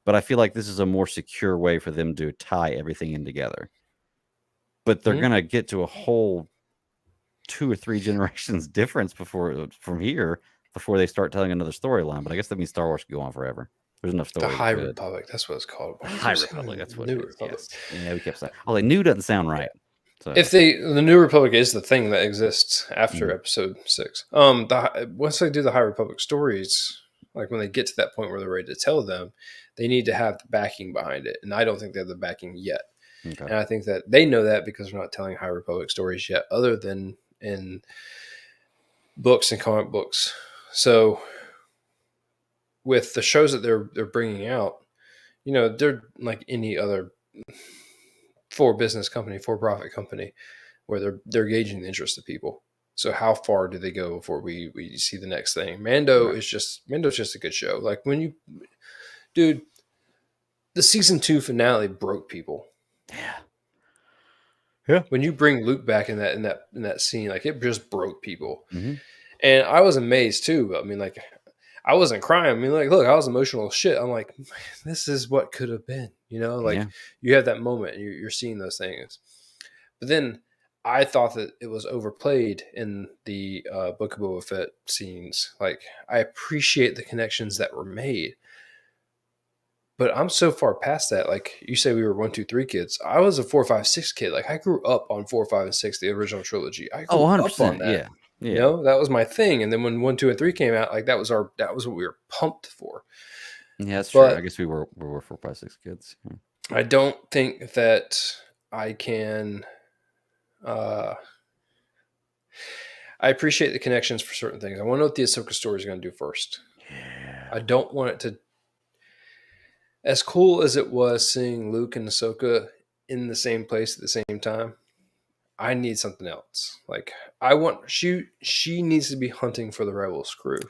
But I feel like this is a more secure way for them to tie everything in together. But they're going to get to a whole 2 or 3 generations difference from here before they start telling another storyline. But I guess that means Star Wars could go on forever. There's enough stories. The High Republic, that's what it's called. High Republic, that's what New it is. Republic. Yes. Yeah, we kept saying. Oh, new doesn't sound right. So. If the New Republic is the thing that exists after Episode 6. Once they do the High Republic stories, like when they get to that point where they're ready to tell them, they need to have the backing behind it, and I don't think they have the backing yet. Okay. And I think that they know that because they're not telling High Republic stories yet, other than in books and comic books. So with the shows that they're bringing out, they're like any other for-profit company, where they're gauging the interest of people. So how far do they go before we see the next thing? Mando's just a good show. Like dude, the season 2 finale broke people. Yeah. When you bring Luke back in that scene, like it just broke people. Mm-hmm. And I was amazed too. I mean, like, I wasn't crying. I mean, like, look, I was emotional as shit. I'm like, this is what could have been, you have that moment and you're seeing those things. But then I thought that it was overplayed in the Book of Boba Fett scenes. Like, I appreciate the connections that were made, but I'm so far past that. Like you say, we were 1, 2, 3 kids. I was a 4, 5, 6 kid. Like, I grew up on 4, 5, and 6, the original trilogy. I grew 100%, up on that. Yeah. That was my thing. And then when 1, 2, and 3 came out, like that was what we were pumped for. Yeah, that's true. I guess we were 4, 5, 6 kids. Yeah. I don't think that I can. I appreciate the connections for certain things. I want to know what the Ahsoka story is going to do first. Yeah. I don't want it to. As cool as it was seeing Luke and Ahsoka in the same place at the same time, I need something else. Like, I want she needs to be hunting for the Rebels crew.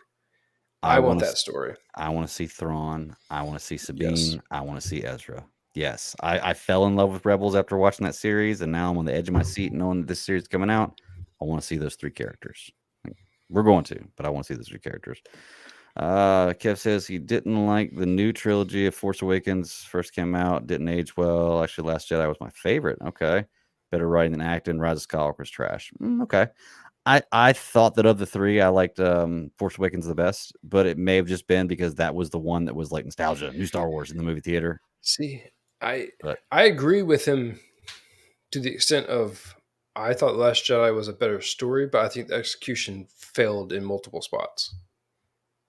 I want that story. I want to see Thrawn. I want to see Sabine. Yes. I want to see Ezra. Yes, I fell in love with Rebels after watching that series, and now I'm on the edge of my seat knowing that this series is coming out. I want to see those 3 characters. We're going to, but I want to see those 3 characters. Kev says he didn't like the new trilogy of Force Awakens. First came out, didn't age well. Actually, Last Jedi was my favorite. Okay. Better writing than acting. Rise of Skywalker was trash. Okay. I thought that of the 3, I liked Force Awakens the best, but it may have just been because that was the one that was like nostalgia, new Star Wars in the movie theater. See, I agree with him to the extent of I thought The Last Jedi was a better story, but I think the execution failed in multiple spots.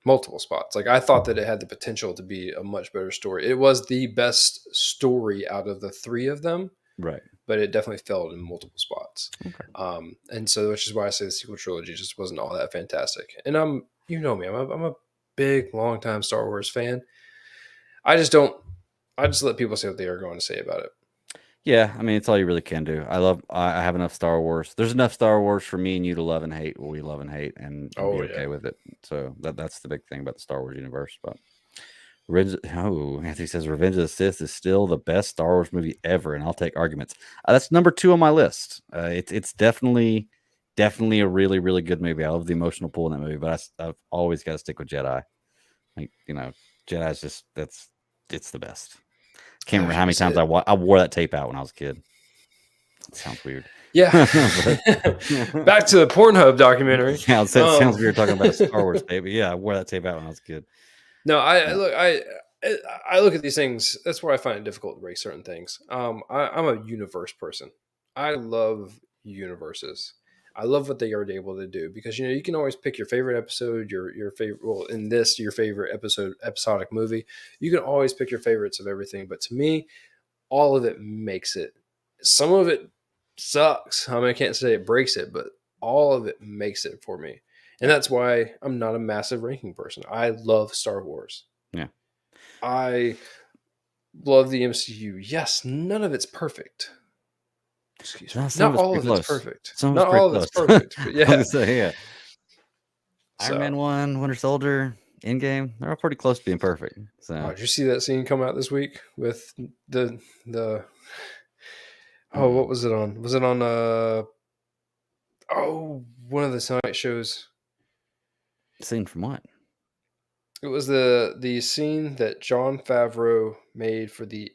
Like, I thought that it had the potential to be a much better story. It was the best story out of the 3 of them. Right. But it definitely failed in multiple spots. Okay. And so, which is why I say the sequel trilogy just wasn't all that fantastic. And I'm a big, long-time Star Wars fan. I just let people say what they are going to say about it. Yeah, I mean, it's all you really can do. I have enough Star Wars. There's enough Star Wars for me and you to love and hate what we love and hate, and be okay with it. So that's the big thing about the Star Wars universe. But Anthony says Revenge of the Sith is still the best Star Wars movie ever, and I'll take arguments. That's number 2 on my list. It's definitely a really, really good movie. I love the emotional pull in that movie, but I've always got to stick with Jedi. Like, Jedi's just it's the best. Can't remember how many times I wore that tape out when I was a kid. sounds weird. Yeah. But- Back to the Pornhub documentary. Yeah, it sounds weird talking about a Star Wars tape, but yeah, I wore that tape out when I was a kid. No, Yeah. I look at these things. That's where I find it difficult to rate certain things. I'm a universe person. I love universes. I love what they are able to do because you can always pick your favorite episode, your favorite. Well, in this, your favorite episodic movie. You can always pick your favorites of everything. But to me, all of it makes it. Some of it sucks. I mean, I can't say it breaks it, but all of it makes it for me. And that's why I'm not a massive ranking person. I love Star Wars. Yeah. I love the MCU. Yes, none of it's perfect. Excuse me. Not all of it's perfect. Not all of it's perfect. But yeah. Yeah. Iron Man 1, Winter Soldier, Endgame, they're all pretty close to being perfect. So Did you see that scene come out this week with the what was it on? Was it on one of the Tonight shows? Scene from what? It was the scene that Jon Favreau made for the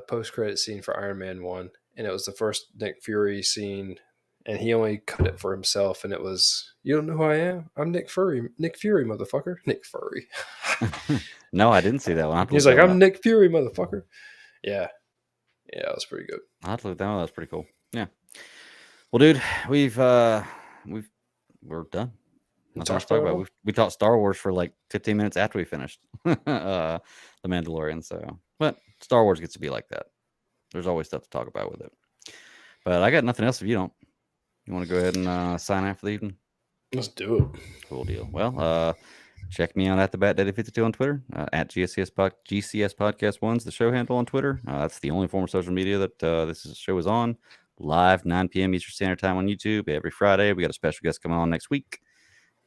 post-credit scene for Iron Man 1, and it was the first Nick Fury scene, and he only cut it for himself, and it was, "You don't know who I am? I'm Nick Fury, motherfucker." Nick Fury. No, I didn't see that one. He's like, "I'm Nick Fury, motherfucker." Yeah, that was pretty good. I have to look that one. That's pretty cool. Yeah. Well, dude, we're done. Nothing else to talk about. We talked Star Wars for like 15 minutes after we finished The Mandalorian. So, but Star Wars gets to be like that. There's always stuff to talk about with it. But I got nothing else if you don't. You want to go ahead and sign out for the evening? Let's do it. Cool deal. Well, check me out at the BatDaddy52 on Twitter, at GCS Podcast 1's the show handle on Twitter. That's the only form of social media that this show is on. Live 9 p.m. Eastern Standard Time on YouTube every Friday. We got a special guest coming on next week.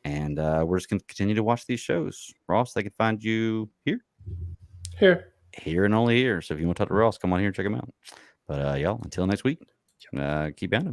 And we're just going to continue to watch these shows. Ross, they can find you here. Here and only here. So if you want to talk to Ross, come on here and check him out. But y'all, until next week, keep bounding.